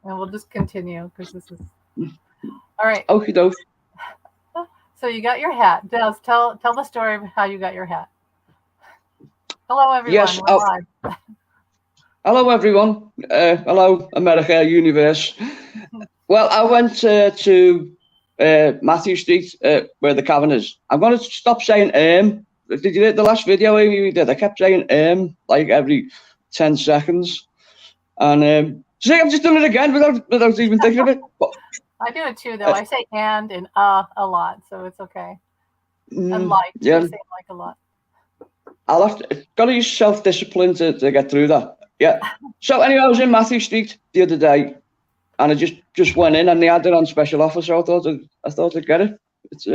and we'll just continue because this is all right. Okie doke. So you got your hat. Des, tell the story of how you got your hat. Hello, everyone. Yes. We're live. Hello, everyone. Hello, America, universe. Well, I went to Matthew Street, where the cavern is. I'm going to stop saying Did you hear the last video we did? I kept saying like every 10 seconds. And see, I've just done it again without even thinking of it. But, I do it too, though. I say and a lot, so it's okay. And like, yeah. I say like a lot. Got to use self-discipline to get through that. Yeah. So anyway, I was in Matthew Street the other day, and I just went in, and they had it on special offer, so I thought I'd get it. It's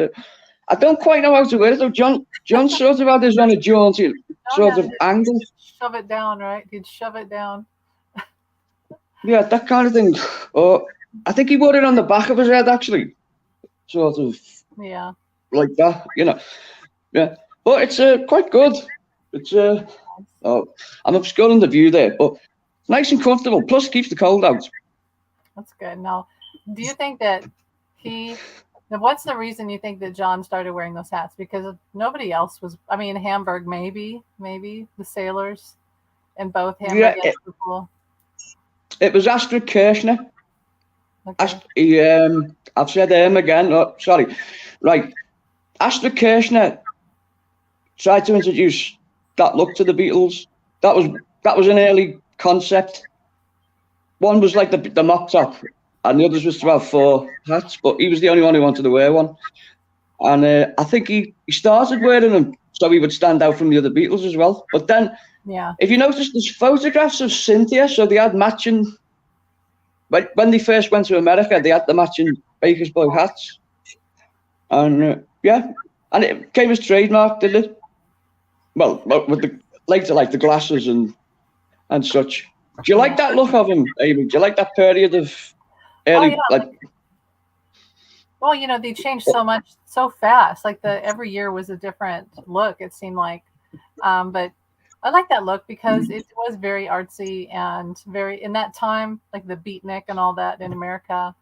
I don't quite know how to wear it though. John sort of had this on a jaunty sort of angle. Shove it down, right? He'd shove it down. Yeah, that kind of thing. I think he wore it on the back of his head, actually. Sort of. Yeah. Like that, Yeah. But it's quite good. It's I'm obscuring the view there, but nice and comfortable. Plus, keeps the cold out. That's good. Now, do you think that what's the reason you think that John started wearing those hats? Because nobody else was. I mean, Hamburg, maybe the sailors, and both Hamburg and Liverpool. It was Astrid Kirchner. Okay. I've said him again. Oh, sorry. Right. Astrid Kirchner tried to introduce that look to the Beatles. That was an early concept. One was like the mock top, and the others was to have 4 hats, but he was the only one who wanted to wear one. And I think he started wearing them so he would stand out from the other Beatles as well. But then, if you notice, there's photographs of Cynthia, so they had matching. But when they first went to America, they had the matching Baker's Boy hats. And and it came as trademark, did it? Well, with the later, like the glasses and such. Do you like that look of him, Amy? Do you like that period of early Well, they changed so much so fast. Like every year was a different look. It seemed like, but I like that look because it was very artsy and very in that time, like the beatnik and all that in America.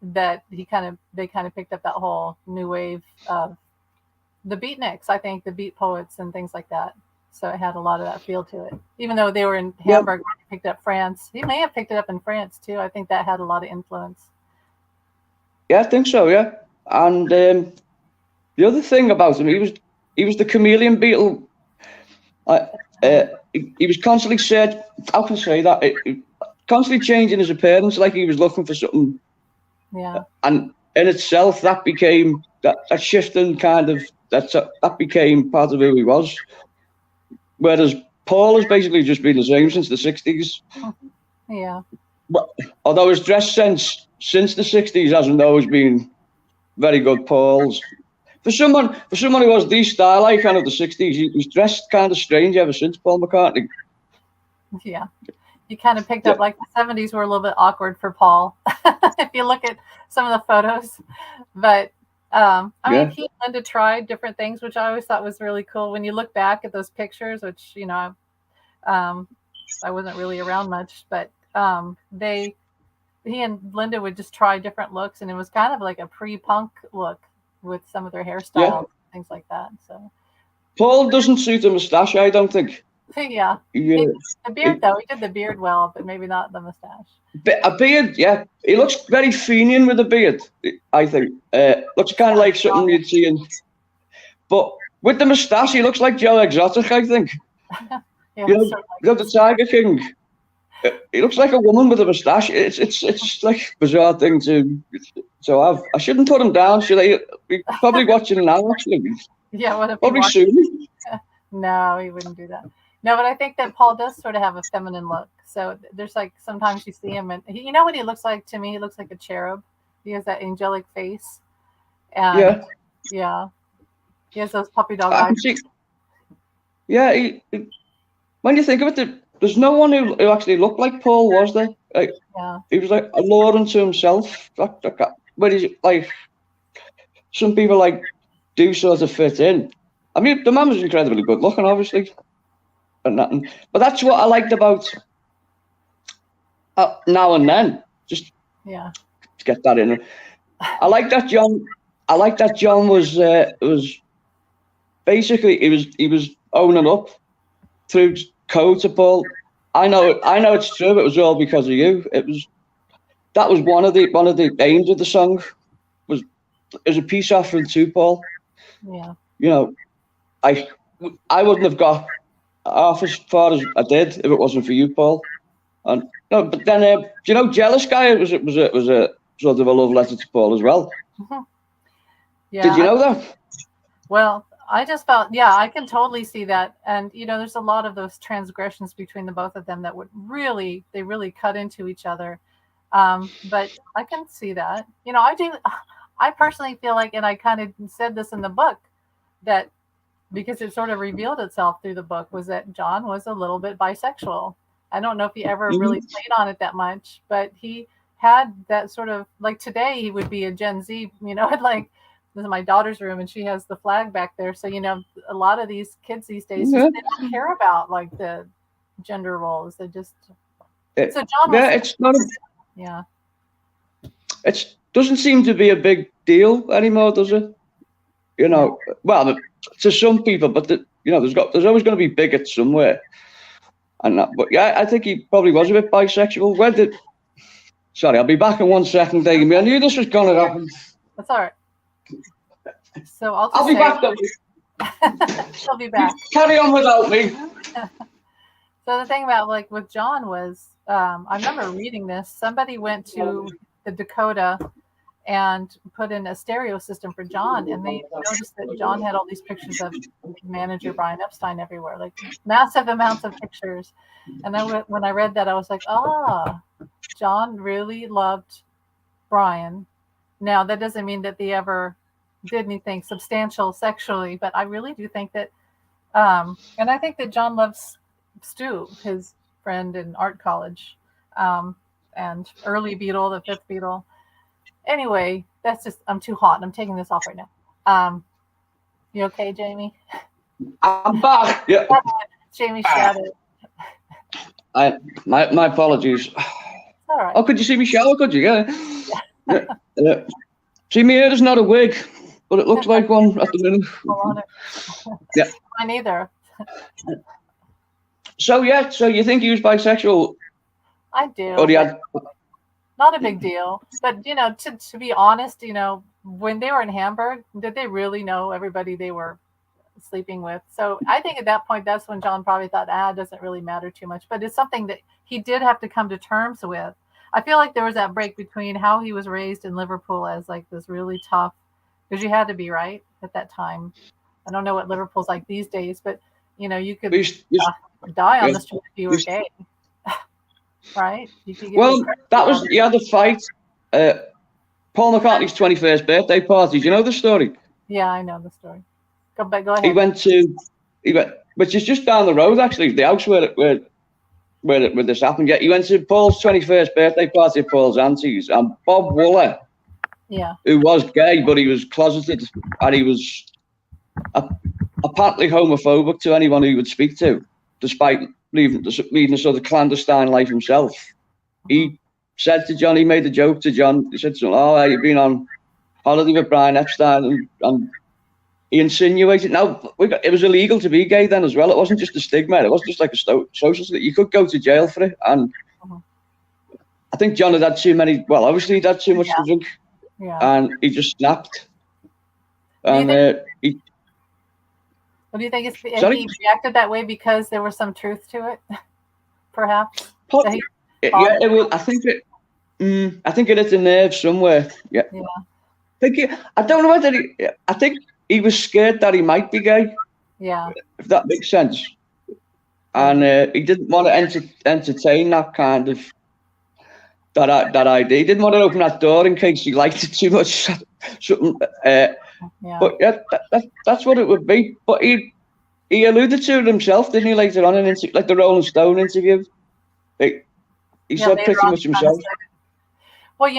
That they kind of picked up that whole new wave of the beatniks. I think the beat poets and things like that. So it had a lot of that feel to it. Even though they were in Hamburg, they picked up France. He may have picked it up in France too. I think that had a lot of influence. Yeah, I think so. Yeah, and the other thing about him, he was the chameleon Beatle. He was constantly said, how can I say that? Constantly changing his appearance, like he was looking for something. Yeah. And in itself, that became that shifting kind of that became part of who he was. Whereas Paul has basically just been the same since the 60s. Yeah. But although his dress sense since the 60s hasn't always been very good, Paul's. For someone who was the style icon of the 60s, he's dressed kind of strange ever since, Paul McCartney. Yeah. You kind of picked up like the 70s were a little bit awkward for Paul, if you look at some of the photos. But I mean, he and Linda tried different things, which I always thought was really cool. When you look back at those pictures, which, I wasn't really around much, but he and Linda would just try different looks, and it was kind of like a pre-punk look with some of their hairstyles, things like that. So Paul doesn't suit a moustache, I don't think. Yeah. The beard, though, he did the beard well, but maybe not the mustache. A beard, yeah. He looks very Fenian with a beard, I think. Looks kind of like something you'd see in. But with the moustache, he looks like Joe Exotic, I think. The Tiger King. He looks like a woman with a moustache. It's like a bizarre thing to have. I shouldn't put him down, should I? We're probably watching now, actually. Yeah, what if probably soon. No, he wouldn't do that. No, but I think that Paul does sort of have a feminine look. So there's like sometimes you see him and you know what he looks like to me? He looks like a cherub. He has that angelic face. And yeah. He has those puppy dog eyes. Yeah, when you think of it, there's no one who actually looked like Paul, was there? He was like a law unto himself. But he's like, some people like do sort of fit in. I mean, the man was incredibly good looking, obviously. But that's what I liked about Now and Then. Just Yeah. get that in. I like that John was basically he was owning up through code to Paul. I know it's true. It was all because of you. That was one of the aims of the song was as a peace offering to Paul. Yeah. You know, I wouldn't have got half as far as I did if it wasn't for you, Paul. And no, but then do you know, Jealous Guy was a sort of a love letter to Paul as well. Mm-hmm. Yeah. Did you know that? Well, I just felt, yeah, I can totally see that. And, there's a lot of those transgressions between the both of them that they really cut into each other. But I can see that. I personally feel like, and I kind of said this in the book, that because it sort of revealed itself through the book, was that John was a little bit bisexual. I don't know if he ever really played on it that much, but he had that sort of, like today he would be a Gen Z, like, this is my daughter's room and she has the flag back there. So, a lot of these kids these days, they don't care about like the gender roles. They just, so John was, it's not yeah. It doesn't seem to be a big deal anymore, does it? Well, to some people, but there's always going to be bigots somewhere. And but yeah, I think he probably was a bit bisexual. Sorry, I'll be back in 1 second, Dave. I knew this was going to happen. That's all right. So I'll be back. She'll be back. Carry on without me. So the thing about like with John was, I remember reading this. Somebody went to the Dakota and put in a stereo system for John, and they noticed that John had all these pictures of manager Brian Epstein everywhere, like massive amounts of pictures. And then when I read that, I was like, John really loved Brian. Now, that doesn't mean that they ever did anything substantial sexually, but I really do think that, and I think that John loves Stu, his friend in art college, and early Beatle, the fifth Beatle. Anyway, that's just, I'm too hot. I'm taking this off right now. You okay, Jamie? I'm back. Yeah. Jamie shouted. My apologies. All right. Oh, could you see me shower? Could you? Yeah. See, my hair is not a wig, but it looks like one at the minute. Yeah. Mine either. So you think he was bisexual? I do. Or he had... Not a big deal, but to be honest, when they were in Hamburg, did they really know everybody they were sleeping with? So I think at that point, that's when John probably thought, it doesn't really matter too much. But it's something that he did have to come to terms with. I feel like there was that break between how he was raised in Liverpool as like this really tough, because you had to be, right, at that time. I don't know what Liverpool's like these days, but you could die on the street if you were gay. Right? That was the fight. Paul McCartney's 21st birthday party. Do you know the story? Yeah, I know the story. Go ahead. He went, which is just down the road actually, the house where this happened. Yeah, he went to Paul's 21st birthday party at Paul's auntie's, and Bob Wooler, who was gay but he was closeted, and he was apparently homophobic to anyone he would speak to, despite leading a sort of clandestine life himself. He said to John, he made a joke to John, he said to him, you've been on holiday with Brian Epstein, and he insinuated, it was illegal to be gay then as well. It wasn't just a stigma, it wasn't just like a social thing. You could go to jail for it, and I think John had too many, obviously he'd had too much to drink, and he just snapped. And what do you think? He reacted that way because there was some truth to it, perhaps? It will. I think it hit a nerve somewhere. Yeah. I don't know whether I think he was scared that he might be gay. Yeah. If that makes sense. And he didn't want to entertain that kind of that idea. He didn't want to open that door in case he liked it too much. But that's what it would be. But he alluded to it himself, didn't he? Later on in like the Rolling Stone interview, he said pretty much himself. Well,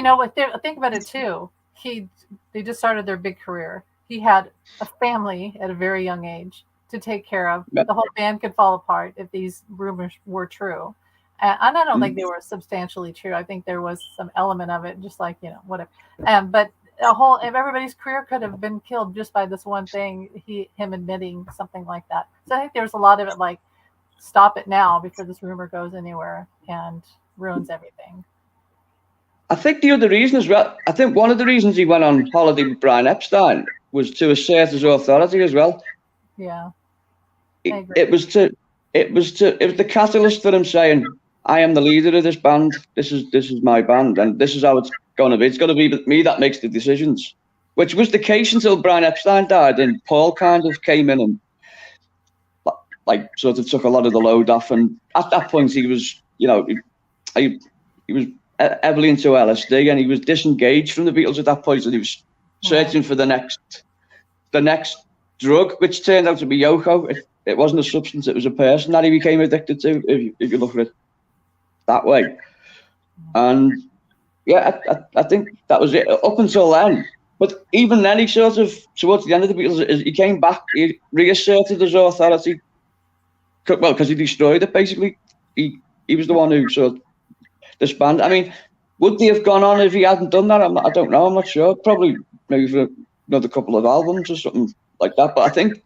think about it too. They just started their big career. He had a family at a very young age to take care of. The whole band could fall apart if these rumors were true. And I don't think they were substantially true. I think there was some element of it, just like whatever. But if everybody's career could have been killed just by this one thing, him admitting something like that. So I think there's a lot of it, like, stop it now before this rumor goes anywhere and ruins everything. I think the other reason as well, I think one of the reasons he went on holiday with Brian Epstein was to assert his authority as well. Yeah. It was the catalyst for him saying, I am the leader of this band. This is my band, and this is how it's going to be. It's going to be me that makes the decisions, which was the case until Brian Epstein died, and Paul kind of came in and like sort of took a lot of the load off. And at that point, he was, he was heavily into LSD, and he was disengaged from the Beatles at that point, and he was searching for the next drug, which turned out to be Yoko. It wasn't a substance; it was a person that he became addicted to. If you look at it that way, and yeah, I think that was it up until then. But even then, he sort of towards the end of the Beatles, he came back, he reasserted his authority. Well, because he destroyed it basically. He was the one who sort of disbanded. I mean, would they have gone on if he hadn't done that? I don't know. I'm not sure. Probably maybe for another couple of albums or something like that. But I think,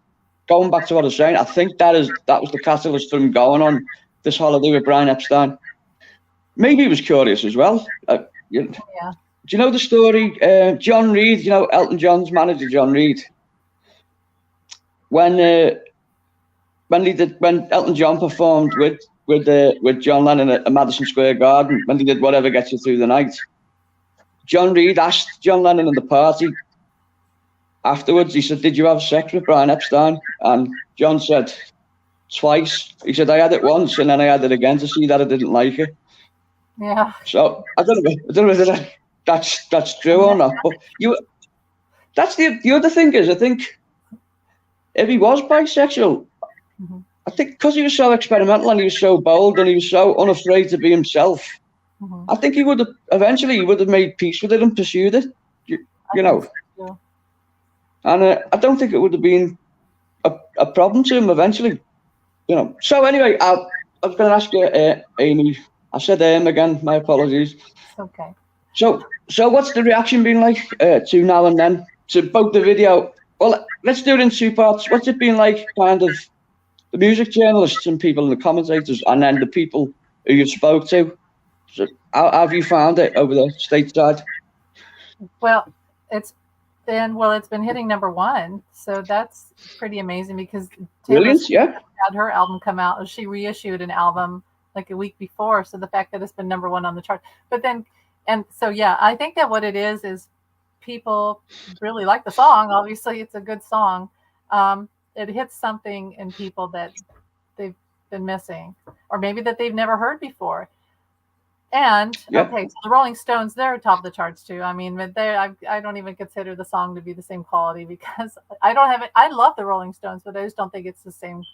going back to what I was saying, I think that was the catalyst for him going on this holiday with Brian Epstein. Maybe he was curious as well. Yeah. Do you know the story? John Reid, Elton John's manager, John Reid. When Elton John performed with John Lennon at Madison Square Garden, when he did Whatever Gets You Through the Night, John Reid asked John Lennon in the party afterwards, he said, did you have sex with Brian Epstein? And John said, twice. He said, I had it once and then I had it again to see that I didn't like it. Yeah. So I don't know whether that's true or not. But that's the other thing is, I think if he was bisexual, I think because he was so experimental and he was so bold and he was so unafraid to be himself, I think he would have made peace with it and pursued it. You know. So. And I don't think it would have been a problem to him eventually. So anyway, I was going to ask you, Amy. I said again. My apologies. Okay. So what's the reaction been like to Now and Then, to both the video? Well, let's do it in two parts. What's it been like, kind of, the music journalists and people and the commentators, and then the people who you spoke to? So how have you found it over there stateside? Well, it's been hitting #1, so that's pretty amazing because Brilliant, yeah. Had her album come out. She reissued an album like a week before, so the fact that it's been #1 on the chart. But then, and so yeah, I think that what it is people really like the song. Obviously, it's a good song. It hits something in people that they've been missing, or maybe that they've never heard before. And okay, so the Rolling Stones, they're top of the charts too. I mean, but I don't even consider the song to be the same quality because I don't have it. I love the Rolling Stones, but I just don't think it's the same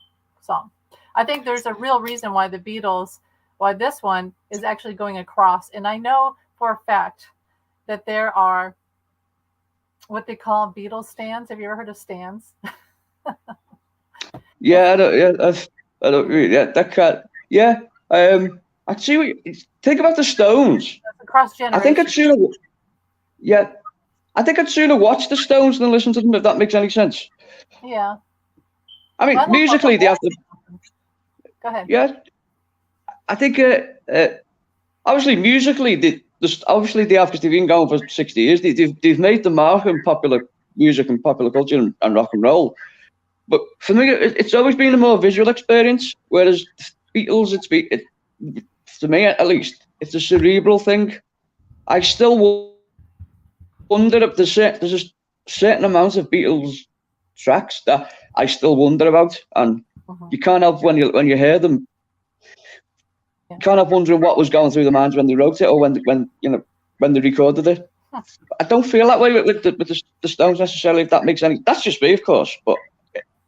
song. I think there's a real reason why the Beatles, why this one is actually going across. And I know for a fact that there are what they call Beatles stands. Have you ever heard of stands? Yeah, I don't really. Yeah, that can't. Yeah, I see what you think about the Stones. Across generations. I think I'd sooner watch the Stones than listen to them, if that makes any sense. Yeah. I mean, musically, they have to. Go ahead. Yeah, I think obviously musically, they have, because they've been going for 60 years. They've made the mark in popular music and popular culture and rock and roll. But for me, it's always been a more visual experience. Whereas Beatles, to me at least, it's a cerebral thing. I still wonder if there's a certain amount of Beatles tracks that I still wonder about, and you can't help when you hear them. You can't help wondering what was going through their minds when they wrote it or when they recorded it. I don't feel that way with the Stones necessarily. If that makes any, that's just me, of course, but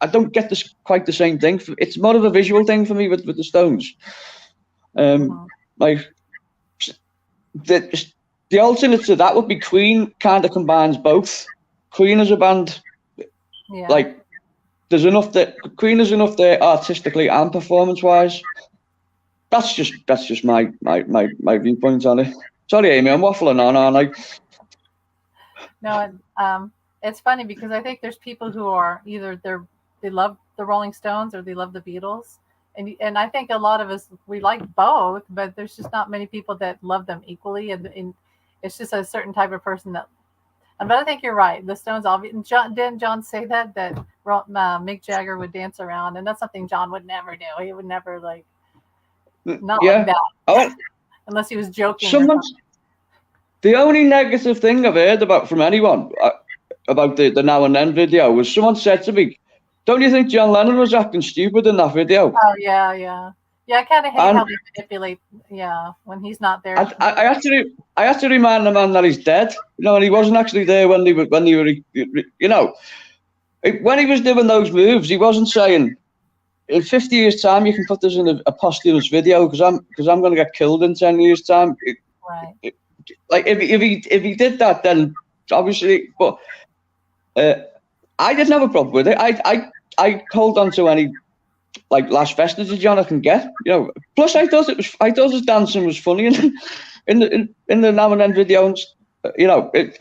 I don't get this quite the same thing. It's more of a visual thing for me with the Stones. Like the alternate to that would be Queen. Kind of combines both. Queen as a band, like there's enough that Queen is enough there artistically and performance wise. that's just my viewpoint on it. Sorry, Amy, I'm waffling on, aren't I? No, it's funny because I think there's people who are either they love the Rolling Stones or they love the Beatles, and I think a lot of us we like both, but there's just not many people that love them equally, and it's just a certain type of person that. But I think you're right. The Stones, didn't John say that Mick Jagger would dance around, and that's something John would never do. He would never not like that, unless he was joking. The only negative thing I've heard from anyone about the Now and Then video was someone said to me, "Don't you think John Lennon was acting stupid in that video?" Oh yeah. I kind of hate how they manipulate. Yeah, when he's not there. I have to remind the man that he's dead. And he wasn't actually there when they were. When he was doing those moves, he wasn't saying, "In 50 years' time, you can put this in a posthumous video because I'm going to get killed in 10 years' time." Right. If he did that, then obviously, but I didn't have a problem with it. I hold on to any last vestige of John I can get. Plus I thought his dancing was funny in the Now and Then video.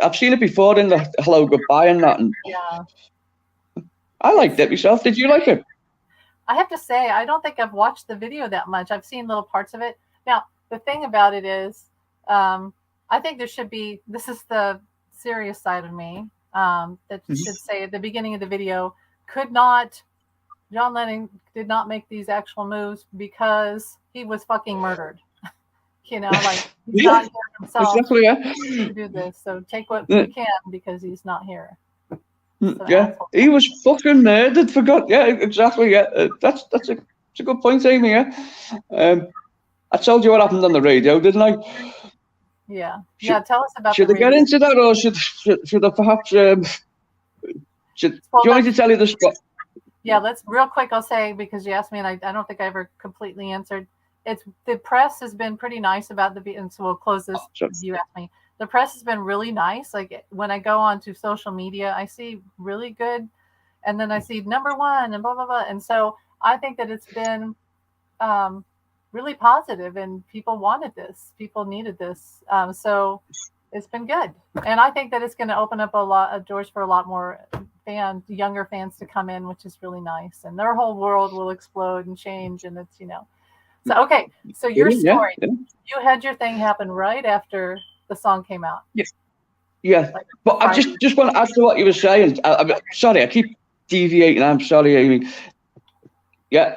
I've seen it before in the Hello Goodbye and that. And yeah. I liked it myself. Did you like it? I have to say, I don't think I've watched the video that much. I've seen little parts of it. Now, the thing about it is, I think there should be, this is the serious side of me, that should say at the beginning of the video, John Lennon did not make these actual moves because he was fucking murdered. He's not here himself to do this. So take what you can because he's not here. He was fucking murdered. Forgot. Yeah, exactly. Yeah, that's a good point, Amy. Yeah. I told you what happened on the radio, didn't I? Yeah. Tell us about. Should I get into that, or should I perhaps? Do you want me to tell you the spot? Yeah, let's real quick. I'll say because you asked me, and I don't think I ever completely answered. The press has been pretty nice about and so we'll close this. You asked me. The press has been really nice. Like when I go onto social media, I see really good, and then I see #1 and blah blah blah. And so I think that it's been really positive, and people wanted this. People needed this. So it's been good, and I think that it's going to open up a lot of doors for a lot more younger fans to come in, which is really nice, and their whole world will explode and change. And it's So okay, so your story, you had your thing happen right after the song came out. Yeah. But I just want to add to what you were saying. Sorry, I keep deviating. I'm sorry, Amy. Yeah,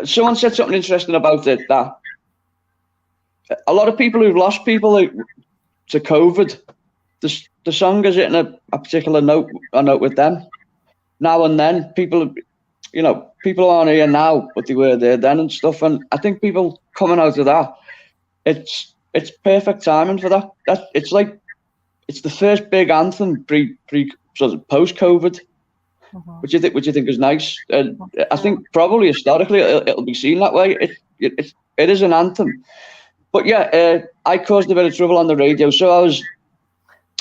someone said something interesting about it, that a lot of people who've lost people to COVID, the song is hitting a particular note with them. Now and then, people aren't here now, but they were there then and stuff. And I think people coming out of that, it's perfect timing for that. It's the first big anthem sort of post-COVID. Which you think is nice. I think probably historically it'll be seen that way. It is an anthem. But yeah, I caused a bit of trouble on the radio, so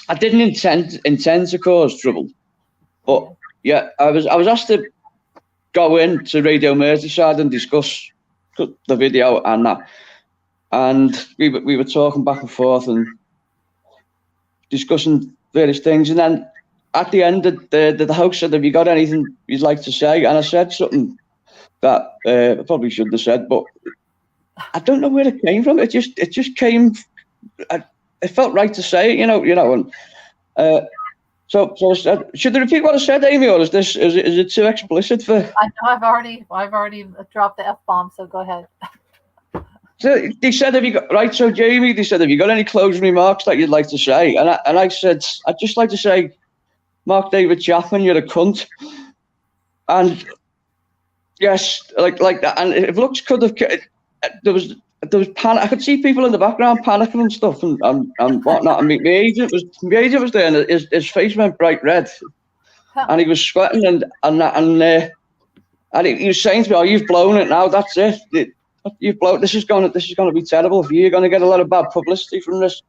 I didn't intend to cause trouble. But yeah, I was asked to go in to Radio Merseyside and discuss the video and that, and we were talking back and forth and discussing various things, and then at the end, the host said, "Have you got anything you'd like to say?" And I said something that I probably shouldn't have said, but I don't know where it came from. It just came. It felt right to say it, And so I said, should I repeat what I said, Amy, or is it too explicit for? I know I've already dropped the F-bomb, so go ahead. So they said, "Have you got right?" So Jamie, they said, "Have you got any closing remarks that you'd like to say?" And I said, "I'd just like to say, Mark David Chapman, you're a cunt." And yes, like that. And if looks could have, there was panic. I could see people in the background panicking and stuff and whatnot. And my agent was there, and his face went bright red, and he was sweating and he was saying to me, "Oh, you've blown it now. That's it. You've blown. This is going to be terrible for you. You're going to get a lot of bad publicity from this.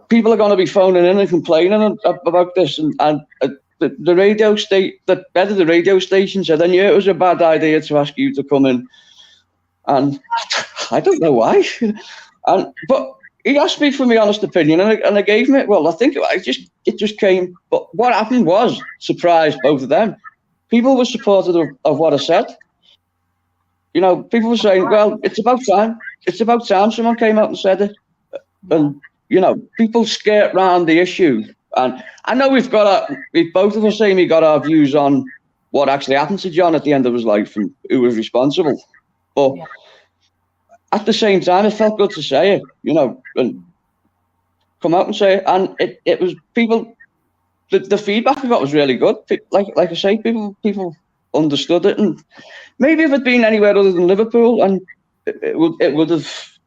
People are going to be phoning in and complaining about this." And the radio the head of the radio station said, "I knew it was a bad idea to ask you to come in." and I don't know why. But he asked me for my honest opinion, and I gave him it. Well, I think it just came. But what happened was surprised both of them. People were supportive of what I said. You know, people were saying, "Well, it's about time. It's about time someone came out and said it." And you know, people skirt around the issue. And I know we've both of us saying we got our views on what actually happened to John at the end of his life and who was responsible. But at the same time, it felt good to say it, you know, and come out and say it. And it was people. The feedback I got was really good. Like I say, people understood it, and maybe if it'd been anywhere other than Liverpool, and it would have.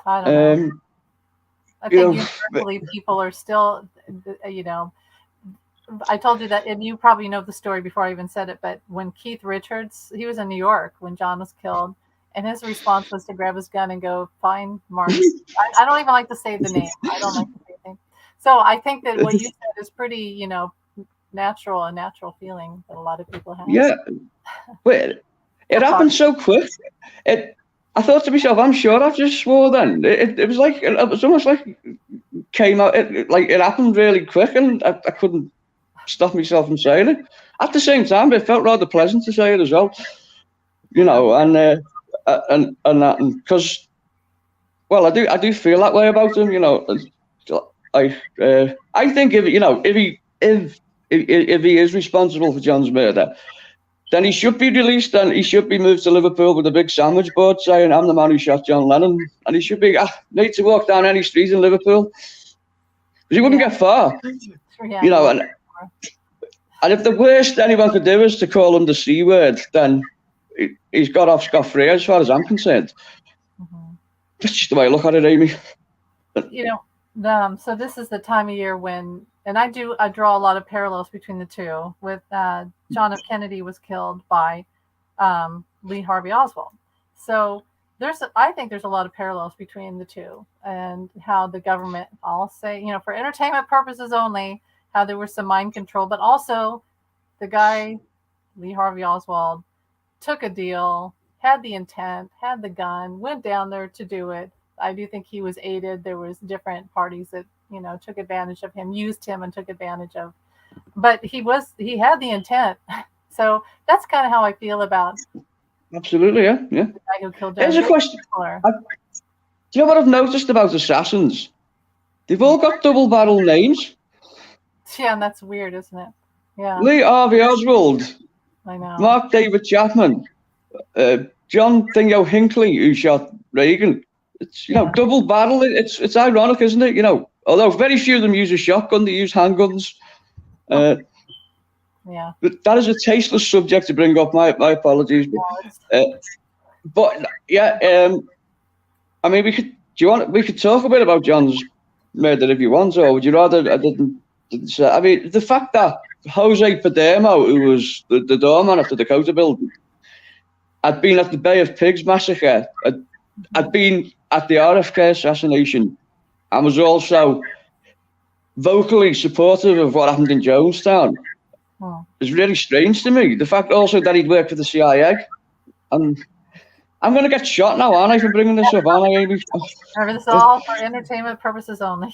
I don't know. I think universally people are still, you know. I told you that, and you probably know the story before I even said it. But when Keith Richards, he was in New York when John was killed, and his response was to grab his gun and go find Mark. I don't even like to say the name. I don't like to say the name. So I think that what you said is pretty, you know, a natural feeling that a lot of people have. Yeah, but it happened so quick. I thought to myself, I'm sure I've just swore then. It was like, it was almost like it came out, it happened really quick, and I couldn't stop myself from saying it. At the same time, it felt rather pleasant to say it as well, you know, and that, because, well, I do feel that way about him, you know. I think if he is responsible for John's murder, then he should be released and he should be moved to Liverpool with a big sandwich board saying, "I'm the man who shot John Lennon." And he should be need to walk down any street in Liverpool, because he wouldn't get far, you know. And if the worst anyone could do is to call him the C word, then he's got off scot-free as far as I'm concerned. That's just the way I look at it, Amy. You know, so this is the time of year when, and I draw a lot of parallels between the two. With John F. Kennedy was killed by Lee Harvey Oswald. So I think there's a lot of parallels between the two, and how the government, I'll say, you know, for entertainment purposes only, how there was some mind control, but also the guy, Lee Harvey Oswald, took a deal, had the intent, had the gun, went down there to do it. I do think he was aided. There was different parties that, you know, took advantage of him, used him and took advantage of, but he had the intent. So that's kind of how I feel about. Absolutely, yeah. The guy who killed Here's a question. Do you know what I've noticed about assassins? They've all got double barrel names. Yeah, and that's weird, isn't it? Yeah. Lee Harvey Oswald. I know. Mark David Chapman. John Thingo Hinckley, who shot Reagan. It's, you know, double barrel. It's ironic, isn't it? You know, although very few of them use a shotgun, they use handguns. But that is a tasteless subject to bring up. My apologies. But yeah, I mean, we could talk a bit about John's murder if you want, or would you rather I didn't say? I mean, the fact that Jose Padermo, who was the doorman at the Dakota building, had been at the Bay of Pigs massacre, had been at the RFK assassination, and was also vocally supportive of what happened in Jonestown. It's really strange to me. The fact also that he'd worked for the CIA. And I'm going to get shot now, aren't I, for bringing this up, aren't I, Amy? This is all for entertainment purposes only.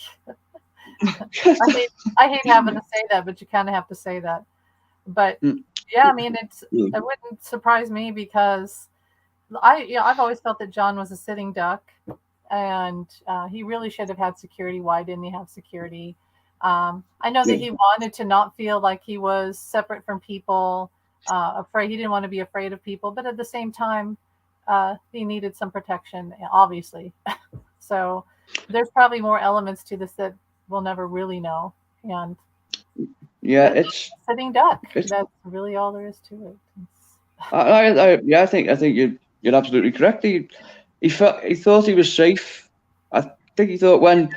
I hate having to say that, but you kind of have to say that. But yeah, I mean, it wouldn't surprise me, because I've always felt that John was a sitting duck, and he really should have had security. Why didn't he have security? I know that he wanted to not feel like he was separate from people, afraid. He didn't want to be afraid of people, but at the same time, he needed some protection, obviously. So there's probably more elements to this that we'll never really know. And it's sitting duck. That's really all there is to it. I think you're absolutely correct. He thought he was safe. I think he thought when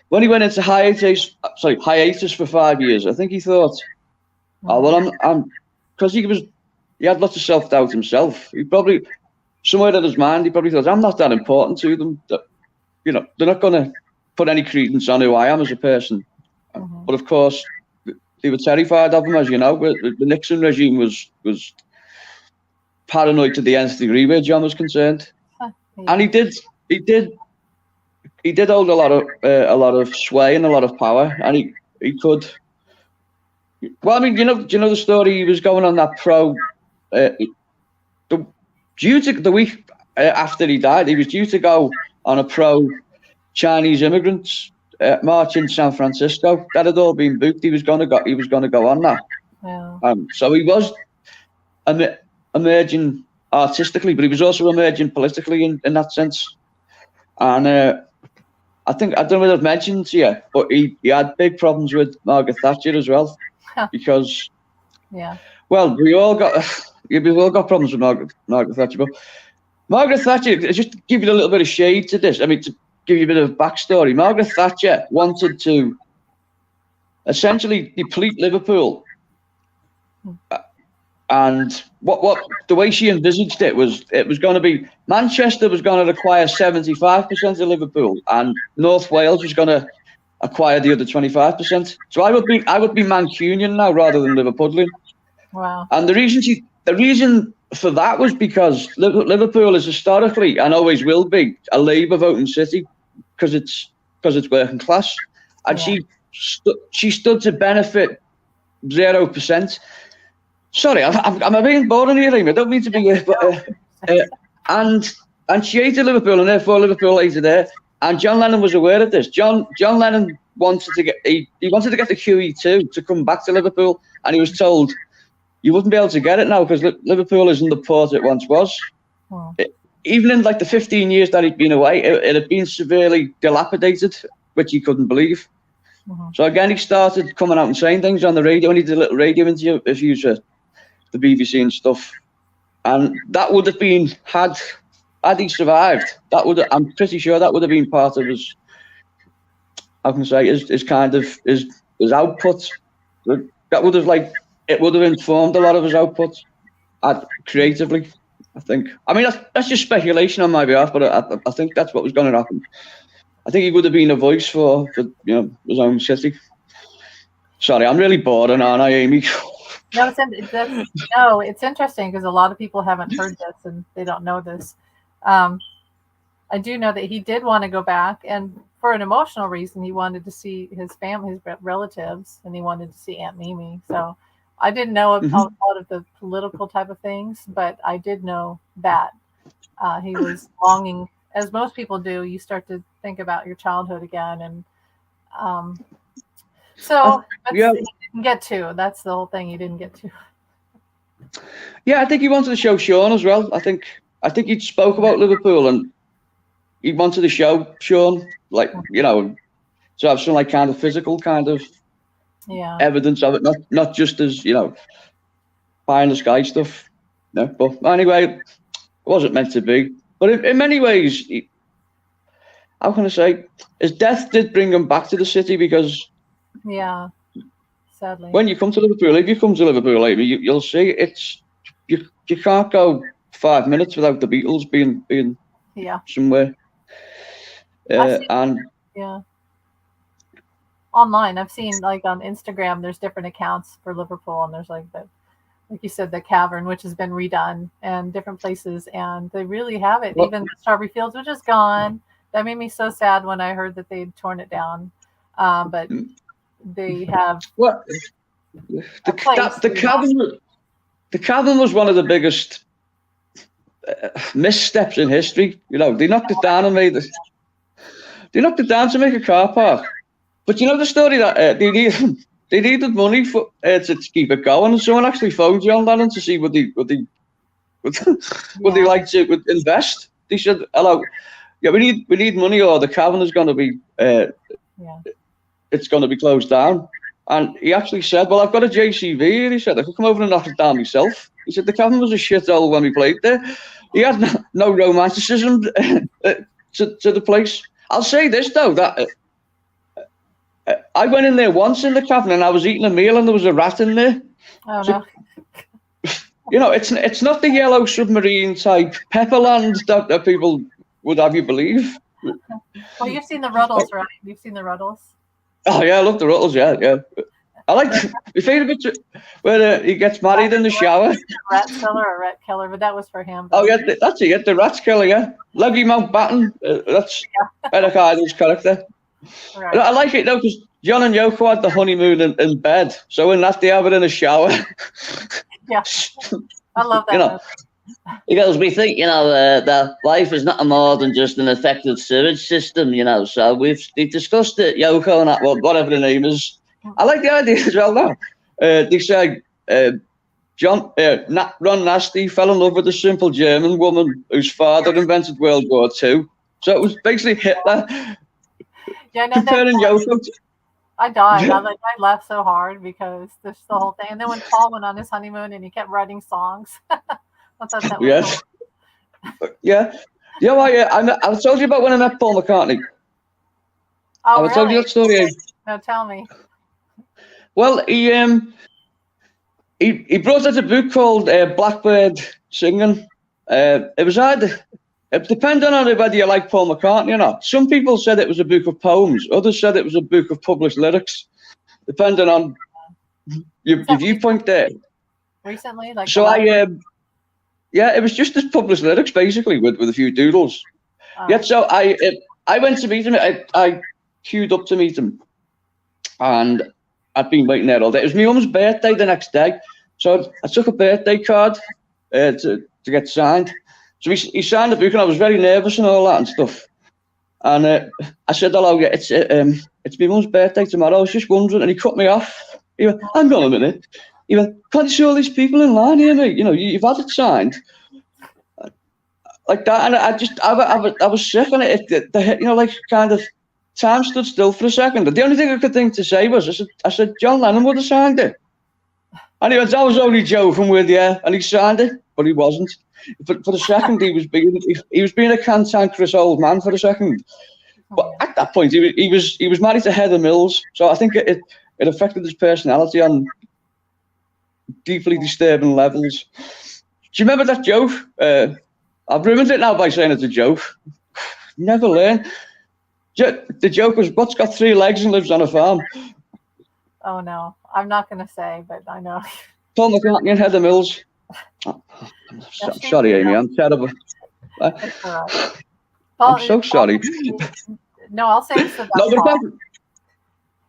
he went into hiatus for 5 years, I think he thought, I'm because he had lots of self-doubt himself. He probably, somewhere in his mind, he probably thought, I'm not that important to them. That, you know, they're not going to put any credence on who I am as a person. But of course, they were terrified of him, as you know. The Nixon regime was paranoid to the nth degree where John was concerned. And he did hold a lot of sway and a lot of power, and he could. Well, I mean, do you know the story? He was going on that due to the week after he died, he was due to go on a pro Chinese immigrants march in San Francisco. That had all been booked. He was going to go on that. Yeah. So he was emerging artistically, but he was also emerging politically in that sense. And I don't know whether I've mentioned to you, but he had big problems with Margaret Thatcher as well, because well, we've all got problems with Margaret Thatcher. But Margaret Thatcher, just to give you a little bit of shade to this, I mean, to give you a bit of backstory, Margaret Thatcher wanted to essentially deplete Liverpool. And what the way she envisaged it was going to be Manchester was going to acquire 75% of Liverpool, and North Wales was going to acquire the other 25%. So I would be Mancunian now rather than Liverpudlian. Wow. And the reason for that was because Liverpool is historically and always will be a Labour voting city because it's working class, and she stood to benefit 0%. Sorry, I'm being boring here, Amy. I don't mean to be here, but and she hated Liverpool, and therefore Liverpool hated her. And John Lennon was aware of this. John Lennon wanted to get the QE2 to come back to Liverpool, and he was told you wouldn't be able to get it now because Liverpool isn't the port it once was. Oh. Even in like the 15 years that he'd been away, it had been severely dilapidated, which he couldn't believe. Mm-hmm. So again, he started coming out and saying things on the radio, and he did a little radio interviews for the BBC and stuff. And that would have been, had he survived, I'm pretty sure that would have been part of his, how can I say, his kind of his output. That would have it would have informed a lot of his output creatively, I think. I mean, that's just speculation on my behalf, but I think that's what was going to happen. I think he would have been a voice for his own city. Sorry, I'm really bored, aren't I, Amy? No, it's interesting because a lot of people haven't heard this and they don't know this. I do know that he did want to go back, and for an emotional reason, he wanted to see his family, his relatives, and he wanted to see Aunt Mimi. So I didn't know a lot of the political type of things, but I did know that he was longing, as most people do. You start to think about your childhood again, and he didn't get to. That's the whole thing. He didn't get to. Yeah, I think he wanted to show Sean as well. I think he spoke about Liverpool, and he wanted to show Sean, to have some kind of physical kind of evidence of it, not just as pie in the sky stuff. No, but anyway, it wasn't meant to be. But in many ways, how can I say, his death did bring him back to the city because. Yeah. Sadly. When you come to Liverpool, if you come to Liverpool, Amy, you'll see you can't go 5 minutes without the Beatles being somewhere. Online, I've seen on Instagram, there's different accounts for Liverpool, and there's like you said, the cavern, which has been redone, and different places, and they really have it. Even the Strawberry Fields, which is gone. That made me so sad when I heard that they'd torn it down. But they have the cavern was one of the biggest missteps in history. They knocked it down and they knocked it down to make a car park. But the story that they needed money to keep it going, and someone actually phoned John Lennon to see would they like to invest. They said, "Hello, we need money, or the cavern is going to be it's going to be closed down." And he actually said, "Well, I've got a JCB here." He said, "I could come over and knock it down myself." He said, "The cavern was a shithole when we played there." He had no romanticism to the place. I'll say this though, that I went in there once in the cavern, and I was eating a meal, and there was a rat in there. Oh, so, no. It's not the Yellow Submarine type Pepperland that people would have you believe. Well, you've seen the Ruddles, right? You've seen the Ruddles. Oh yeah, I love the Ruddles. Yeah. I like my favorite bit where he gets married in the shower. Rat Seller or Rat Killer, but that was for him. Oh yeah, that's it. The Rat Killer. Yeah, Leggy Mountbatten. That's Eric Idle's character. Right. I like it though because John and Yoko had the honeymoon in bed, so in that they have it in a shower. Yeah, I love that. You know, He goes, we think, that life is nothing more than just an effective sewage system, So we've discussed it, Yoko and that, whatever the name is. I like the idea as well now. They say Ron Nasty fell in love with a simple German woman whose father invented World War II. So it was basically Hitler. Yeah, no, comparing Yoko to... I died. I laughed so hard because this the whole thing. And then when Paul went on his honeymoon and he kept writing songs. I thought that was cool. Yeah. You know, I told you about when I met Paul McCartney. Oh, I told you that story. No, tell me. Well, he brought out a book called Blackbird Singing. It was it depended on whether you like Paul McCartney or not. Some people said it was a book of poems. Others said it was a book of published lyrics, depending on your viewpoint there. Recently, like so it was just his published lyrics basically with a few doodles. Yeah, so I went to meet him. I queued up to meet him, and I'd been waiting there all day. It was my mum's birthday the next day, so I took a birthday card to get signed. So he signed the book, and I was very nervous and all that and stuff. And I said, "Hello, yeah, it's my mum's birthday tomorrow. I was just wondering," and he cut me off. He went, "Hang on a minute." He went, "Can't you see all these people in line here, mate? You've had it signed." Like that, and I was sick on it. Like kind of time stood still for a second. The only thing I could think to say was, I said, "John Lennon would have signed it." And he went, "I was only joking with you," and he signed it, but he wasn't. For the second, he was being a cantankerous old man for a second. But at that point, he was married to Heather Mills, so I think it affected his personality on deeply disturbing levels. Do you remember that joke? I've ruined it now by saying it's a joke. Never learn. The joke was, what's got 3 legs and lives on a farm? Oh no, I'm not going to say, but I know. Paul McCartney and Heather Mills. I'm sorry, Amy. I'm terrible. I'm so sorry. No, I'll say this about Paul.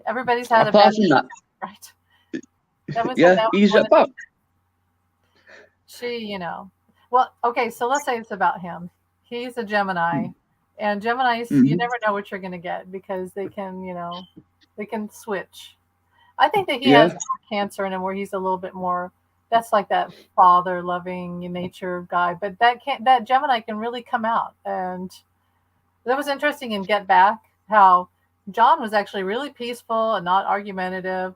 Everybody's had a bad that. Right. That was he's about. Well, okay, so let's say it's about him. He's a Gemini, and Geminis, you never know what you're going to get because they can, they can switch. I think that he has Cancer in him where he's a little bit more, that's like that father loving nature guy, but that Gemini can really come out. And that was interesting in Get Back, how John was actually really peaceful and not argumentative.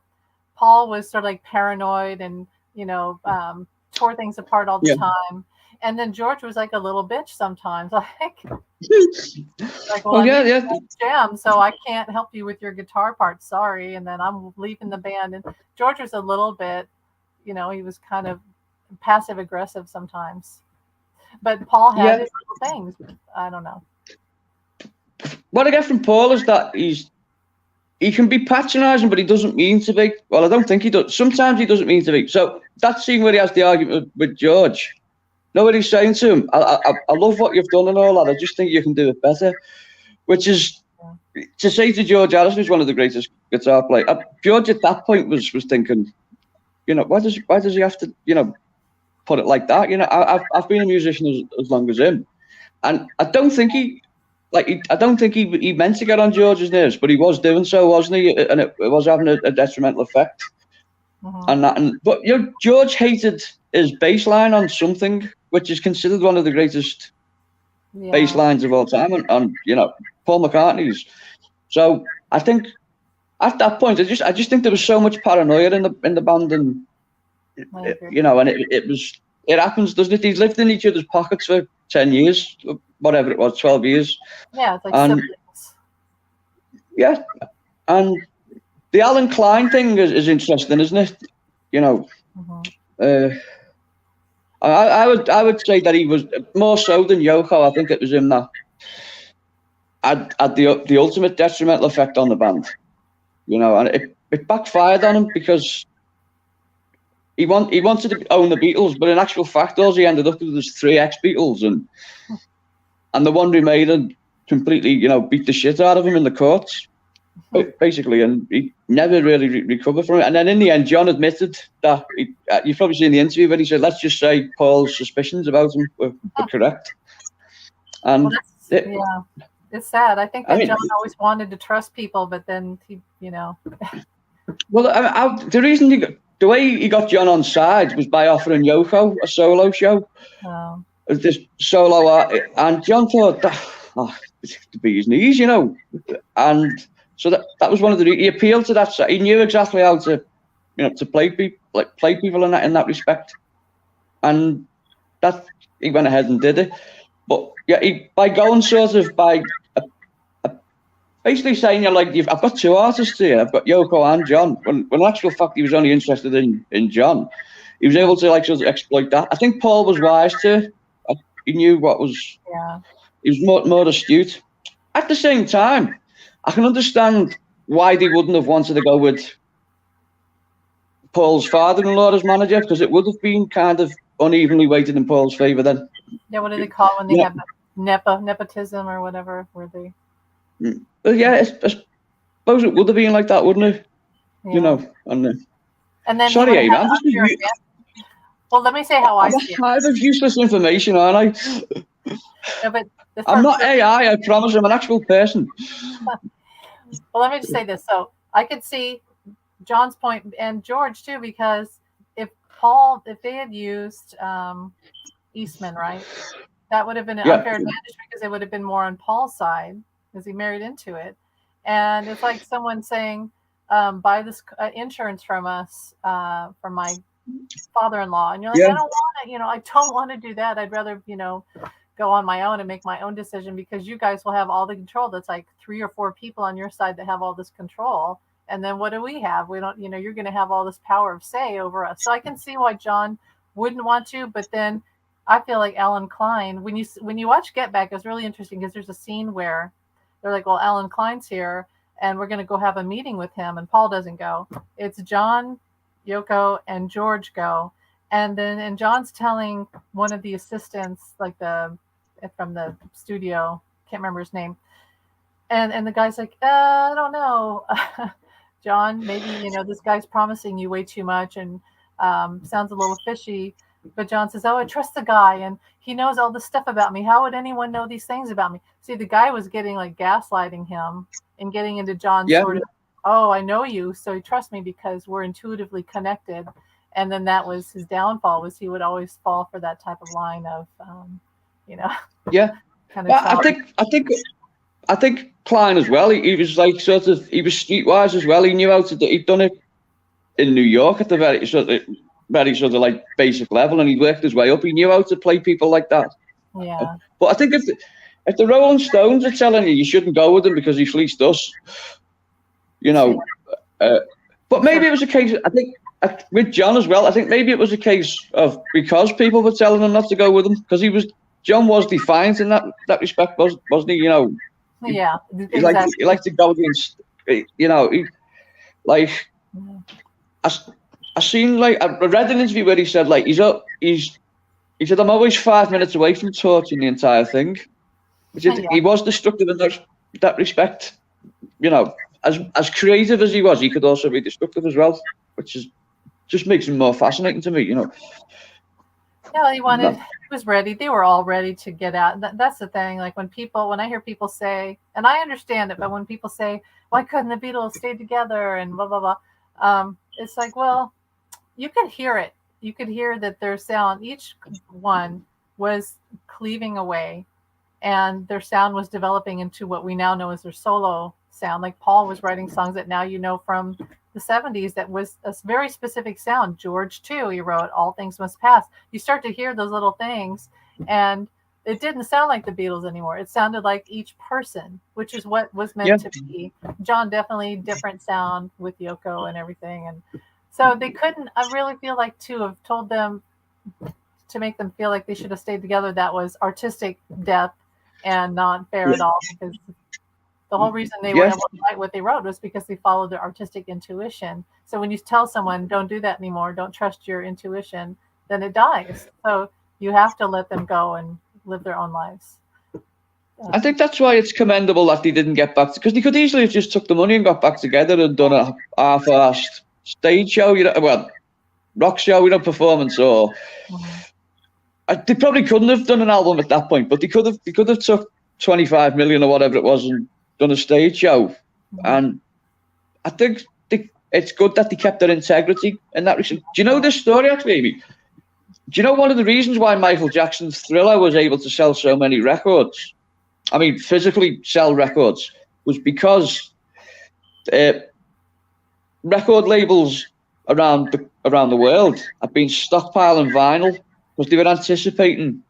Paul was sort of like paranoid and, tore things apart all the time. And then George was like a little bitch sometimes, jam, so I can't help you with your guitar part. Sorry. And then I'm leaving the band. And George was a little bit, he was kind of passive aggressive sometimes. But Paul had his little things. I don't know. What I get from Paul is that he can be patronising, but he doesn't mean to be. Well, I don't think he does. Sometimes he doesn't mean to be. So that scene where he has the argument with George, nobody's saying to him, I love what you've done and all that. I just think you can do it better. Which is to say to George Harrison, who's one of the greatest guitar players. George at that point was thinking, why does he have to, put it like that? I've been a musician as long as him, and I don't think he meant to get on George's nerves, but he was doing so, wasn't he? And it was having a detrimental effect. But George hated his bass line on Something, which is considered one of the greatest bass lines of all time, and Paul McCartney's. So I think at that point, I just think there was so much paranoia in the band, and and it happens, doesn't it? He's lived in each other's pockets for 10 years, whatever it was, 12 years. Yeah, it's like siblings. Yeah, and the Alan Klein thing is interesting, isn't it? I would say that he was more so than Yoko. I think it was him that had the ultimate detrimental effect on the band. And it backfired on him because he wanted to own the Beatles, but in actual fact, all he ended up with was 3 ex-Beatles, and the one who made him completely, beat the shit out of him in the courts, basically, and he never really recovered from it. And then in the end, John admitted that you've probably seen the interview, but he said, "Let's just say Paul's suspicions about him were correct." And it's sad. I think that John always wanted to trust people, but then he, Well, the reason the way he got John on side was by offering Yoko a solo show. Oh. This solo art, and John thought it's to be his knees, and so that was one of he appealed to that. So he knew exactly how to, to play people in that respect, and that he went ahead and did it. But yeah, by going sort of by basically saying I've got 2 artists here. I've got Yoko and John. When in actual fact he was only interested in John. He was able to sort of exploit that. I think Paul was wise to. He knew what was. Yeah. He was more astute. At the same time, I can understand why they wouldn't have wanted to go with Paul's father-in-law as manager, because it would have been kind of unevenly weighted in Paul's favour then. Yeah, what do they call it when they have nepotism or whatever? Where they? Well, yeah, I suppose it would have been like that, wouldn't it? Yeah. And then sorry, Amy, I'm just. Well, let me say how I see it. I'm kind of useless information, aren't I? No, but I'm not AI, I promise. I'm an actual person. Well, let me just say this. So I could see John's point and George too, because if they had used Eastman, right, that would have been an unfair advantage because it would have been more on Paul's side because he married into it. And it's like someone saying, buy this insurance from us, from my father-in-law, and you're like, I don't want to, I don't want to do that. I'd rather, go on my own and make my own decision because you guys will have all the control. That's like 3 or 4 people on your side that have all this control. And then what do we have? We don't, you're going to have all this power of say over us. So I can see why John wouldn't want to, but then I feel like Alan Klein, when you watch Get Back, it's really interesting because there's a scene where they're like, well, Alan Klein's here and we're going to go have a meeting with him, and Paul doesn't go. It's John, Yoko, and George go. And John's telling one of the assistants, like from the studio, can't remember his name. And the guy's like, I don't know, John, maybe, this guy's promising you way too much and sounds a little fishy. But John says, I trust the guy and he knows all this stuff about me. How would anyone know these things about me? See, the guy was getting like gaslighting him and getting into John's sort of, I know you, so you trust me because we're intuitively connected. And then that was his downfall, was he would always fall for that type of line of, Yeah. Kind of I think Klein as well. He was like he was streetwise as well. He knew how to do. He'd done it in New York at the very sort of like basic level, and he worked his way up. He knew how to play people like that. Yeah. But I think if the Rolling Stones are telling you shouldn't go with him because he fleeced us, but maybe it was a case. I think with John as well. I think maybe it was a case of because people were telling him not to go with him because John was defiant in that respect, wasn't he? Yeah, he liked to go against, I seen I read an interview where he said he said I'm always 5 minutes away from torching the entire thing, which he was destructive in that respect. As creative as he was, he could also be destructive as well, which just makes him more fascinating to me. Yeah, he was ready. They were all ready to get out. That's the thing. Like when I hear people say, and I understand it, but when people say, why couldn't the Beatles stay together and blah, blah, blah. It's like, well, you could hear it. You could hear that their sound, each one was cleaving away and their sound was developing into what we now know as their solo sound. Like Paul was writing songs that now from the 70s that was a very specific sound. George too, he wrote All Things Must Pass. You start to hear those little things and it didn't sound like the Beatles anymore. It sounded like each person, which is what was meant to be. John definitely different sound with Yoko and everything. And so they couldn't, I really feel like to have told them to make them feel like they should have stayed together. That was artistic depth and not fair at all because The whole reason they were able to write what they wrote was because they followed their artistic intuition. So when you tell someone, don't do that anymore, don't trust your intuition, then it dies. So you have to let them go and live their own lives. I think that's why it's commendable that they didn't get back, because they could easily have just took the money and got back together and done a half-assed stage show, rock show, performance, or they probably couldn't have done an album at that point, but they could have took 25 million or whatever it was and done a stage show. And I think it's good that they kept their integrity in that reason. Do you know this story, actually, Amy? Do you know one of the reasons why Michael Jackson's Thriller was able to sell so many records? I mean, physically sell records, was because record labels around the world have been stockpiling vinyl because they were anticipating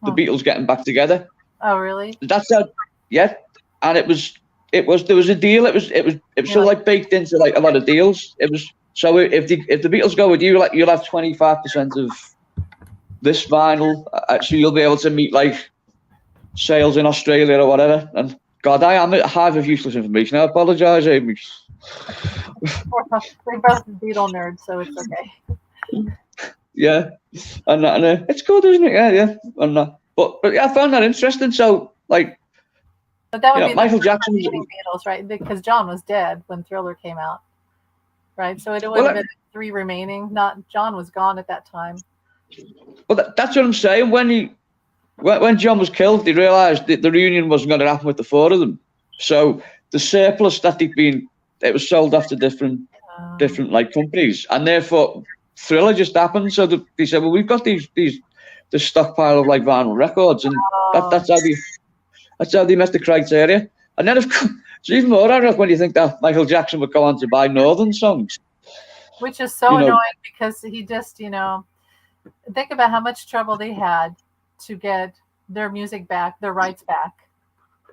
the Beatles getting back together. Oh, really? That's how, yeah. And there was a deal. It was sort of like baked into like a lot of deals. It was, so if the Beatles go with you, like, you'll have 25% of this vinyl, so you'll be able to meet like sales in Australia or whatever. And God, I am a hive of useless information. I apologise, Amy. We're both Beatle nerds, so it's okay. Yeah, and it's good, isn't it? Yeah. And but yeah, I found that interesting. So like, but that would be Michael Jackson, Beatles, right? Because John was dead when Thriller came out, right? So it would have been 3 remaining. Not John was gone at that time. Well, that's what I'm saying. When John was killed, they realised that the reunion wasn't going to happen with the 4 of them. So the surplus that it was sold off to different like companies, and therefore Thriller just happened. So they said, well, we've got this stockpile of like vinyl records, and that's how they met the criteria. And then, of course, it's even more ironic when you think that Michael Jackson would go on to buy Northern songs, which is so annoying because he just, think about how much trouble they had to get their music back, their rights back.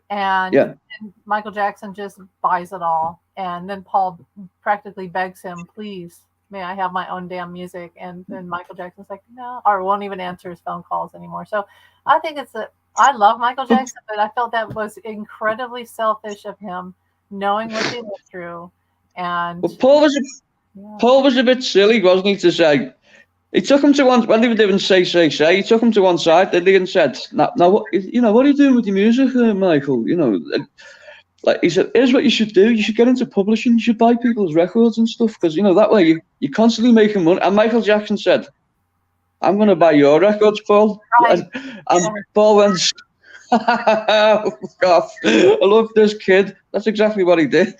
And Michael Jackson just buys it all. And then Paul practically begs him, please, may I have my own damn music? And then Michael Jackson's like, no, or won't even answer his phone calls anymore. So I think I love Michael Jackson, but I felt that was incredibly selfish of him, knowing what they went through. And Paul was a bit silly, wasn't he, to say, he took him to one, when they were doing Say, he took him to one side, didn't he, and said, now what are you doing with your music, Michael? Like, he said, here's what you should do. You should get into publishing. You should buy people's records and stuff, because, that way you're constantly making money. And Michael Jackson said, I'm going to buy your records, Paul. Right. And Paul went, oh, God, I love this kid. That's exactly what he did,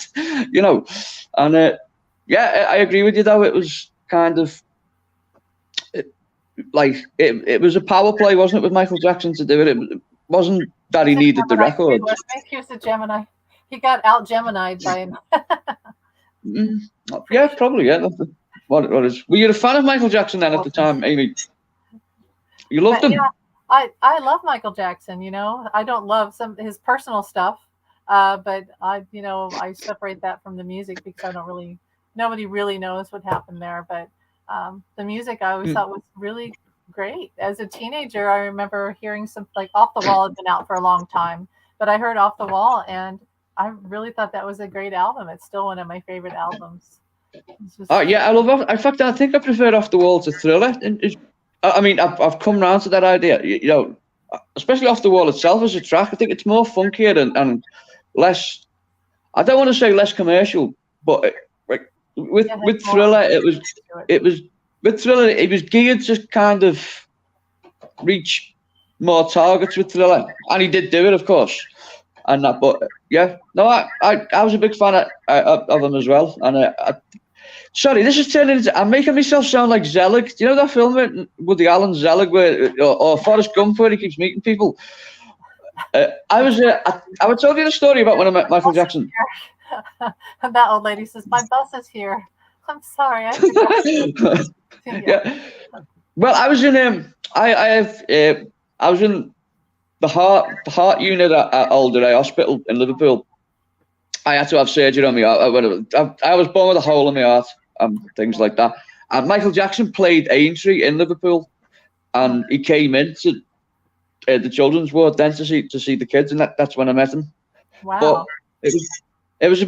And, I agree with you, though. It was kind of, it was a power play, wasn't it, with Michael Jackson to do it? It wasn't that he needed the records. Here's the Gemini. He got out Gemini'd by him. Yeah, probably. Yeah, what is? Were you a fan of Michael Jackson then at the time, Amy? You loved him. Yeah, I love Michael Jackson. I don't love some his personal stuff, but I separate that from the music because nobody really knows what happened there. But the music I always thought was really great. As a teenager, I remember hearing some like Off the Wall had been out for a long time, but I heard Off the Wall and I really thought that was a great album. It's still one of my favorite albums. Yeah, I love it. In fact, I think I prefer Off the Wall to Thriller. I've come round to that idea. Especially Off the Wall itself as a track. I think it's more funkier and less. I don't want to say less commercial, but with Thriller, it was geared to kind of reach more targets with Thriller, and he did do it, of course. And that, but I was a big fan of him as well. And sorry, this is turning into. I'm making myself sound like Zelig. Do you know that film with Woody Allen, Zelig, or Forrest Gump, where he keeps meeting people? I would tell you the story about when I met Michael Jackson. That old lady says, "My bus is here." I'm sorry. Yeah. Well, I was in I was in the heart unit at Alderey Hospital in Liverpool. I had to have surgery on me. I was born with a hole in my heart and things like that. And Michael Jackson played Aintree in Liverpool, and he came into the children's ward then to see the kids, and that's when I met him. Wow. But It was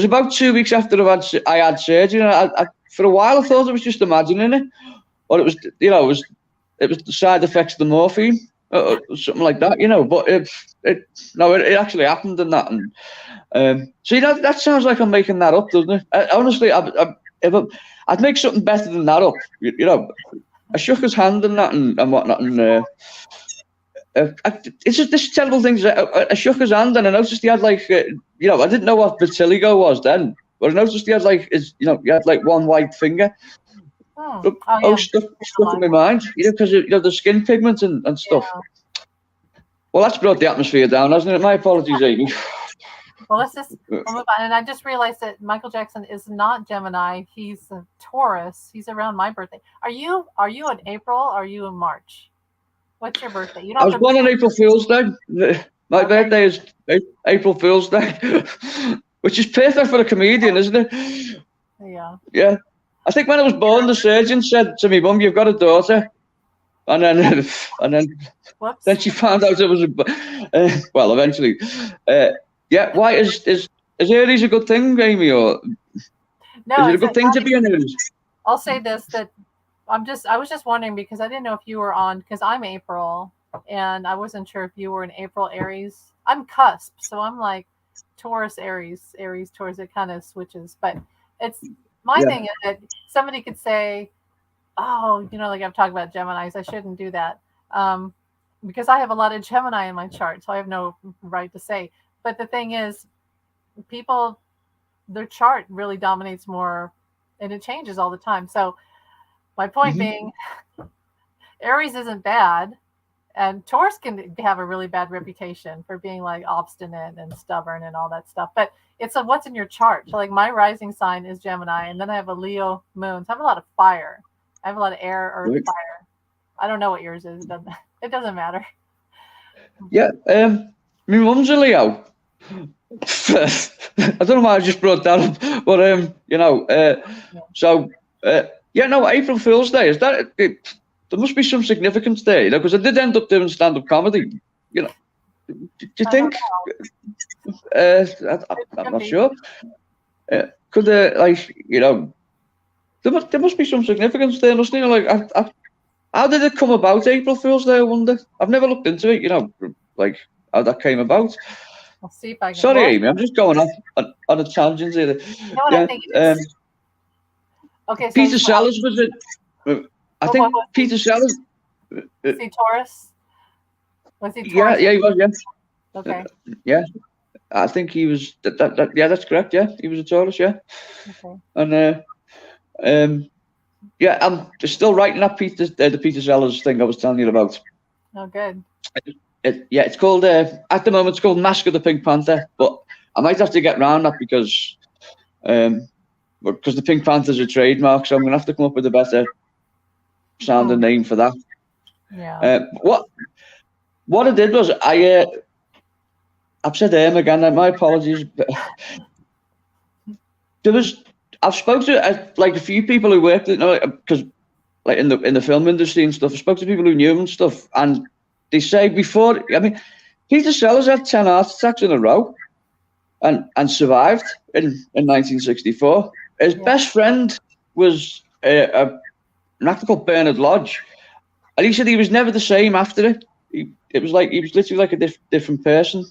about 2 weeks after I had surgery, and I for a while I thought I was just imagining it, or it was it was the side effects of the morphine, or something like that, But it actually happened and that, and see that sounds like I'm making that up, doesn't it? Honestly, I'd make something better than that up, I shook his hand and that and whatnot, and it's just this terrible thing. I shook his hand and I noticed he had I didn't know what vitiligo was then, but I noticed he had he had one white finger. Stuck in my mind, because the skin pigment and stuff. Yeah. Well, that's brought the atmosphere down, hasn't it? My apologies, Amy. Well, let's just move on. And I just realized that Michael Jackson is not Gemini. He's a Taurus. He's around my birthday. Are you in April? Or are you in March? What's your birthday? You don't I was born on April Fool's Day. My birthday is April Fool's Day, which is perfect for a comedian, isn't it? Yeah. Yeah. I think when I was born, the surgeon said to me, "Mum, you've got a daughter," and then she found out it was well, eventually. Yeah. Why is Aries a good thing, Amy, or no? Is it a good thing to be an Aries? I'll say this, that I was just wondering, because I didn't know if you were on, because I'm April, and I wasn't sure if you were an April Aries. I'm cusp, so I'm like Taurus Aries, Taurus. It kind of switches, but it's my thing is that somebody could say, "Oh, like I'm talking about Geminis. I shouldn't do that," because I have a lot of Gemini in my chart, so I have no right to say. But the thing is, their chart really dominates more, and it changes all the time. So my point being, Aries isn't bad, and Taurus can have a really bad reputation for being like obstinate and stubborn and all that stuff. But it's what's in your chart. So like my rising sign is Gemini, and then I have a Leo moon. So I have a lot of fire. I have a lot of air, earth, fire. I don't know what yours is. It doesn't matter. Yeah, my mum's a Leo. I don't know why I just brought that up, but April Fool's Day, is that there must be some significance there, because I did end up doing stand-up comedy. Do you think? I'm not sure. Could there must be some significance there, mustn't there? How did it come about, April Fool's Day? I wonder. I've never looked into it. How that came about. I'll see if I can. Sorry, Amy, I'm just going off on a tangent here. You know what I think it is? Okay, so Peter Sellers was it? I think Peter Sellers. Was he Taurus? Was he Taurus? Yeah, he was. Yeah. Okay. Yeah, I think he was. Yeah, that's correct. Yeah, he was a Taurus. Yeah. Okay. And yeah, I'm still writing that the Peter Sellers thing I was telling you about. Oh, good. It's called at the moment it's called Mask of the Pink Panther, but I might have to get around that because the Pink Panther's a trademark, so I'm gonna have to come up with a better sounding name for that. Yeah. What I did was I've said again. My apologies. I've spoken to a few people who worked because in the film industry and stuff. I spoke to people who knew him and stuff, and they say Peter Sellers had 10 heart attacks in a row and survived in 1964. His best friend was an actor called Bernard Lodge, and he said he was never the same after it. It was like he was literally like a different person.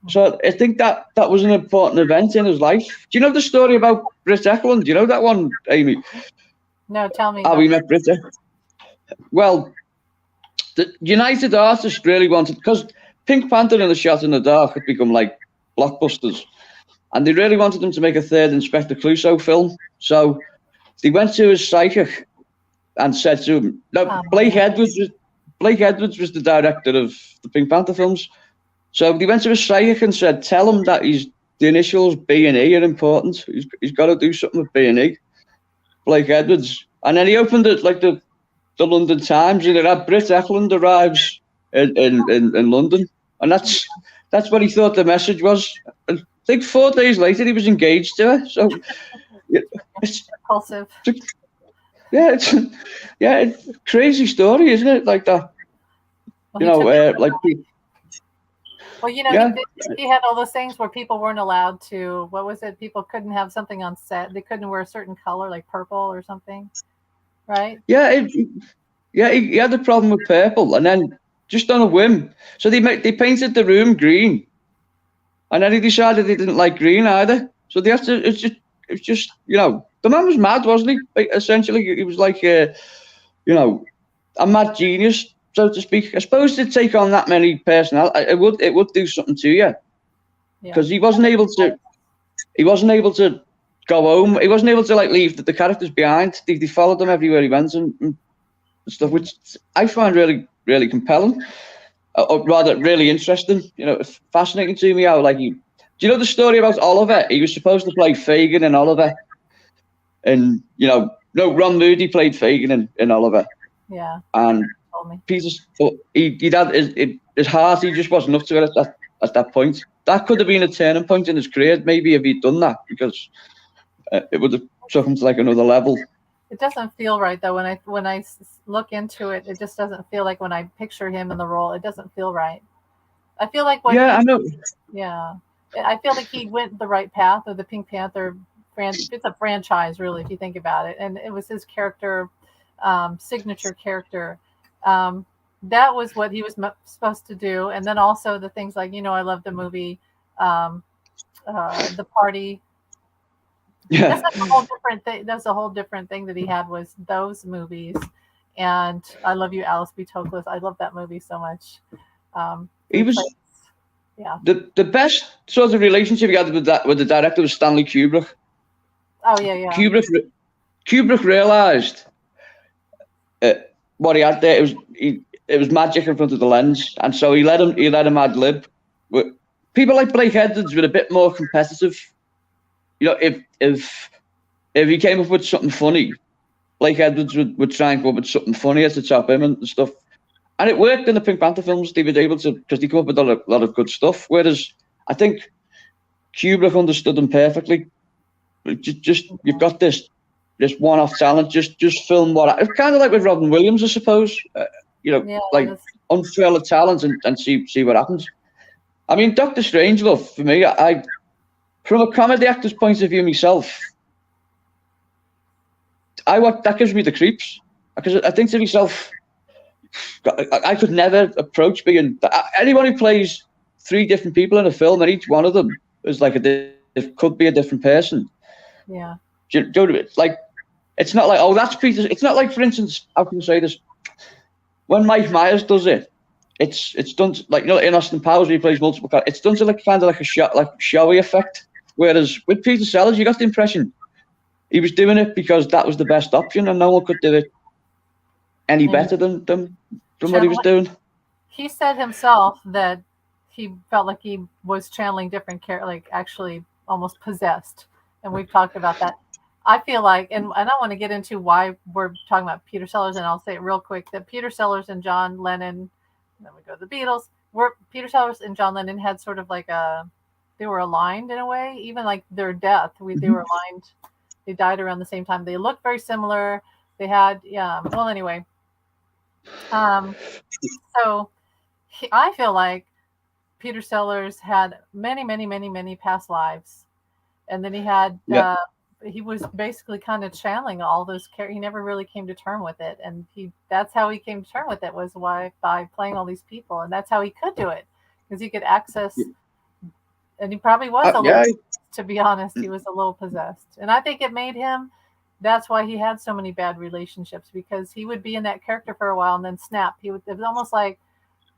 So I think that was an important event in his life. Do you know the story about Britt Eklund? Do you know that one, Amy? No, tell me. How we met Britt? Well, the United Artists really wanted, because Pink Panther and The Shot in the Dark had become like blockbusters, and they really wanted them to make a third Inspector Clouseau film. So they went to his psychic and said to him, "No, Blake Edwards was the director of the Pink Panther films." So they went to his psychic and said, "Tell him that the initials B and E are important. He's got to do something with B and E." Blake Edwards, and then he opened it like the London Times, and it had Britt Eklund arrives in London, and that's what he thought the message was. And I think 4 days later he was engaged to her. So it's impulsive. Yeah, it's a crazy story, isn't it? Like that. Well, you know, Yeah, he had all those things where people weren't allowed to. What was it? People couldn't have something on set. They couldn't wear a certain color, like purple or something, right? yeah, he had a problem with purple, and then just on a whim, so they painted the room green, and then he decided he didn't like green either. So they have to. It's just the man was mad, wasn't he? Like, essentially, he was like a mad genius, so to speak. I suppose to take on that many personnel, it would do something to you, Yeah. because he wasn't able to. He wasn't able to go home. He wasn't able to like leave the characters behind. They followed him everywhere he went and stuff, which I find really, really compelling, or rather, really interesting. It's fascinating to me how do you know the story about Oliver? He was supposed to play Fagin in Oliver, and no, Ron Moody played Fagin in Oliver, Yeah. and Told me. Peter's he'd had his heart. He just wasn't up to it at that point. That could have been a turning point in his career, maybe, if he'd done that, because it would have took him to like another level. It doesn't feel right though. When I look into it, it just doesn't feel like when I picture him in the role. It doesn't feel right. I feel like I know. Yeah, I feel like he went the right path with the Pink Panther. It's a franchise, really, if you think about it, and it was his character, signature character. That was what he was supposed to do, and then also the things like I love the movie, The Party. Yeah, That's like a whole different thing. That's a whole different thing that he had was those movies, and I Love You, Alice B. Toklas. I love that movie so much. he was. Yeah. The best sort of relationship he had with the director was Stanley Kubrick. Oh yeah. Kubrick realized what he had there. It was magic in front of the lens, and so he let him ad lib. People like Blake Edwards were a bit more competitive. If he came up with something funny, Blake Edwards would try and come up with something funnier to top him and stuff. And it worked in the Pink Panther films. They were able to, because they come up with a lot of good stuff. Whereas I think Kubrick understood them perfectly. Just you've got this one-off talent. Just film what. It's kind of like with Robin Williams, I suppose. Unfurl a talent and see what happens. I mean, Doctor Strangelove for me. I from a comedy actor's point of view myself, that gives me the creeps, because I think to myself, I could never approach being anyone who plays 3 different people in a film, and each one of them is like it could be a different person. Yeah. It's like, it's not like, oh, that's Peter. It's not like, for instance, how can I say this? When Mike Myers does it, it's done like in Austin Powers where he plays multiple characters. It's done to like kind of like a showy effect. Whereas with Peter Sellers, you got the impression he was doing it because that was the best option, and no one could do it any better than what he was doing. He said himself that he felt like he was channeling different characters, like actually almost possessed. And we've talked about that. I feel like, and I don't want to get into why we're talking about Peter Sellers, and I'll say it real quick, that Peter Sellers and John Lennon, then we go to the Beatles, Peter Sellers and John Lennon had sort of like they were aligned in a way, even like their death. They were aligned. They died around the same time. They looked very similar. They had, well, anyway. So I feel like Peter Sellers had many, many, many, many past lives. And then he had, he was basically kind of channeling all those characters. He never really came to term with it. And that's how he came to term with it, was by playing all these people. And that's how he could do it, because he could access, and he probably was a little, to be honest, he was a little possessed. And I think it made him, that's why he had so many bad relationships, because he would be in that character for a while and then snap. It was almost like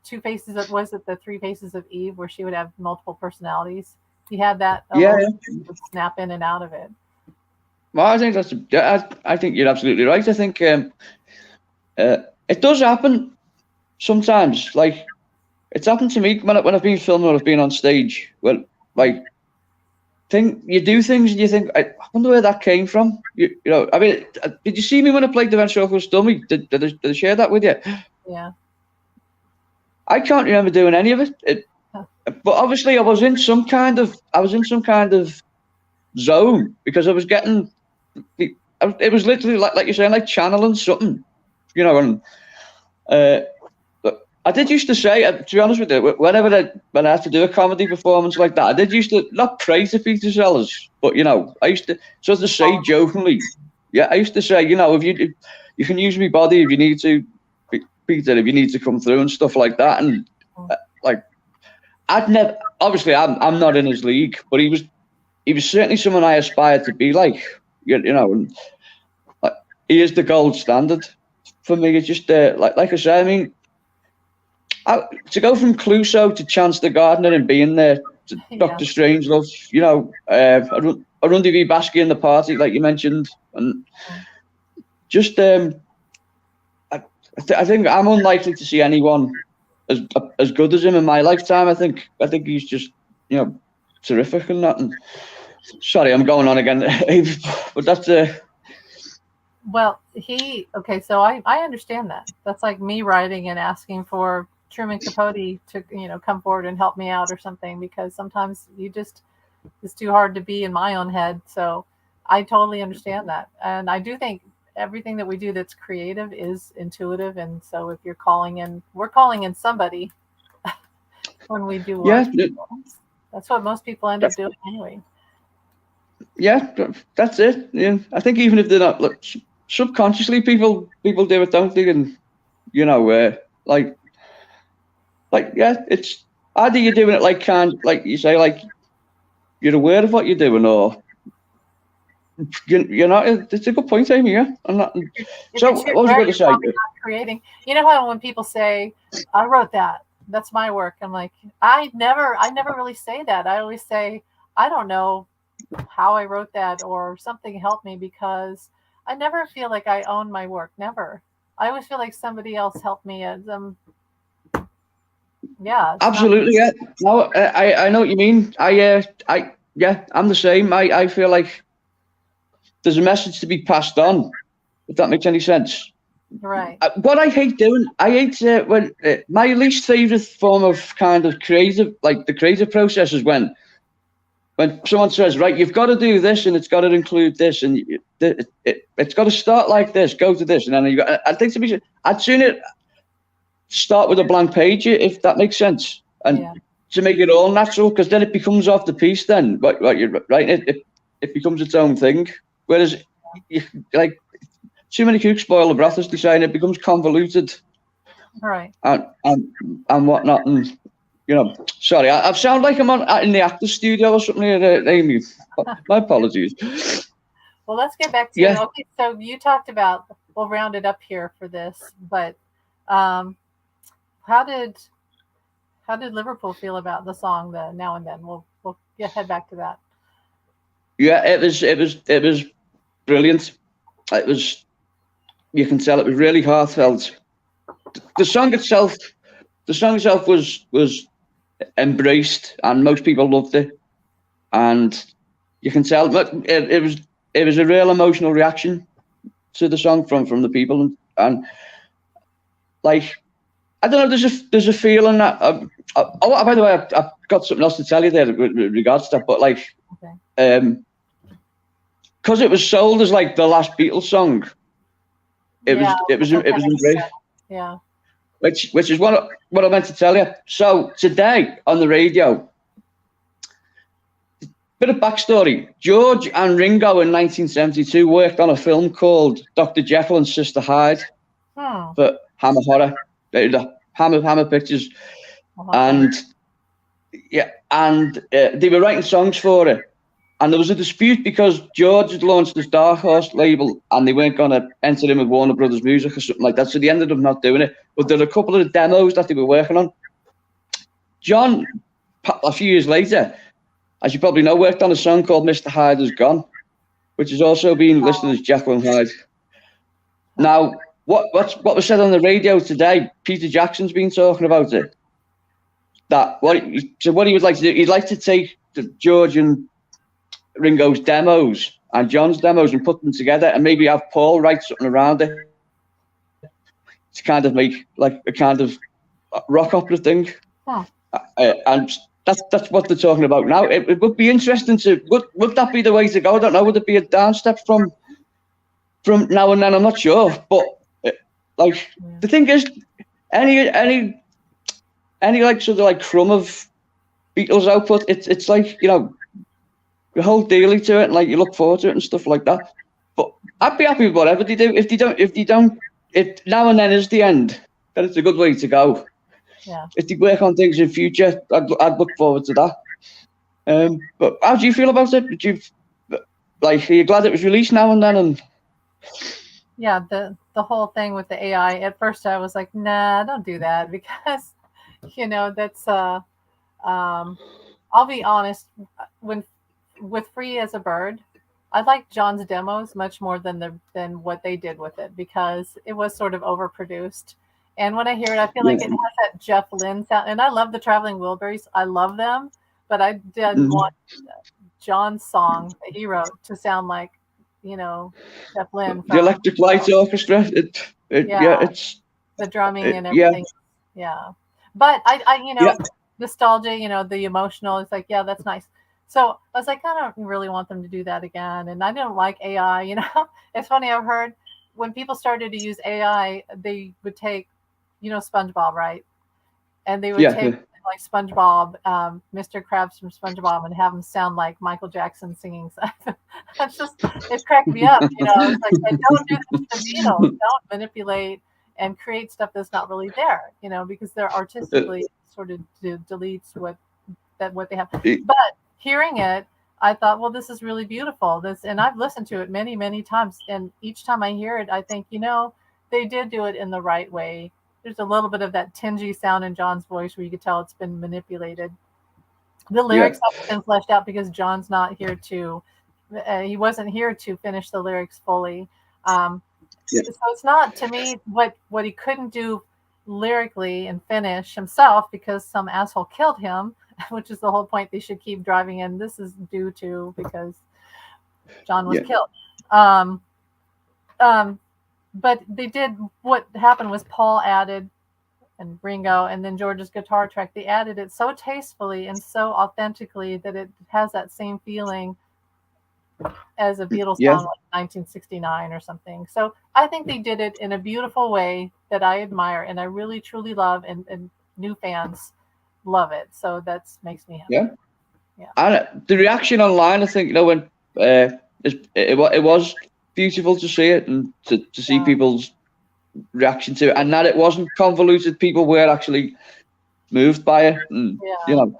Three Faces of Eve, where she would have multiple personalities. He had that. He would snap in and out of it. Well, I think I think you're absolutely right. I think it does happen sometimes. Like, it's happened to me when I've been filming or I've been on stage. Well, like, you do things and you think, I wonder where that came from. I mean, did you see me when I played the ventriloquist dummy? Did I share that with you? Yeah. I can't remember doing any of it. But obviously, I was in some kind of zone, because I was getting. It was literally like you're saying, like channeling something, and I did used to say, to be honest with you, when I had to do a comedy performance like that, I did used to not pray to Peter Sellers, but I used to sort of say jokingly, I used to say, if you can use me body if you need to, Peter, if you need to come through and stuff like that, and like I'd never, obviously I'm not in his league, but he was certainly someone I aspired to be like, and he is the gold standard for me. It's just like I say, I mean. To go from Clouseau to Chance the Gardener and being there to Dr. Strangelove, Arundi V. Basky in the party, like you mentioned, and just I think I'm unlikely to see anyone as good as him in my lifetime. I think he's just terrific and that. And sorry, I'm going on again, but that's Well, so I understand that. That's like me writing and asking for Truman Capote to come forward and help me out or something, because sometimes it's too hard to be in my own head. So I totally understand that, and I do think everything that we do that's creative is intuitive. And so if we're calling in somebody when we do work. That's what most people end up doing anyway. Yeah, that's it. Yeah, I think even if they're not, look, subconsciously people do it, don't they? And it's either you're doing it like you say, like you're aware of what you're doing, or you're not. It's a good point, Amy. Yeah, I'm not. So what was I going to say? Creating. You know how when people say, "I wrote that," that's my work. I'm like, I never really say that. I always say, I don't know how I wrote that, or something helped me, because I never feel like I own my work. Never. I always feel like somebody else helped me as absolutely. Yeah. No, I know what you mean. I'm the same. I feel like there's a message to be passed on, if that makes any sense. Right. What I hate doing, when my least favorite form of kind of creative, like the creative process, is when someone says, right, you've got to do this, and it's got to include this, and it's got to start like this, go to this, and then I'd sooner start with a blank page, if that makes sense, and to make it all natural, because then it becomes off the piece. Then, you're right, it becomes its own thing. Whereas, like, too many cooks spoil the broth, as they say, and it becomes convoluted, right, and whatnot, and. Sorry, I sound like I'm in the actor's studio or something, Amy. My apologies. Well, let's get back to okay. So you talked about, we'll round it up here for this, but how did Liverpool feel about the song, the Now and Then? We'll head back to that. Yeah, it was brilliant. It was, you can tell it was really heartfelt. The song itself was embraced, and most people loved it, and you can tell that it was a real emotional reaction to the song from the people, and like, I don't know, there's a feeling that by the way, I've got something else to tell you there with regards to that, but like, because it was sold as like the last Beatles song, it was embraced. Yeah. Which is what I meant to tell you. So today on the radio, bit of backstory. George and Ringo in 1972 worked on a film called Dr. Jekyll and Sister Hyde for Hammer Horror, the Hammer Pictures, and they were writing songs for it. And there was a dispute because George had launched his Dark Horse label, and they weren't going to enter in with Warner Brothers Music or something like that. So they ended up not doing it. But there are a couple of demos that they were working on. John, a few years later, as you probably know, worked on a song called Mr. Hyde Is Gone, which has also been listed as Jekyll and Hyde. Now, what was said on the radio today, Peter Jackson's been talking about it. What he would like to do, he'd like to take the George and Ringo's demos and John's demos and put them together, and maybe have Paul write something around it to kind of make like a kind of rock opera thing. And that's what they're talking about now. It would be interesting to would that be the way to go? I don't know. Would it be a down step from Now and Then? I'm not sure. But the thing is, any any like sort of like crumb of Beatles output, it's like, you know, you hold dearly to it and like you look forward to it and stuff like that. But I'd be happy with whatever they do. If they don't, it now and then is the end. Then it's a good way to go. Yeah. If they work on things in future, I'd look forward to that. But how do you feel about it? Did you like? Are you glad it was released now and then? And Yeah, the whole thing with the AI. At first, I was like, nah, don't do that, because, you know, that's I'll be honest. With Free as a Bird, I like John's demos much more than what they did with it, because it was sort of overproduced. And when I hear it, I feel like it has that Jeff Lynne sound. And I love the Traveling Wilburys. I love them, but I didn't want John's song that he wrote to sound like, you know, Jeff Lynne. The Electric Light Orchestra. It's the drumming and everything. Yeah. But I you know, nostalgia, you know, the emotional, it's like, yeah, that's nice. So I was like, I don't really want them to do that again. And I don't like AI, you know. It's funny, I've heard when people started to use AI, they would take, you know, SpongeBob, right? And they would take like SpongeBob, Mr. Krabs from SpongeBob, and have him sound like Michael Jackson singing. It's just, it cracked me up, you know. It's like, don't do this to the Beatles. Don't manipulate and create stuff that's not really there, you know, because they're artistically sort of deletes what they have. But hearing it, I thought, well, this is really beautiful. And I've listened to it many, many times, and each time I hear it, I think, you know, they did do it in the right way. There's a little bit of that tingy sound in John's voice where you could tell it's been manipulated. The lyrics haven't been fleshed out because John's not here to. He wasn't here to finish the lyrics fully. So it's not, to me, what he couldn't do lyrically and finish himself because some asshole killed him, which is the whole point. They should keep driving in. This is due to because John was killed. But they did, what happened was Paul added, and Ringo, and then George's guitar track, they added it so tastefully and so authentically that it has that same feeling as a Beatles song like 1969 or something. So I think they did it in a beautiful way that I admire and I really truly love, and new fans love it. So that makes me happy. Yeah. And the reaction online, I think, you know, when it was beautiful to see it and to see people's reaction to it, and that it wasn't convoluted. People were actually moved by it. And, you know,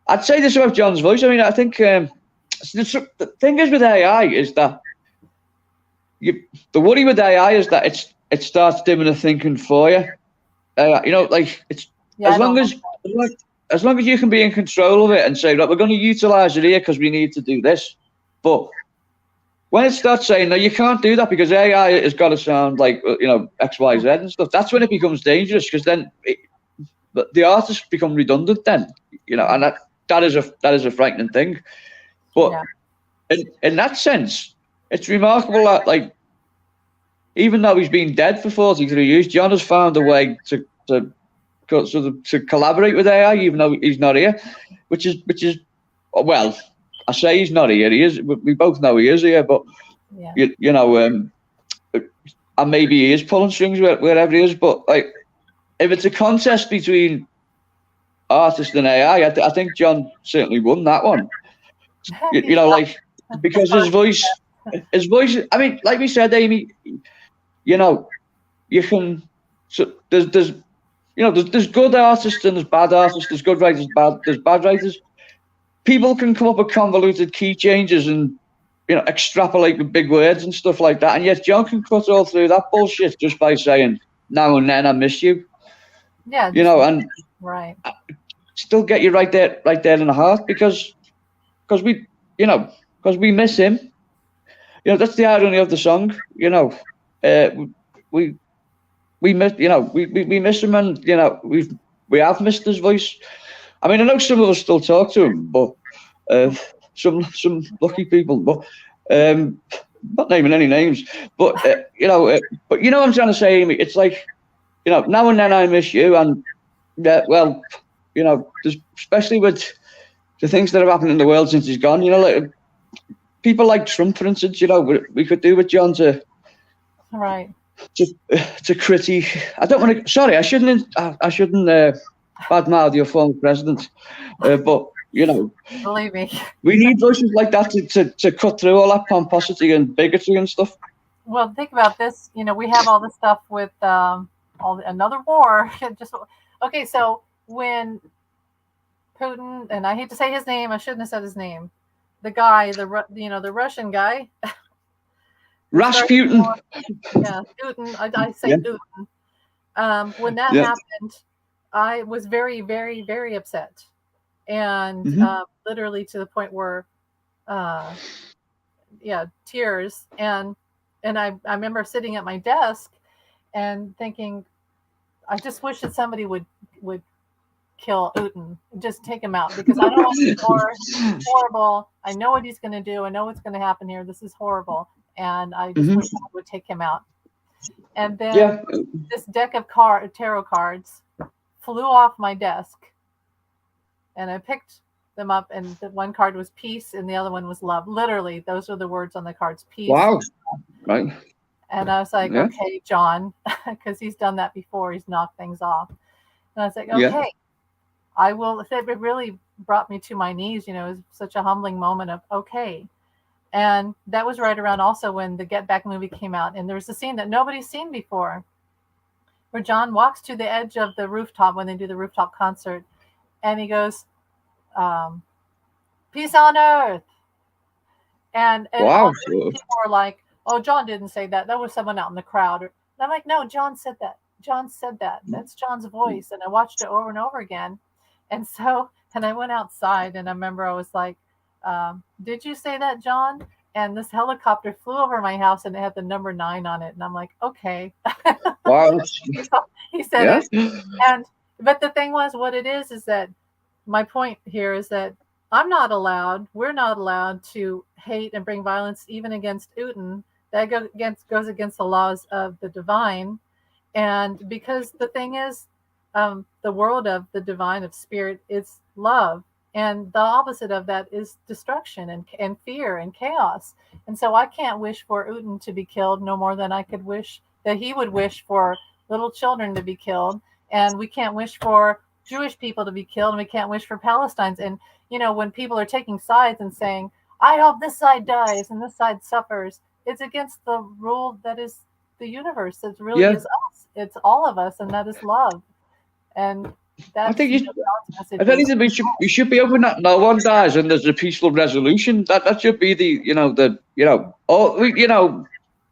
I'd say this about John's voice. I mean, I think the thing is with AI is that the worry with AI is that it starts doing the thinking for you. You know, like it's as long as you can be in control of it and say, look, we're going to utilize it here because we need to do this. But when it starts saying, no, you can't do that because AI has got to sound like, you know, X, Y, Z and stuff, that's when it becomes dangerous, because then the artists become redundant then, you know, and that is a frightening thing. But in that sense, it's remarkable that, like, even though he's been dead for 43 years, John has found a way to collaborate with AI, even though he's not here, which is well, I say he's not here. He is. We both know he is here, but you know, and maybe he is pulling strings wherever he is. But like, if it's a contest between artist and AI, I think John certainly won that one. You know, like, because his voice. I mean, like we said, Amy, you know, you can. So there's you know, there's good artists and there's bad artists. There's good writers, there's bad writers. People can come up with convoluted key changes and, you know, extrapolate with big words and stuff like that. And yet John can cut all through that bullshit just by saying, now and then I miss you. Yeah. You know, and still get you right there in the heart because we miss him. You know, that's the irony of the song. You know, we miss, you know, we miss him, and, you know, we have missed his voice. I mean, I know some of us still talk to him, but some lucky people, but not naming any names. But you know what I'm trying to say, Amy. It's like, you know, now and then I miss you, and well, you know, especially with the things that have happened in the world since he's gone. You know, like people like Trump, for instance. You know, we could do with John to critique. I don't want to. Sorry, I shouldn't badmouth your former president. But, Believe me. we need voices like that to cut through all that pomposity and bigotry and stuff. Well, think about this. We have all this stuff with another war. Okay. So when Putin, and I hate to say his name, I shouldn't have said his name. The guy, the Russian guy, Rasputin. Yeah, Putin. I say Yeah. Putin. When that happened, I was very, very, very upset, and literally to the point where, tears. And I remember sitting at my desk and thinking, I just wish that somebody would kill Putin, just take him out, because I don't want this war. It's horrible. I know what he's going to do. I know what's going to happen here. This is horrible, and I just wish someone would take him out. And then this deck of tarot cards flew off my desk, and I picked them up, and the one card was peace and the other one was love. Literally, those are the words on the cards: peace. Wow. Right. And I was like, okay, John, because he's done that before. He's knocked things off. And I was like, okay, I will. It really brought me to my knees. It was such a humbling moment of, okay. And that was right around also when the Get Back movie came out. And there was a scene that nobody's seen before, where John walks to the edge of the rooftop when they do the rooftop concert. And he goes, peace on earth. And wow. People were like, oh, John didn't say that. That was someone out in the crowd. And I'm like, no, John said that. John said that. That's John's voice. And I watched it over and over again. And I went outside, and I remember I was like, did you say that, John? And this helicopter flew over my house, and it had the number 9 on it. And I'm like, okay. Wow. He said it. But the thing was, what it is that my point here is that we're not allowed to hate and bring violence even against Putin. That goes against the laws of the divine. And because the thing is, the world of the divine, of spirit, is love. And the opposite of that is destruction and fear and chaos. And so I can't wish for Putin to be killed no more than I could wish that he would wish for little children to be killed. And we can't wish for Jewish people to be killed, and we can't wish for Palestinians. And, when people are taking sides and saying, I hope this side dies and this side suffers, it's against the rule that is the universe. It really is us. It's all of us, and that is love. And that's, I think we should be open that no one dies and there's a peaceful resolution. That should be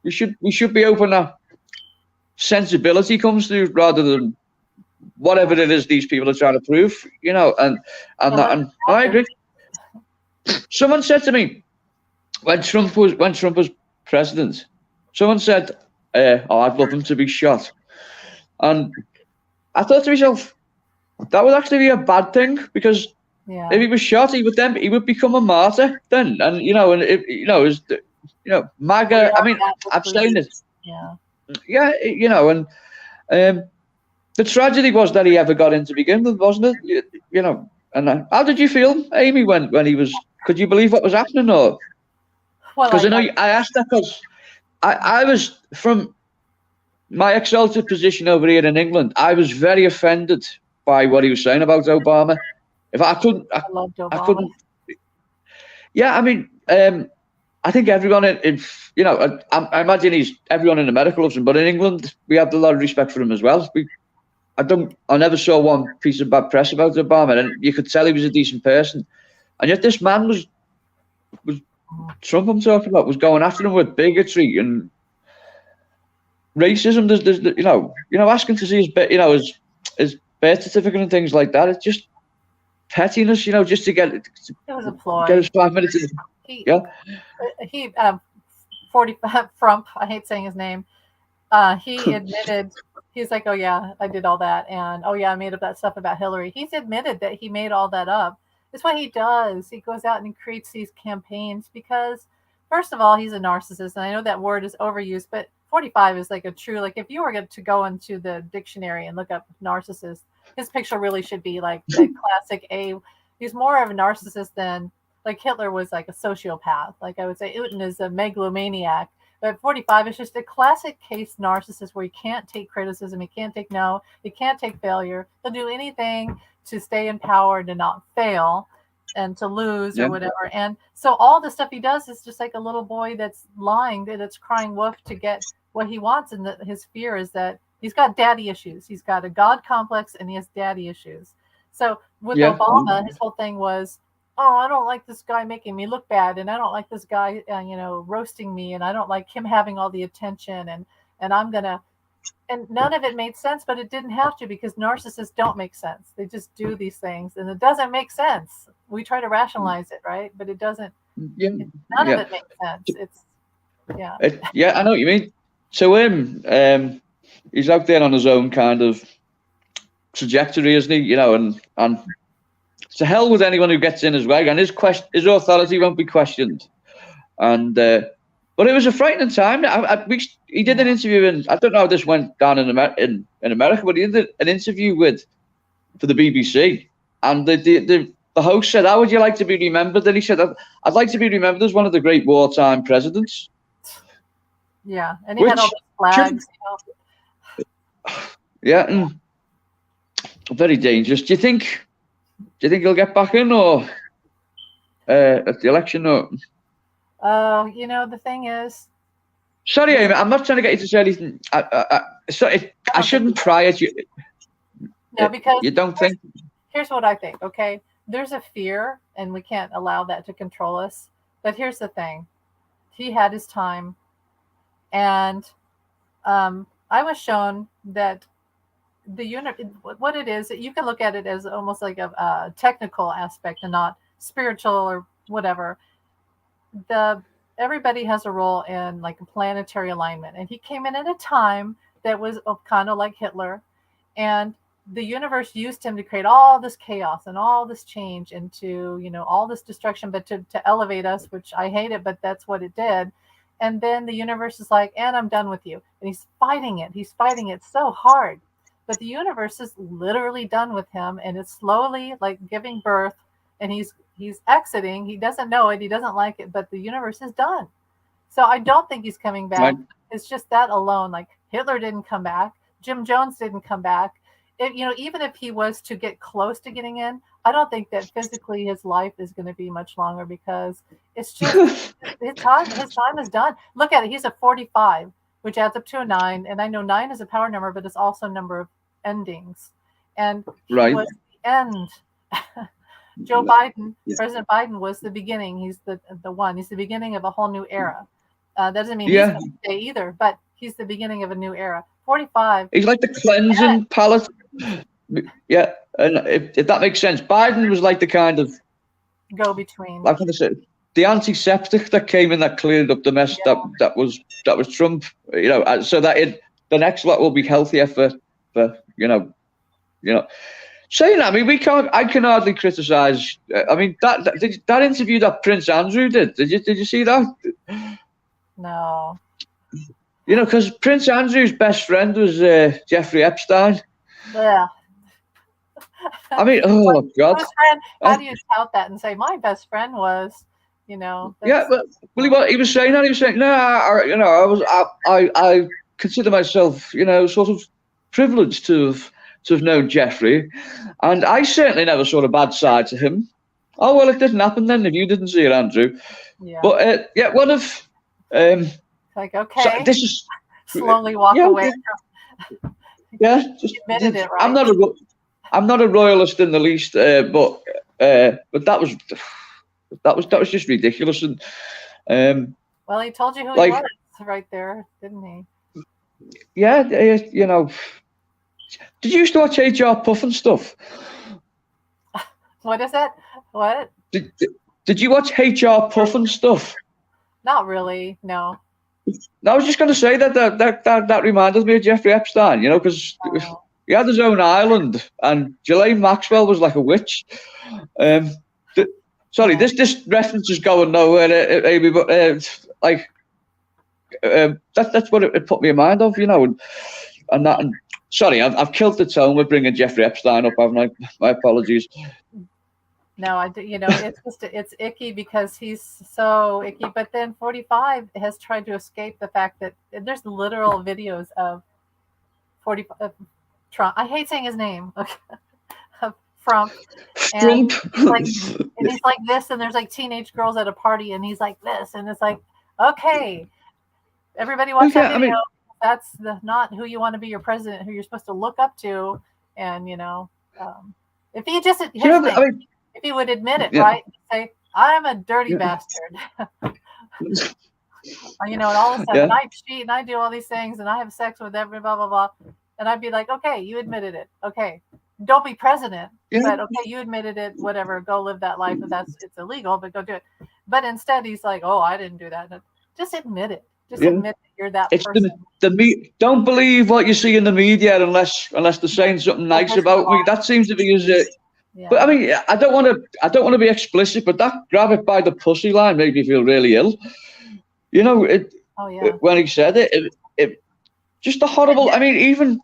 we should be open that sensibility comes through rather than whatever it is these people are trying to prove. And I agree. Someone said to me when Trump was president, someone said, I'd love him to be shot. And I thought to myself, that would actually be a bad thing, because if he was shot, he would become a martyr then. And MAGA. I mean, I've seen it. And the tragedy was that he ever got in to begin with, wasn't it? And how did you feel, Amy, when he was? Could you believe what was happening, or? Because I asked that because I was, from my exalted position over here in England, I was very offended by what he was saying about Obama. If I couldn't, I loved Obama. I couldn't. Yeah, I mean, I think everyone I imagine everyone in America loves him, but in England we have a lot of respect for him as well. I never saw one piece of bad press about Obama, and you could tell he was a decent person. And yet this man was Trump, I'm talking about, was going after him with bigotry and racism. There's asking to see his birth certificate and things like that. It's just pettiness, just to get. It was a ploy. Get his 5 minutes. He 45 Trump. I hate saying his name. He admitted. He's like, oh yeah, I did all that, and oh yeah, I made up that stuff about Hillary. He's admitted that he made all that up. It's what he does. He goes out and he creates these campaigns because, first of all, he's a narcissist. And I know that word is overused, but 45 is like a true, like if you were to go into the dictionary and look up narcissist, his picture really should be like the classic A. He's more of a narcissist than, like Hitler was like a sociopath. Like I would say Putin is a megalomaniac. But 45 is just a classic case narcissist where he can't take criticism, he can't take no, he can't take failure. He'll do anything to stay in power, to not fail, and to lose or whatever. And so all the stuff he does is just like a little boy that's lying, that's crying wolf to get what he wants. And his fear is that he's got daddy issues. He's got a God complex and he has daddy issues. So with Obama, his whole thing was, oh, I don't like this guy making me look bad, and I don't like this guy, roasting me, and I don't like him having all the attention, and I'm gonna, and none of it made sense, but it didn't have to, because narcissists don't make sense. They just do these things, and it doesn't make sense. We try to rationalize it, right? But it doesn't. None of it makes sense. It's I know what you mean. So he's out there on his own kind of trajectory, isn't he? And to hell with anyone who gets in his way, and his authority won't be questioned. And but it was a frightening time. He did an interview, and I don't know how this went down in America, but he did an interview for the BBC, and the host said, "How would you like to be remembered?" And he said, "I'd like to be remembered as one of the great wartime presidents." Yeah, and he had all the flags. Yeah, and very dangerous. Do you think he'll get back in, or at the election? Or the thing is. Sorry, Amy, I'm not trying to get you to say anything. I shouldn't pry at you. No, because you don't think. Here's what I think. Okay, there's a fear, and we can't allow that to control us. But here's the thing: he had his time, and I was shown that what it is, you can look at it as almost like a technical aspect and not spiritual or whatever. Everybody has a role in like a planetary alignment, and he came in at a time that was kind of like Hitler, and the universe used him to create all this chaos and all this change into all this destruction, but to elevate us, which I hate it, but that's what it did. And then the universe is like, and I'm done with you, and he's fighting it so hard. But the universe is literally done with him, and it's slowly like giving birth, and he's exiting. He doesn't know it. He doesn't like it, but the universe is done. So I don't think he's coming back. Right. It's just that alone. Like Hitler didn't come back. Jim Jones didn't come back. Even if he was to get close to getting in, I don't think that physically his life is going to be much longer, because it's just his time is done. Look at it. He's a 45, which adds up to a 9. And I know 9 is a power number, but it's also a number of endings. And he was the end. Joe Biden, President Biden, was the beginning. He's the one. He's the beginning of a whole new era. That doesn't mean he's going to stay either, but he's the beginning of a new era. 45. He's like the cleansing palette. Yeah, and if that makes sense, Biden was like the kind of go-between. Like I said, the antiseptic that came in that cleared up the mess that was Trump. So that the next lot will be healthier for. Saying that, I mean, I can hardly criticize. I mean, that interview that Prince Andrew did you see that? No. Because Prince Andrew's best friend was Jeffrey Epstein. Yeah. I mean, oh God. How do you tout that and say my best friend was, Yeah, well, he was saying that. He was saying, no, I consider myself, sort of privileged to have known Jeffrey, and I certainly never saw a bad side to him. Oh well, it didn't happen then if you didn't see it, Andrew. Yeah. But one of like okay, so this is slowly walk away. Yeah, admitted it, right? I'm not a royalist in the least, but that was just ridiculous. And well, he told you who he was right there, didn't he? Yeah, Did you used to watch HR Puff and stuff? What is it? What? Did you watch HR Puff and stuff? Not really, no. I was just going to say that reminded me of Jeffrey Epstein, because he had his own island, and Ghislaine Maxwell was like a witch. Sorry, this reference is going nowhere, Amy, but that's what it put me in mind of, and that. Sorry, I've killed the tone with bringing Jeffrey Epstein up, haven't I? My apologies. No, I do. It's icky because he's so icky. But then 45 has tried to escape the fact that there's literal videos of 40 Trump. I hate saying his name. Okay, of Trump, and Trump. he's like this, and there's like teenage girls at a party, and he's like this, and it's like, okay, everybody watch that Yeah, I video. mean, That's not who you want to be your president, who you're supposed to look up to, and if he just here's the thing. If he would admit it, yeah, right? Say, I'm a dirty yeah, bastard. And all of a sudden yeah, I cheat and I do all these things and I have sex with every blah blah blah. And I'd be like, okay, you admitted it. Okay. Don't be president. yeah, But okay, you admitted it, whatever, go live that life. But it's illegal, but go do it. But instead he's like, oh, I didn't do that. Just admit it. Just yeah. admit that you're that It's person. don't believe what you see in the media unless they're saying something nice about me. That seems to be his. Yeah. But I mean, I don't want to be explicit, but that grab it by the pussy line made me feel really ill. Oh yeah. When he said it just a horrible. I mean, even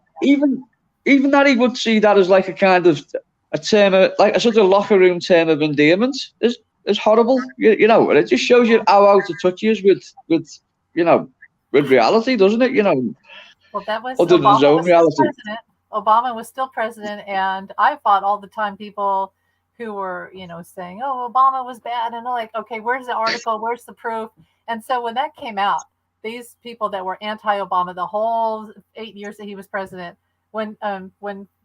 that he would see that as like a kind of a term, like a sort of locker room term of endearment is horrible. And it just shows you how out of touch he is with reality, doesn't it? Well, that was other than his own reality. Obama was still president, and I fought all the time people who were, saying, "Oh, Obama was bad," and I'm like, "Okay, where's the article? Where's the proof?" And so when that came out, these people that were anti-Obama the whole 8 years that he was president, when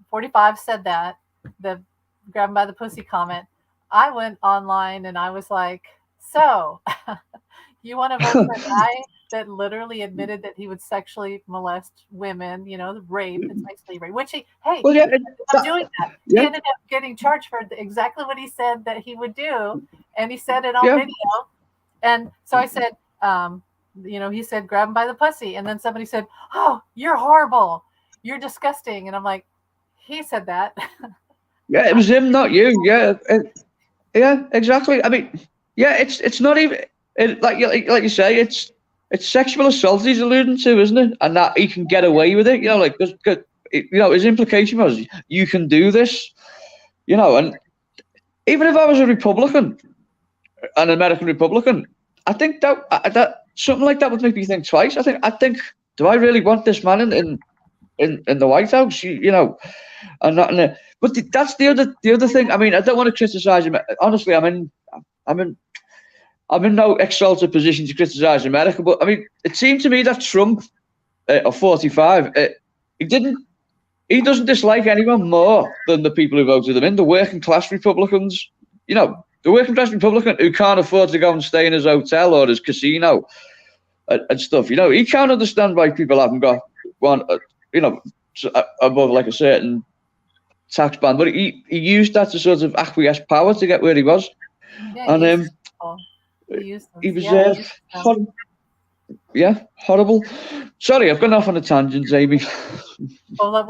45 said that, the grab him by the pussy comment, I went online and I was like, "So, you want to vote for a guy that literally admitted that he would sexually molest women, the rape, it's basically rape," which he ended up doing that. Yeah. He ended up getting charged for exactly what he said that he would do, and he said it on video. And so I said, he said, grab him by the pussy, and then somebody said, "Oh, you're horrible, you're disgusting," and I'm like, he said that. Yeah, it was him, not you. Yeah, yeah, exactly. I mean, yeah, it's not even like you say, it's sexual assault he's alluding to, isn't it? And that he can get away with it. His implication was you can do this. And even if I was a Republican, an American Republican, I think that something like that would make me think twice. I think, do I really want this man in the White House? And not in a. But that's the other thing. I mean, I don't want to criticize him. Honestly, I'm in no exalted position to criticize America, but I mean, it seemed to me that Trump, of 45, he doesn't dislike anyone more than the people who voted him in, the working class Republicans. The working class Republican who can't afford to go and stay in his hotel or his casino and stuff. He can't understand why people haven't got one, above like a certain tax band, but he used that to sort of acquiesce power to get where he was. Yeah, and he was horrible. Sorry, I've gone off on a tangent, Amy. Well,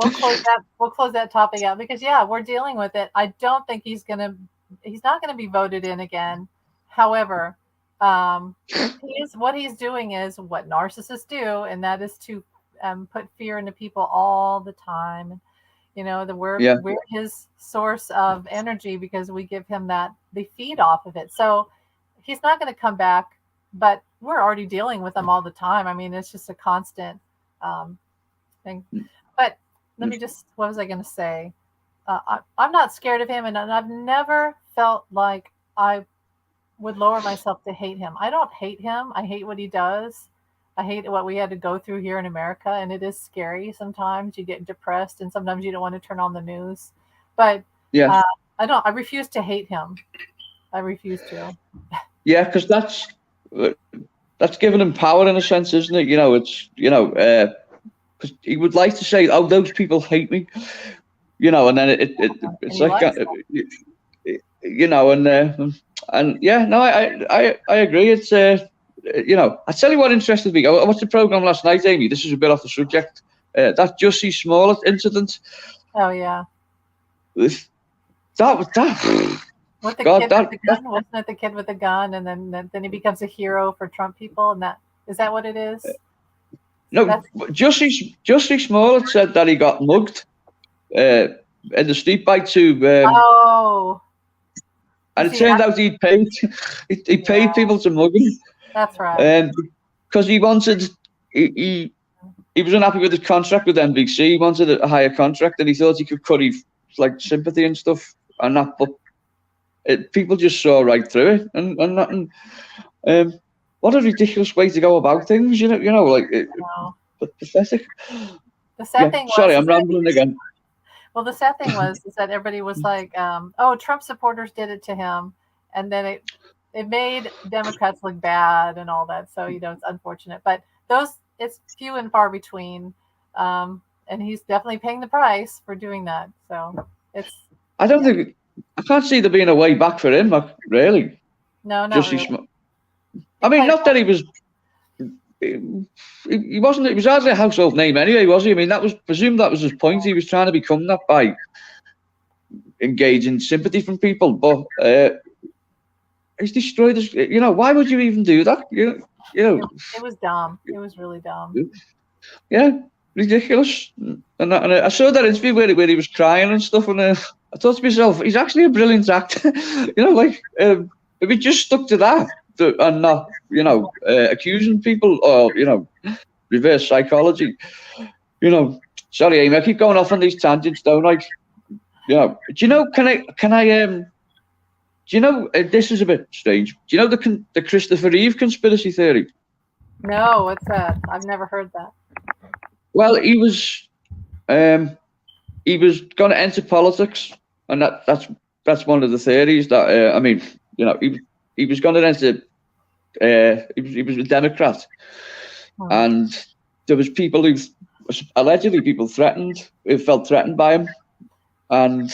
we'll close that topic out because we're dealing with it. I don't think he's not gonna be voted in again. However, what he's doing is what narcissists do, and that is to put fear into people all the time. We're his source of energy because we give him that, they feed off of it. So he's not going to come back, but we're already dealing with him all the time. I mean, it's just a constant thing. But let me what was I going to say? I'm not scared of him, and I've never felt like I would lower myself to hate him. I don't hate him. I hate what he does. I hate what we had to go through here in America, and it is scary. Sometimes you get depressed, and sometimes you don't want to turn on the news. But I refuse to hate him. I refuse to. Yeah, because that's giving him power in a sense, isn't it? Because he would like to say, "Oh, those people hate me," and then it's like, I agree. It's I tell you what interested me. I watched the program last night, Amy. This is a bit off the subject. That Jussie Smollett incident. Oh yeah. That. With the kid with the gun, wasn't it the kid with the gun, and then he becomes a hero for Trump people, and is that what it is? No, Jussie Smollett said that he got mugged in the street by two. And it See, turned out he paid people to mug him. That's right. Because he wanted, he was unhappy with his contract with NBC. He wanted a higher contract, and he thought he could curry like sympathy and stuff and that. But people just saw right through it, and nothing. What a ridiculous way to go about things, pathetic. The sad thing was, sorry, I'm rambling again. Well, the sad thing was is that everybody was like, "Oh, Trump supporters did it to him," and then it made Democrats look bad and all that. So it's unfortunate, but it's few and far between, and he's definitely paying the price for doing that. So it's. I can't see there being a way back for him, really. No, not really. I mean, not that he was. He wasn't. It was hardly a household name anyway, was he? I mean, that was his point. He was trying to become that by engaging sympathy from people, but he's destroyed us. Why would you even do that? It was dumb. It was really dumb. Yeah, ridiculous. And I saw that interview where he was crying and stuff, and I thought to myself, he's actually a brilliant actor. If he just stuck to that. And not, accusing people or, reverse psychology. Sorry, Amy, I keep going off on these tangents, don't I? Do you know, this is a bit strange. Do you know the Christopher Reeve conspiracy theory? No, what's that? I've never heard that. Well, he was going to enter politics, and that's one of the theories that, he was going to enter. He was a Democrat, and there was people who felt threatened by him, and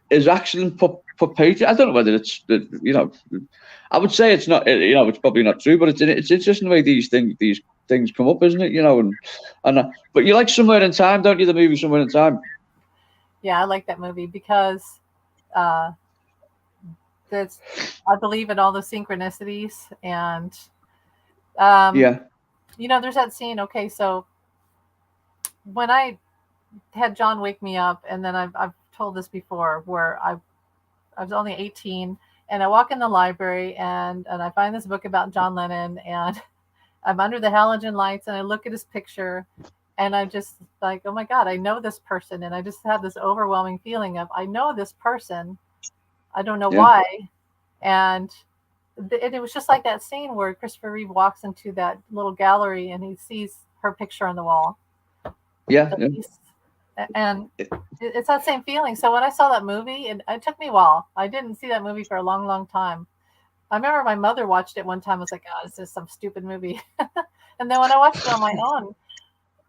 his action put paid. I don't know whether it's I would say it's not. It's probably not true, but it's interesting the way these things come up, isn't it? But you like Somewhere in Time, don't you? The movie Somewhere in Time. Yeah, I like that movie because. I believe in all the synchronicities, and there's that scene. Okay, so when I had John wake me up, and then I've told this before, where I was only 18, and I walk in the library, and I find this book about John Lennon, and I'm under the halogen lights, and I look at his picture, and I'm just like, oh my God, I know this person, and I just have this overwhelming feeling of I know this person. I don't know why. And it was just like that scene where Christopher Reeve walks into that little gallery and he sees her picture on the wall. Yeah. And it's that same feeling. So when I saw that movie, it took me a while. I didn't see that movie for a long, long time. I remember my mother watched it one time. I was like, oh, this is some stupid movie. And then when I watched it on my own,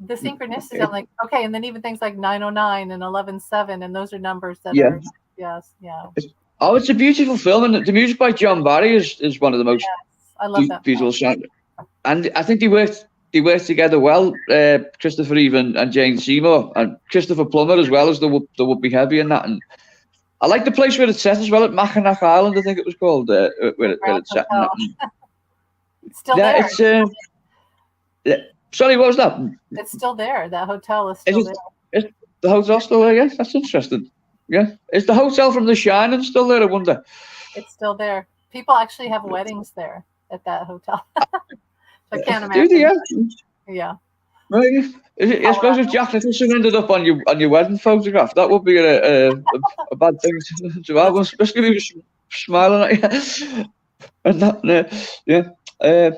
the synchronicity, I'm like, okay. And then even things like 909 and 117, and those are numbers that are, yes, yeah. Oh, it's a beautiful film, and the music by John Barry is one of the most beautiful songs. And I think they worked together well, Christopher Reeve and Jane Seymour, and Christopher Plummer as well as the Would-Be Heavy and that. And I like the place where it's set as well, at Mackinac Island, I think it was called, where it's set. It's still there. Sorry, what was that? It's still there. That hotel is still there. Is the hotel still there? Yeah, that's interesting. Yeah, is the hotel from The Shining still there? I wonder. It's still there. People actually have weddings there at that hotel. I can't imagine. Do they? Yeah. Right. I suppose if Jack Nicholson ended up on your wedding photograph, that would be a bad thing to have, especially if he was smiling at you. And that, yeah. I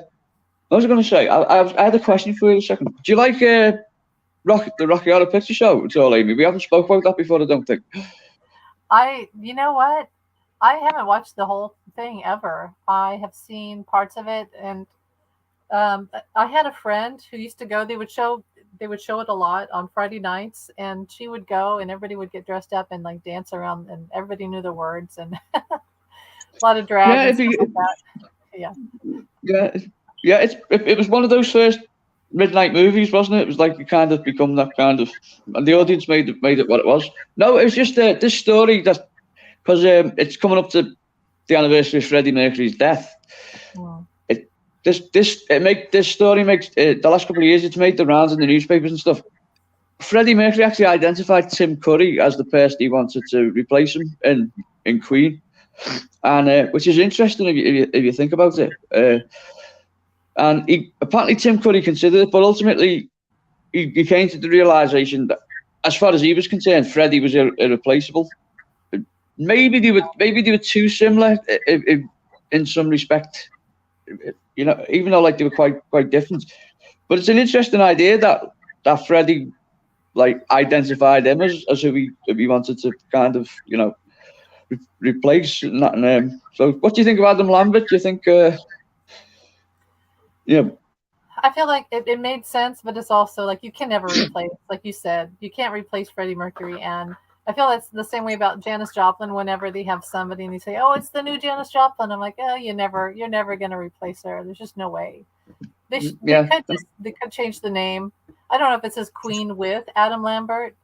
was going to say, I had a question for you a second. Do you like the Rocky Horror Picture Show at all, Amy? We haven't spoke about that before, I don't think. You know what? I haven't watched the whole thing ever. I have seen parts of it, and I had a friend who used to go. They would show it a lot on Friday nights, and she would go, and everybody would get dressed up and like dance around, and everybody knew the words, and a lot of drag. Yeah, it was one of those first midnight movies, wasn't it? It was like you kind of become that kind of, and the audience made it what it was. No, it was just this story that, because it's coming up to the anniversary of Freddie Mercury's death. Wow. This story makes the last couple of years it's made the rounds in the newspapers and stuff. Freddie Mercury actually identified Tim Curry as the person he wanted to replace him in Queen. and which is interesting if you think about it. And apparently Tim Curry considered it, but ultimately he came to the realization that, as far as he was concerned, Freddie was irreplaceable. Maybe they were too similar in some respect, even though like they were quite different. But it's an interesting idea that Freddie like identified him as who he wanted to kind of replace. And, so, what do you think of Adam Lambert? Do you think? I feel like it made sense, but it's also like you can never replace, like you said, you can't replace Freddie Mercury. And I feel that's the same way about Janis Joplin. Whenever they have somebody and they say, "Oh, it's the new Janis Joplin," I'm like, "Oh, you're never going to replace her. There's just no way." They could change the name. I don't know if it says Queen with Adam Lambert,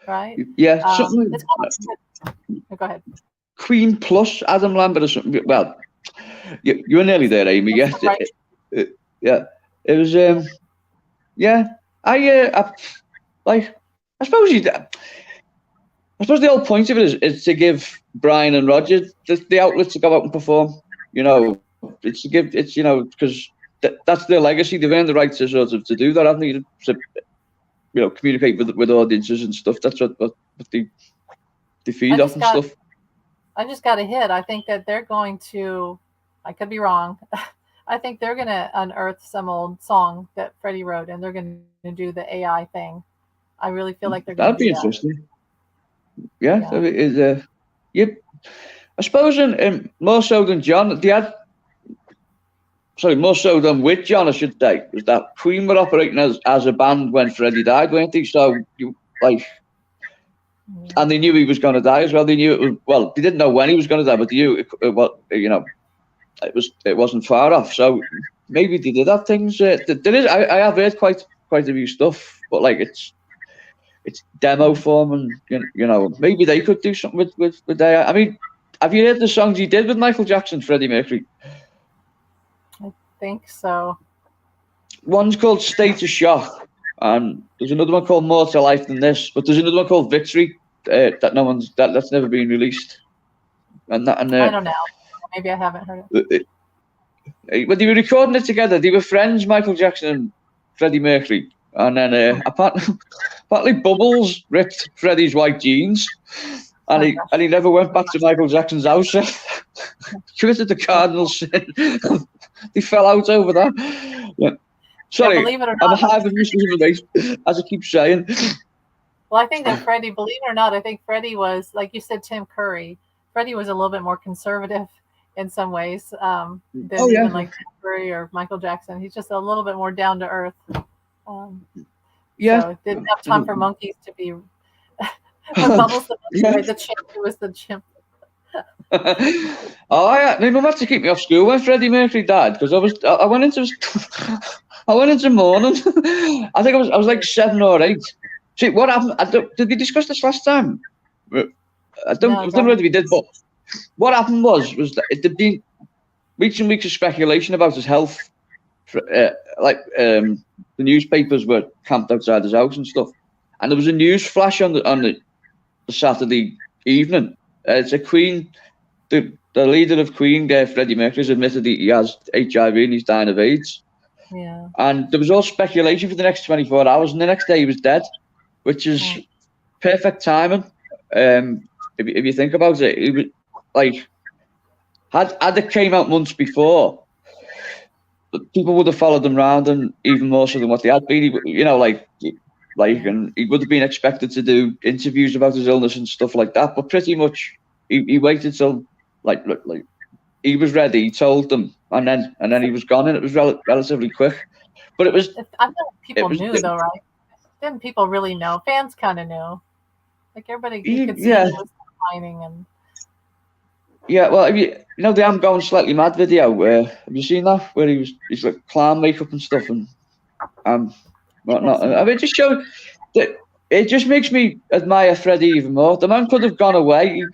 right? Yeah, something. Go ahead. Queen plus Adam Lambert or something. Well, you were nearly there, Amy. Yes. Right. Yeah, it was. I suppose the whole point of it is to give Brian and Roger the outlet to go out and perform. It's to give because that's their legacy. They've earned the right to sort of to do that, haven't they? To communicate with audiences and stuff. That's what they feed off and stuff. I just got a hit. I think that they're going to. I could be wrong. I think they're going to unearth some old song that Freddie wrote, and they're going to do the AI thing. I really feel like they're going to do that. That'd be interesting. Yeah. I suppose in more so than John, more so than with John, I should say, was that Queen were operating as a band when Freddie died, weren't they? So and they knew he was going to die as well. They knew they didn't know when he was going to die, but they knew it wasn't far off. So maybe they did have things. There is. I have heard quite a few stuff, but like it's demo form, and maybe they could do something with AI. I mean, have you heard the songs he did with Michael Jackson, Freddie Mercury? I think so. One's called State of Shock, and there's another one called More to Life Than This. But there's another one called Victory that's never been released. I don't know. Maybe I haven't heard it. When they were recording it together, they were friends, Michael Jackson and Freddie Mercury. And then apparently Bubbles ripped Freddie's white jeans, and he never went back to Michael Jackson's house. Committed the cardinal sin. They fell out over that. Yeah. Sorry, believe it or I'm not, a hive of misinformation, as I keep saying. Well, I think that Freddie, believe it or not, I think Freddie was, like you said, Tim Curry. Freddie was a little bit more conservative in some ways than even like Tim Curry or Michael Jackson. He's just a little bit more down to earth. So didn't have time for monkeys to be. Bubbles the chimp, who was the chimp. My mum had to keep me off school when Freddie Mercury died because I went into mourning. I think I was like 7 or 8. See what happened? Did we discuss this last time? I don't know if we did, but what happened was that it had been weeks and weeks of speculation about his health. The newspapers were camped outside his house and stuff, and there was a news flash on the Saturday evening. It's a Queen, the leader of Queen, Freddie Mercury, has admitted he has HIV and he's dying of AIDS. Yeah. And there was all speculation for the next 24 hours, and the next day he was dead, which is perfect timing. If you think about it, he was like, had it came out months before, people would have followed him around, and even more so than what they had been. And he would have been expected to do interviews about his illness and stuff like that. But pretty much, he waited till like he was ready. He told them, and then he was gone, and it was relatively quick. But it was. I feel like people knew though, right? Didn't people really know? Fans kind of knew. Like everybody could see he was declining and. Yeah, well, the "I'm Going Slightly Mad" video. Have you seen that? Where he's like clown makeup and stuff, and whatnot. I mean, it just showed that it just makes me admire Freddie even more. The man could have gone away,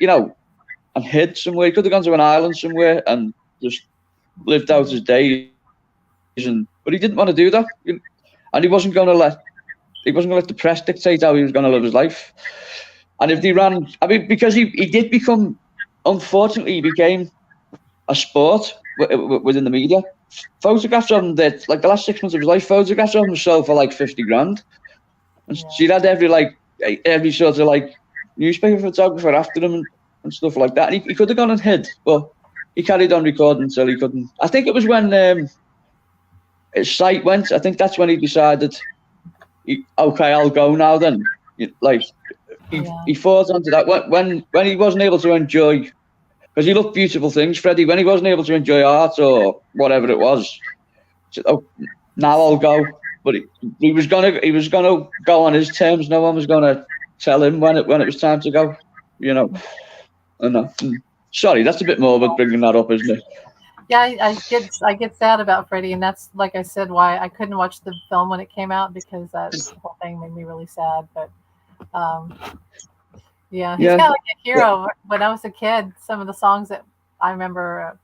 and hid somewhere. He could have gone to an island somewhere and just lived out his days. But he didn't want to do that, and he wasn't going to let the press dictate how he was going to live his life. And if they ran, I mean, because he did become unfortunately, he became a sport within the media. Photographs of him that, like the last 6 months of his life, photographs of him sold for like 50 grand. And she'd had every sort of like newspaper photographer after him and stuff like that. And he could have gone and hid, but he carried on recording until he couldn't. I think it was when his sight went. I think that's when he decided, okay, I'll go now then. He fought onto that when he wasn't able to enjoy, because he loved beautiful things, Freddie. When he wasn't able to enjoy art or whatever it was, he said, "Oh, now I'll go." But he was gonna go on his terms. No one was gonna tell him when it was time to go. You know. And sorry, that's a bit morbid bringing that up, isn't it? Yeah, I get sad about Freddie, and that's, like I said, why I couldn't watch the film when it came out, because that whole thing made me really sad. But yeah, he's kind of like a hero. When I was a kid, some of the songs that I remember,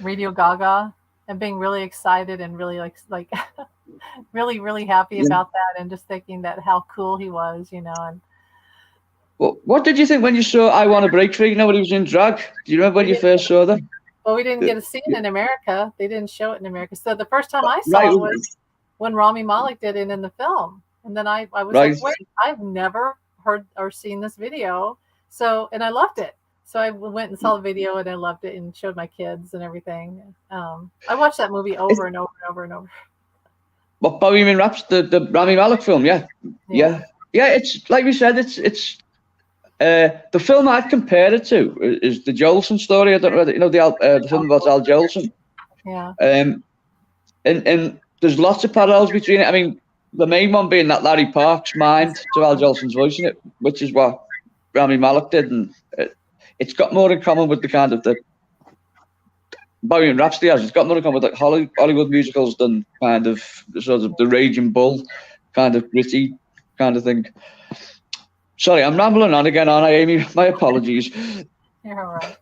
Radio Gaga, and being really excited and really like really, really happy about that, and just thinking that how cool he was, you know. And well, what did you think when you saw "I Want to Break Free"? You know, when he was in drag. Do you remember when you first saw that? Well, we didn't get to see it in America. They didn't show it in America. So the first time I saw it was when Rami Malek did it in the film. And then I was like, wait, I've never heard or seen this video. So, and I loved it. So I went and saw the video and I loved it and showed my kids and everything. I watched that movie over and over and over and over. What, Bohemian Rhapsody, the Rami Malek film? Yeah. It's like we said, it's the film I'd compare it to is the Jolson story. I don't know, you know, the film about Al Jolson. Yeah. And there's lots of parallels between it. I mean, the main one being that Larry Parks mime to Al Jolson's voice in it, which is what Rami Malek did, and it's got more in common with the kind of the Bohemian Rhapsody has. It's got more in common with like Hollywood musicals than kind of sort of the Raging Bull kind of gritty kind of thing. Sorry, I'm rambling on again, aren't I, Amy? My apologies. You're all right.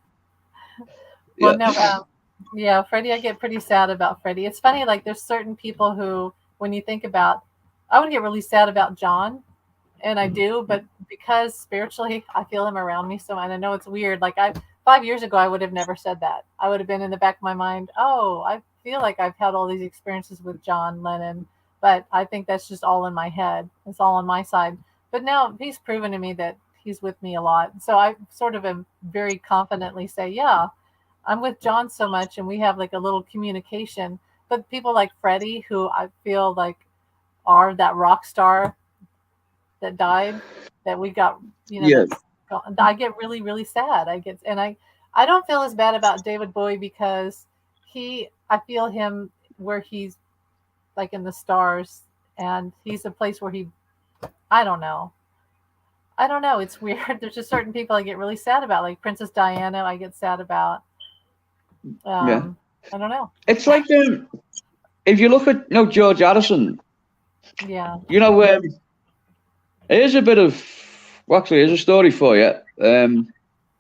Well, no, Freddie, I get pretty sad about Freddie. It's funny, like there's certain people who, when you think about, I would get really sad about John, and I do, but because spiritually I feel him around me so, and I know it's weird. Like 5 years ago, I would have never said that. I would have been in the back of my mind, oh, I feel like I've had all these experiences with John Lennon, but I think that's just all in my head. It's all on my side. But now he's proven to me that he's with me a lot. So I sort of am very confidently say, yeah, I'm with John so much, and we have like a little communication. But people like Freddie, who I feel like are that rock star that died, that we got, you know, Yes. I get really, really sad. I don't feel as bad about David Bowie, because I feel him where he's like in the stars, and he's a place where I don't know. It's weird. There's just certain people I get really sad about, like Princess Diana. I get sad about. I don't know. It's like if you look at George Harrison. Yeah. Here's a bit of. Well, actually, here's a story for you.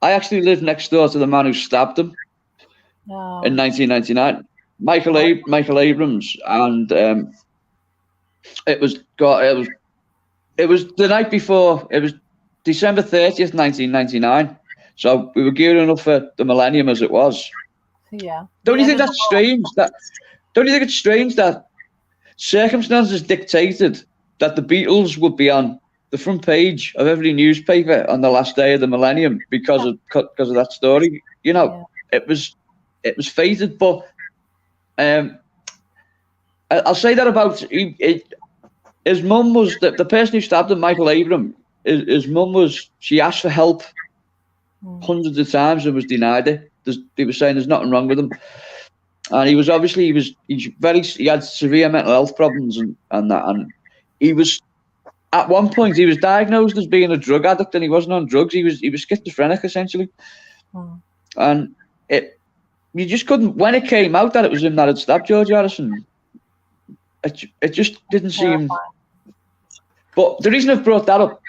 I actually lived next door to the man who stabbed him in 1999. Michael Abrams, and it was the night before. It was December 30th, 1999. So we were gearing up for the millennium, as it was. Yeah. Don't you think that's strange? Don't you think it's strange that circumstances dictated that the Beatles would be on the front page of every newspaper on the last day of the millennium because of that story? It was fated. But I'll say that about his mum was the person who stabbed him, Michael Abram. His mum she asked for help hundreds of times and was denied it. They were saying there's nothing wrong with him, and he had severe mental health problems and he was at one point he was diagnosed as being a drug addict, and he wasn't on drugs. He was schizophrenic essentially, and you just couldn't, when it came out that it was him that had stabbed George Harrison. It just didn't seem. But the reason I've brought that up,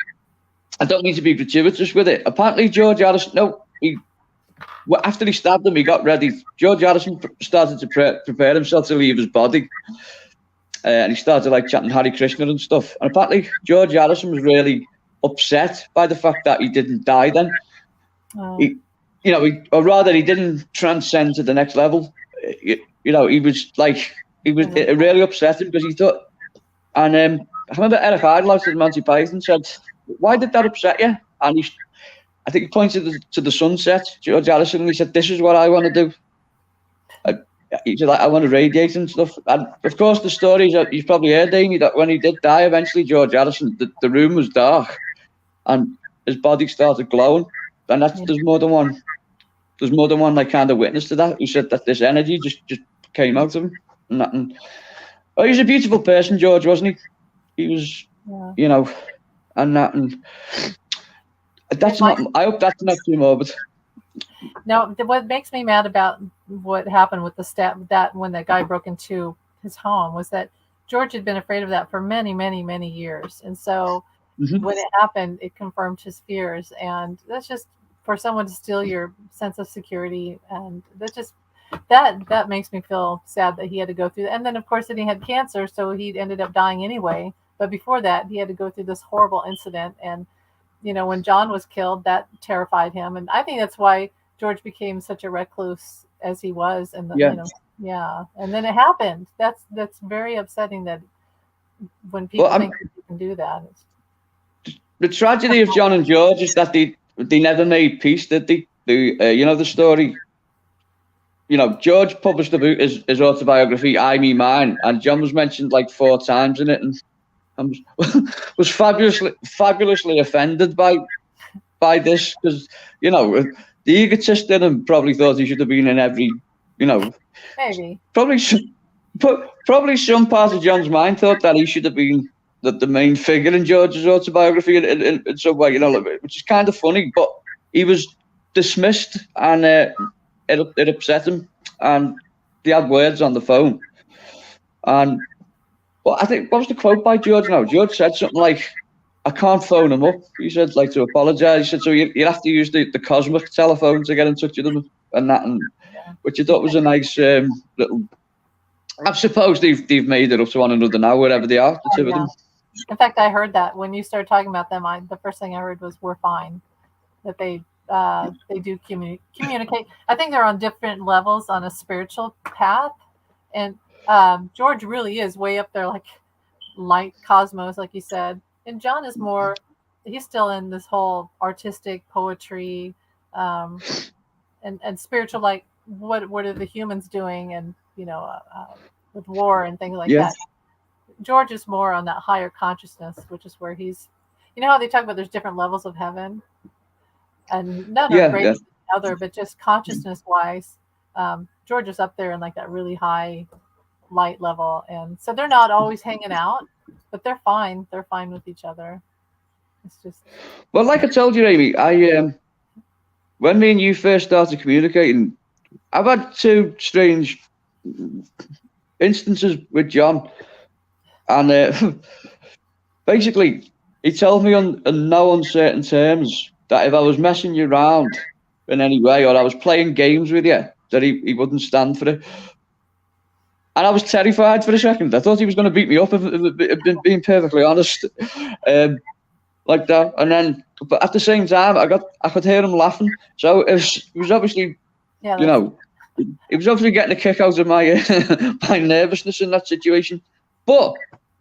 I don't mean to be gratuitous with it. Apparently, George Harrison, after he stabbed him, he got ready. George Harrison started to prepare himself to leave his body. And he started like chanting Hare Krishna and stuff. And apparently, George Harrison was really upset by the fact that he didn't die then. or rather, he didn't transcend to the next level. He was like, it really upset him because he thought, and I remember Eric Idle out of Monty Python said, "Why did that upset you?" And I think he pointed to the sunset, George Harrison, and he said, "This is what I want to do." He said, "I want to radiate and stuff." And of course, the stories that you've probably heard, Amy, that when he did die, eventually George Harrison, the room was dark, and his body started glowing. And there's more than one. There's more than one like kind of witness to that who said that this energy just came out of him. And he was a beautiful person, George, wasn't he? He was, and that. And that's not. I hope that's not too morbid. No, what makes me mad about what happened with that when that guy broke into his home was that George had been afraid of that for many, many, many years, and so when it happened, it confirmed his fears, and that's just for someone to steal your sense of security, and that makes me feel sad that he had to go through that. And then of course then he had cancer, so he ended up dying anyway. But before that, he had to go through this horrible incident, and when John was killed, that terrified him, and I think that's why George became such a recluse as he was, and and then it happened. That's very upsetting that when people think that you can do that. The tragedy of John and George is that they never made peace, did they? The story. George published his autobiography, I Me Mine, and John was mentioned like 4 times in it, and was fabulously offended by this because the egotist in him probably thought he should have been in every, maybe probably some part of John's mind thought that he should have been the main figure in George's autobiography in some way, which is kind of funny, but he was dismissed, and it upset him, and they had words on the phone, and I think, what was the quote by George now? George said something like, "I can't phone him up." He said, like, to apologise. He said, so you have to use the cosmic telephone to get in touch with him, and that, which I thought was a nice little. I suppose they've made it up to one another now, wherever they are, the two of them. In fact, I heard that when you started talking about them, the first thing I heard was "we're fine," that they do communicate. I think they're on different levels on a spiritual path, and George really is way up there, like light cosmos, like you said. And John is more, he's still in this whole artistic poetry and spiritual, like what are the humans doing, and with war and things like that. George is more on that higher consciousness, which is where he's, how they talk about there's different levels of heaven, and none are greater than the other, but just consciousness wise, George is up there in like that really high light level, and so they're not always hanging out, but they're fine with each other. It's just, well, like I told you, Amy, I when me and you first started communicating, I've had 2 strange instances with John, and basically he told me on no uncertain terms that if I was messing you around in any way, or I was playing games with you, that he wouldn't stand for it. And I was terrified for a second. I thought he was going to beat me up, if being perfectly honest, like that. And then, but at the same time, I could hear him laughing. So it was obviously, he was obviously getting a kick out of my my nervousness in that situation. But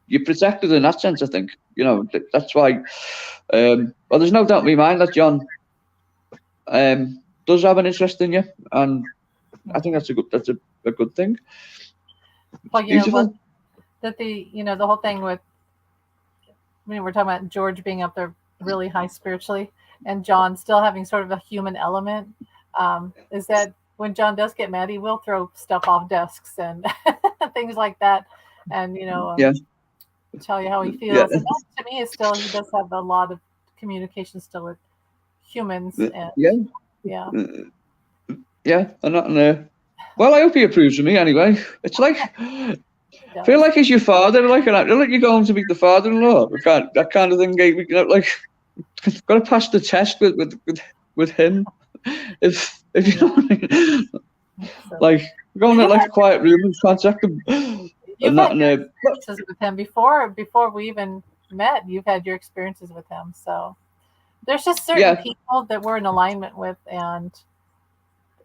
you're protected in that sense, I think. That's why. Well, there's no doubt in my mind that John does have an interest in you, and I think that's a good thing. Well, that the whole thing with, we're talking about George being up there really high spiritually, and John still having sort of a human element, is that when John does get mad, he will throw stuff off desks and things like that, and tell you how he feels. And that, to me, is still, he does have a lot of communication still with humans. And, I'm not in there. Well, I hope he approves of me anyway. It's like, I feel like he's your father, like you're going to meet the father-in-law. That kind of thing. Like, got to pass the test with him. If you know what I mean. Like, going to like a quiet room and contact him. You've had your experiences with him before we even met. You've had your experiences with him, so there's just certain people that we're in alignment with, and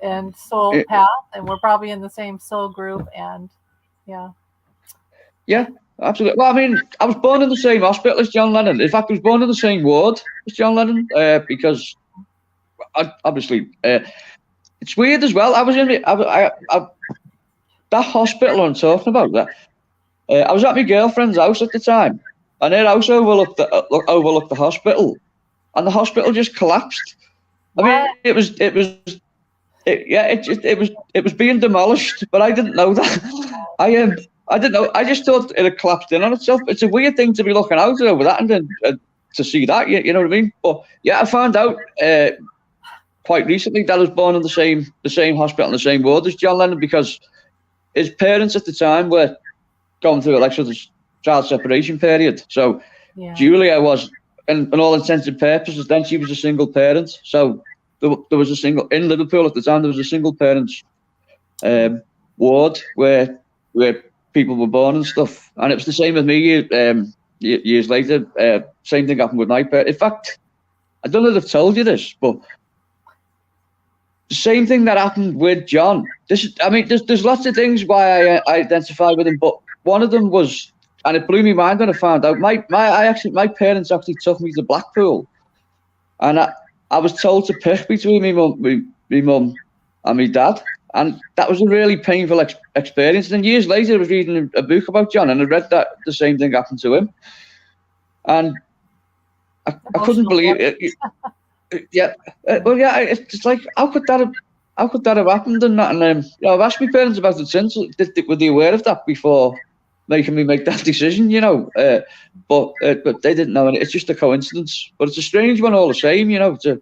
and soul path, and we're probably in the same soul group. And Yeah, absolutely. Well, I mean, I was born in the same hospital as John Lennon. In fact, I was born in the same ward as John Lennon because obviously it's weird as well. I was in that hospital I'm talking about. That I was at my girlfriend's house at the time, and her house overlooked the hospital, and the hospital just collapsed. I mean, it was being demolished, but I didn't know that. I didn't know. I just thought it had collapsed in on itself. It's a weird thing to be looking out over that and then to see that. You know what I mean? But yeah, I found out quite recently that I was born in the same hospital in the same ward as John Lennon because his parents at the time were going through like sort of child separation period. So Julia was, in all intents and purposes, then she was a single parent. So there was a single in Liverpool at the time. There was a single parents ward where people were born and stuff, and it was the same with me. Years later, same thing happened with my parents. In fact, I don't know if I've told you this, but the same thing that happened with John. There's lots of things why I identify with him, but one of them was, and it blew my mind when I found out. My parents actually took me to Blackpool, and I was told to pick between my mum and my dad, and that was a really painful experience. And then years later, I was reading a book about John, and I read that the same thing happened to him, and I couldn't believe it. It's like how could that have happened and that? And I've asked my parents about it since. Were they aware of that before making me make that decision? But they didn't know, and it's just a coincidence. But it's a strange one all the same, to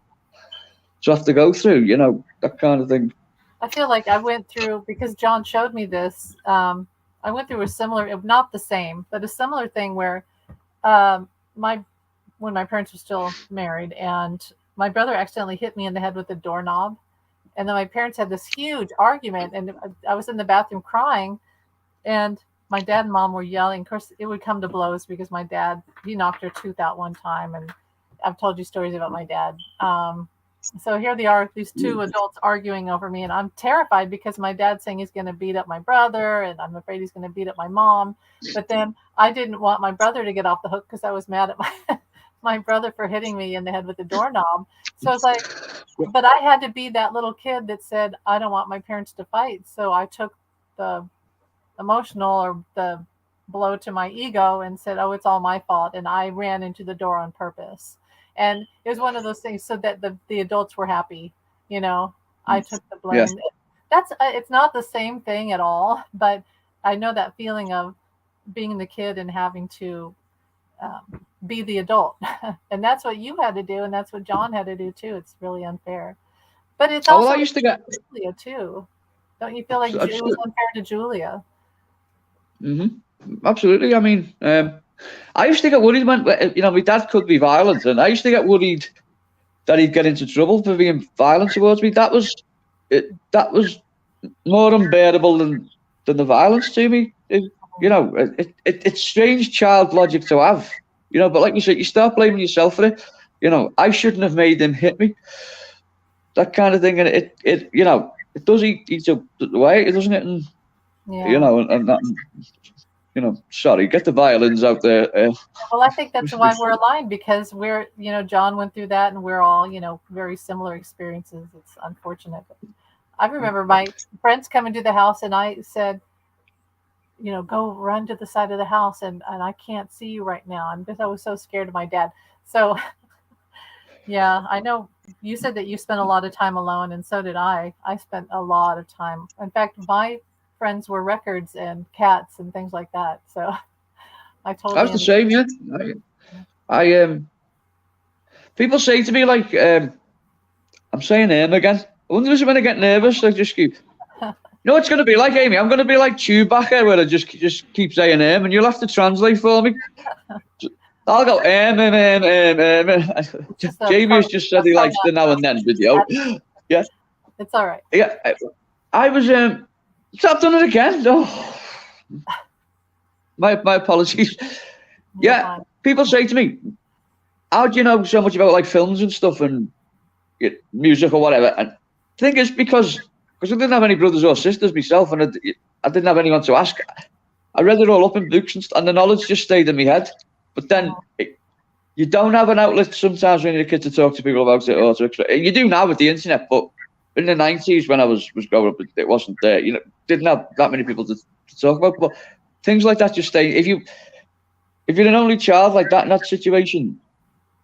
have to go through, that kind of thing. I feel like I went through, because John showed me this. I went through a similar, not the same, but a similar thing where when my parents were still married, and my brother accidentally hit me in the head with a doorknob. And then my parents had this huge argument, and I was in the bathroom crying, and my dad and mom were yelling. Of course, it would come to blows because my dad, he knocked her tooth out one time, and I've told you stories about my dad. So here they are, these two adults arguing over me, and I'm terrified because my dad's saying he's going to beat up my brother, and I'm afraid he's going to beat up my mom. But then I didn't want my brother to get off the hook because I was mad at my brother for hitting me in the head with the doorknob. So it's like, but I had to be that little kid that said, I don't want my parents to fight. So I took the emotional or the blow to my ego and said, oh, it's all my fault. And I ran into the door on purpose. And it was one of those things so that the adults were happy. I took the blame. Yes. It's not the same thing at all, but I know that feeling of being the kid and having to be the adult. And that's what you had to do, and that's what John had to do too. It's really unfair. But it's also I used to get Julia too. Don't you feel like it was unfair to Julia? Mm-hmm. Absolutely. I mean, I used to get worried when my dad could be violent, and I used to get worried that he'd get into trouble for being violent towards me. That was more unbearable than the violence to me. It's strange child logic to have, but like you said, you start blaming yourself for it. I shouldn't have made him hit me. That kind of thing, and it does eat up the way, doesn't it? And and that, sorry, get the violins out there. Well, I think that's why we're aligned, because we're, John went through that, and we're all, very similar experiences. It's unfortunate. I remember my friends coming to the house, and I said, go run to the side of the house, and I can't see you right now. And because I was so scared of my dad. So, yeah, I know you said that you spent a lot of time alone, and so did I. I spent a lot of time. In fact, my friends were records and cats and things like that. So I totally. I was the same, yeah. I people say to me like, I'm saying him again. I wonder if when I get nervous, I just keep. It's going to be like, Amy. I'm going to be like Chewbacca, where I just keep saying him, and you'll have to translate for me. I'll go Jamie's just said he likes the now and then video. Yeah, it's all right. Yeah, I was so I've done it again. Oh, my apologies. Yeah, people say to me, "How do you know so much about like films and stuff and music or whatever?" And thing is because I didn't have any brothers or sisters myself, and I didn't have anyone to ask. I read it all up in books, and the knowledge just stayed in my head. But then you don't have an outlet sometimes when you're a kid to talk to people about it or to explain. You do now with the internet, but in the 90s when I was growing up, it wasn't there. You know, didn't have that many people to talk about. But things like that just stay. If you're an only child like that in that situation,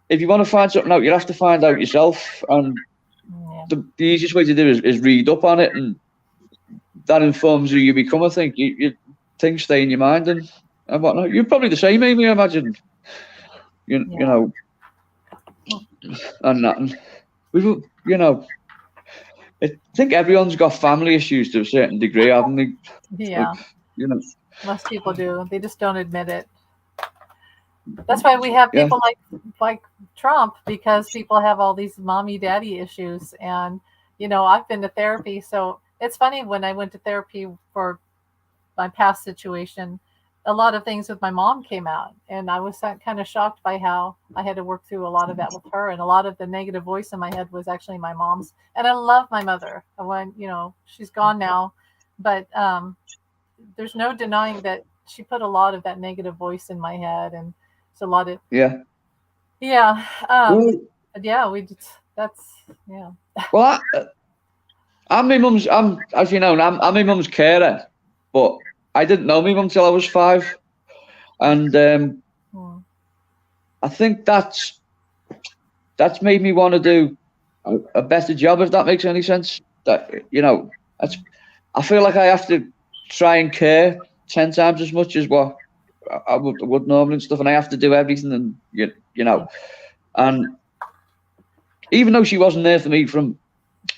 if you want to find something out, you have to find out yourself. And the easiest way to do it is read up on it, and that informs who you become. I think you things stay in your mind and whatnot. You're probably the same, Amy, I imagine. You know, and that. And you know, I think everyone's got family issues to a certain degree, haven't they? Yeah. Like, you know, most people do. They just don't admit it. That's why we have people like Trump, because people have all these mommy daddy issues. And you know, I've been to therapy, so it's funny, when I went to therapy for my past situation, a lot of things with my mom came out, and I was kind of shocked by how I had to work through a lot of that with her, and a lot of the negative voice in my head was actually my mom's. And I love my mother. When, you know, she's gone now, but there's no denying that she put a lot of that negative voice in my head, and it's a lot of yeah. We just, that's Well, I'm my mum's. As you know, I'm my mum's carer, but I didn't know my mum till I was 5, and I think that's made me want to do a better job, if that makes any sense. That, you know, I feel like I have to try and care 10 times as much as what I would normally and stuff, and I have to do everything, and you know, and even though she wasn't there for me from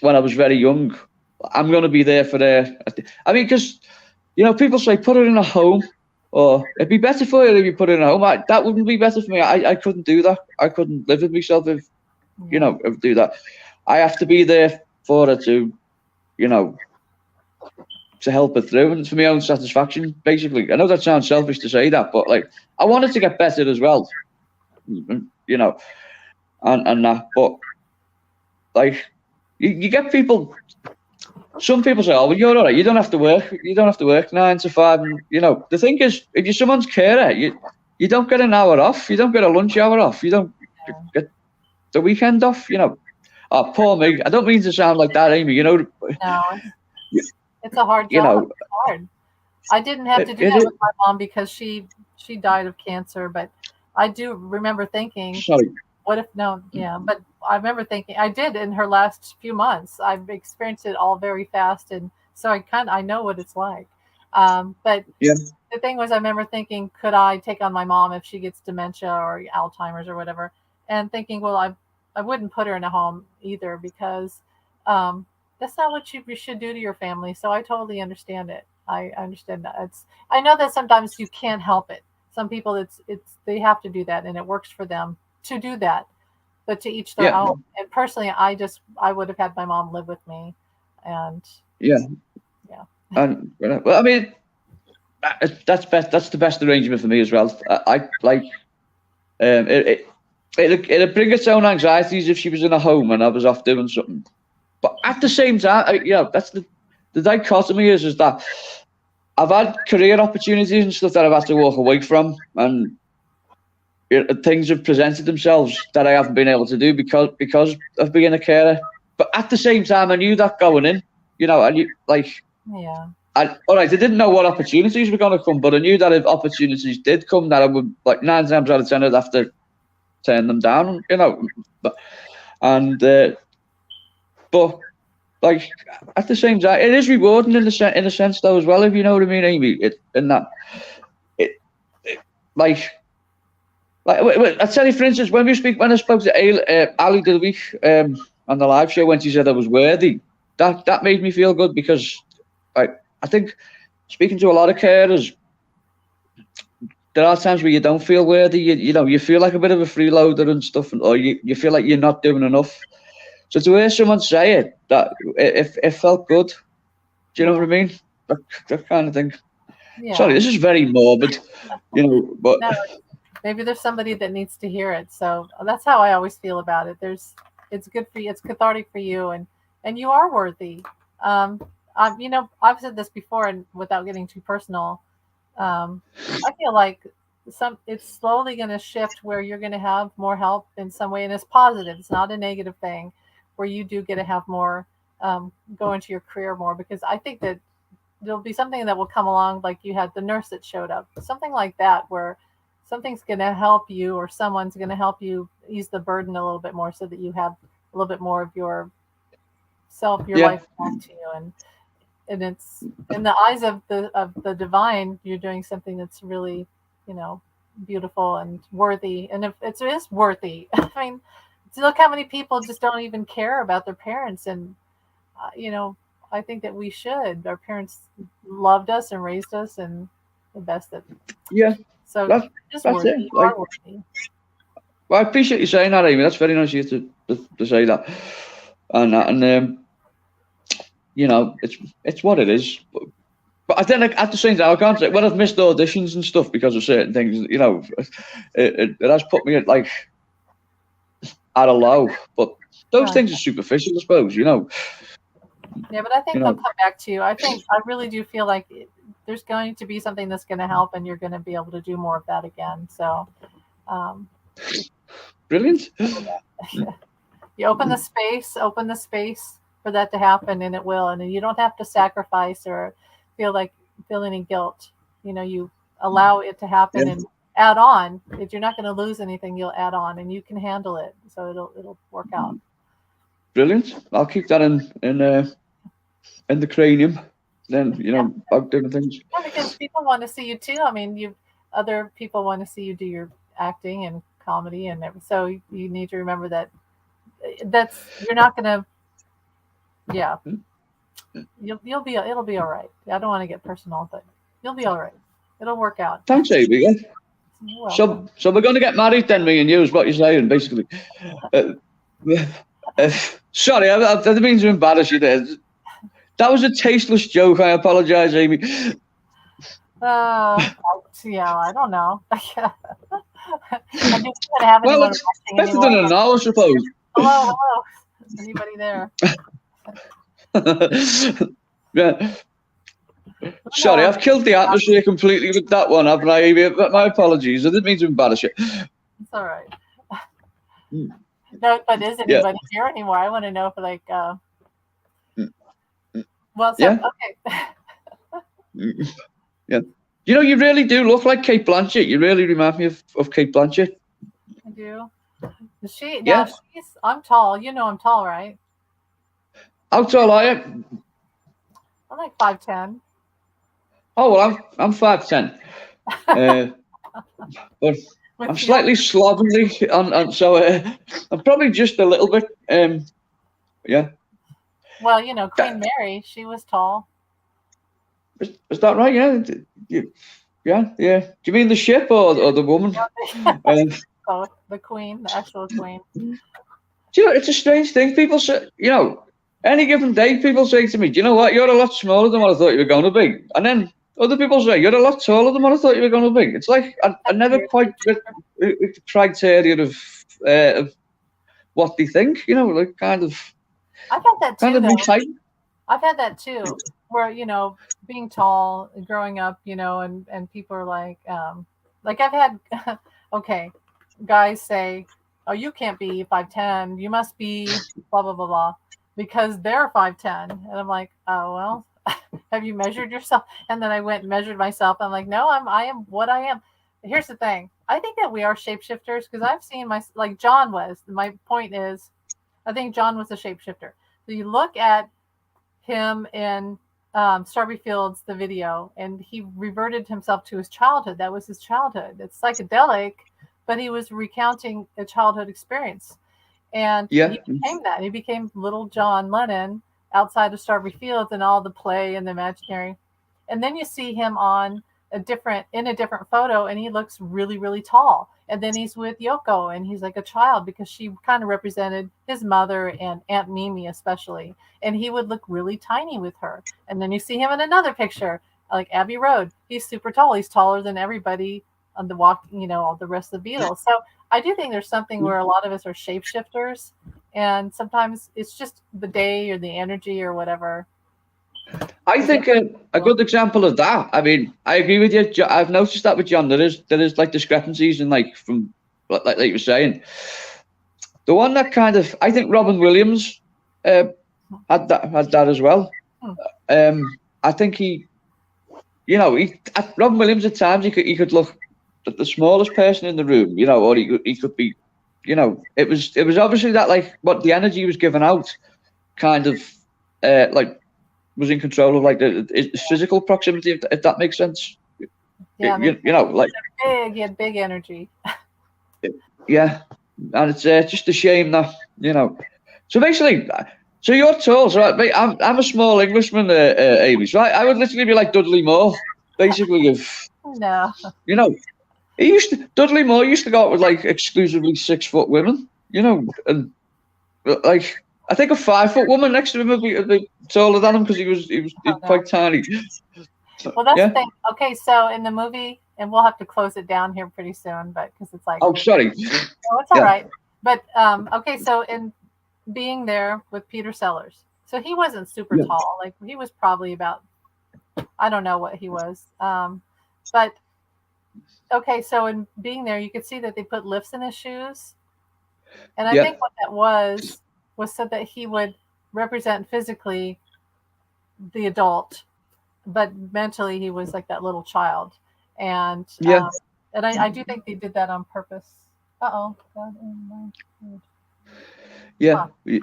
when I was very young, I'm going to be there for her. I mean, because, you know, people say put her in a home, or it'd be better for you if you put her in a home. That wouldn't be better for me. I couldn't do that. I couldn't live with myself if, you know, if do that. I have to be there for her to, you know, to help her through, and it's for my own satisfaction, basically. I know that sounds selfish to say that, but like, I wanted to get better as well, you know, and that. But like, you get people. Some people say, "Oh, well, you're all right. You don't have to work. You don't have to work 9 to 5." And, you know, the thing is, if you're someone's carer, you don't get an hour off. You don't get a lunch hour off. You don't get the weekend off. You know. Oh, poor me. I don't mean to sound like that, Amy. You know. No, it's a hard job. You know, it's hard. I didn't have to do that with my mom because she died of cancer, but I do remember thinking, sorry. What if but I remember thinking, I did in her last few months. I've experienced it all very fast, and so I know what it's like. But the thing was, I remember thinking, could I take on my mom if she gets dementia or Alzheimer's or whatever? And thinking, well, I wouldn't put her in a home either, because that's not what you should do to your family. So I totally understand it. I understand that. I know that sometimes you can't help it. Some people, they have to do that, and it works for them to do that. But to each their own. And personally, I would have had my mom live with me, and And well, I mean, that's best. That's the best arrangement for me as well. I like it'd bring its own anxieties if she was in a home and I was off doing something. But at the same time, that's the dichotomy is that I've had career opportunities and stuff that I've had to walk away from, and things have presented themselves that I haven't been able to do because of being a carer. But at the same time, I knew that going in, you know, and all right, I didn't know what opportunities were going to come, but I knew that if opportunities did come, that I would, like, 9 times out of 10, I'd have to turn them down, you know. But like, at the same time, it is rewarding in a sense though as well, if you know what I mean, Amy. I tell you, for instance, when I spoke to Ali the other week on the live show, when she said I was worthy, that made me feel good, because I think, speaking to a lot of carers, there are times where you don't feel worthy. You feel like a bit of a freeloader and stuff, or you feel like you're not doing enough. So to hear someone say it, that it felt good. Do you know what I mean? That kind of thing. Yeah. Sorry, this is very morbid, you know, but. No, maybe there's somebody that needs to hear it. So that's how I always feel about it. It's good for you. It's cathartic for you, and and you are worthy. I've said this before, and without getting too personal, I feel like it's slowly going to shift where you're going to have more help in some way, and it's positive. It's not a negative thing, where you do get to have more, go into your career more, because I think that there'll be something that will come along, like you had the nurse that showed up, something like that, where something's going to help you, or someone's going to help you ease the burden a little bit more, so that you have a little bit more of your Yeah. life back to you. And it's in the eyes of the divine, you're doing something that's really, you know, beautiful and worthy. And if it is worthy, I mean, look how many people just don't even care about their parents. And I think that we should. Our parents loved us and raised us, and the best that. Yeah. So That's just that's worthy. it. You Like, are worthy. well, I appreciate you saying that, Amy. That's very nice of you to say that. And it's what it is. But then at the same time, I can't say, well, I've missed auditions and stuff because of certain things. It has put me at a low. But those Right. things are superficial, I suppose. Yeah, but I think they'll come back to you. I really do feel like there's going to be something that's going to help, and you're going to be able to do more of that again. So, um, Brilliant. you open the space for that to happen, and it will. And you don't have to sacrifice or feel any guilt. You allow it to happen, Yeah. and add on. If you're not going to lose anything, you'll add on, and you can handle it. So it'll work out. Brilliant. I'll keep that in the cranium. Then about different things. Yeah, because people want to see you too. I mean, other people want to see you do your acting and comedy, and so you need to remember that you're not going to. Yeah, it'll be all right. I don't want to get personal, but you'll be all right. It'll work out. Thanks, Amy. Yeah. You're welcome. So we're going to get married then, me and you, is what you're saying, basically. Sorry, I didn't mean to embarrass you there. That was a tasteless joke. I apologise, Amy. Yeah, I don't know. I think it's gonna have Well, anyone it's watching better anymore. than a no, I suppose. Hello. Anybody there? Yeah. Sorry, I've killed the atmosphere completely with that one, haven't I, Amy? My apologies. I didn't mean to embarrass you. It's all right. No, but is anybody here anymore? I want to know if well, so, Yeah. okay. Yeah. You really do look like Kate Blanchett. You really remind me of Kate Blanchett. I do. Yeah. I'm tall. I'm tall, right? How tall are you? I'm like 5'10". Oh, well, I'm 5'10". But I'm slightly slovenly, so I'm probably just a little bit. Yeah. Well, Queen Mary, she was tall. Is that right? Yeah. Do you mean the ship or the woman? Both, the queen, the actual queen. Do you know, it's a strange thing. People say, any given day, people say to me, "Do you know what? You're a lot smaller than what I thought you were going to be." And then other people say, "You're a lot taller than what I thought you were going to be." It's like I never quite get the criteria of what they think. Like kind of. I've had that too. Kind of me type. I've had that too, where being tall, growing up, and people are like I've had okay, guys say, "Oh, you can't be 5'10". You must be blah blah blah blah," because they're 5'10", and I'm like, "Oh well, have you measured yourself?" And then I went and measured myself. I'm like, "No, I am what I am." Here's the thing: I think that we are shapeshifters, because I've seen like John was. My point is, I think John was a shapeshifter. So you look at him in Strawberry Fields, the video, and he reverted himself to his childhood. That was his childhood. It's psychedelic, but he was recounting a childhood experience. And he became that. He became little John Lennon outside of Strawberry Fields and all the play and the imaginary. And then you see him in a different photo, and he looks really, really tall. And then he's with Yoko, and he's like a child, because she kind of represented his mother and Aunt Mimi especially. And he would look really tiny with her. And then you see him in another picture, like Abbey Road. He's super tall. He's taller than everybody on the walk, all the rest of the Beatles. So I do think there's something where a lot of us are shapeshifters, and sometimes it's just the day or the energy or whatever. I think a good example of that. I mean, I agree with you. I've noticed that with John. There is like discrepancies in like from like you were saying. The one that kind of I think Robin Williams had that as well. I think Robin Williams at times he could look at the smallest person in the room, or he could be, it was obviously that like what the energy was given out, kind of like was in control of like the physical proximity, if that makes sense. Yeah, like he had big energy. Yeah, and it's just a shame that So basically, so you're tall, so I'm a small Englishman, Amy. So I would literally be like Dudley Moore, basically. If No. Dudley Moore used to go out with like exclusively 6 foot women, and like I think a 5 foot woman next to him would be taller than him because he was quite tiny. Well, that's the thing. Okay, so in the movie, and we'll have to close it down here pretty soon, but because it's like, oh, sorry. No, it's all right. But okay, so in being there with Peter Sellers, so he wasn't super tall. Like he was probably about, I don't know what he was, but okay, so in being there, you could see that they put lifts in his shoes, and I think what that was so that he would represent physically the adult, but mentally he was like that little child. And and I do think they did that on purpose. Yeah. Do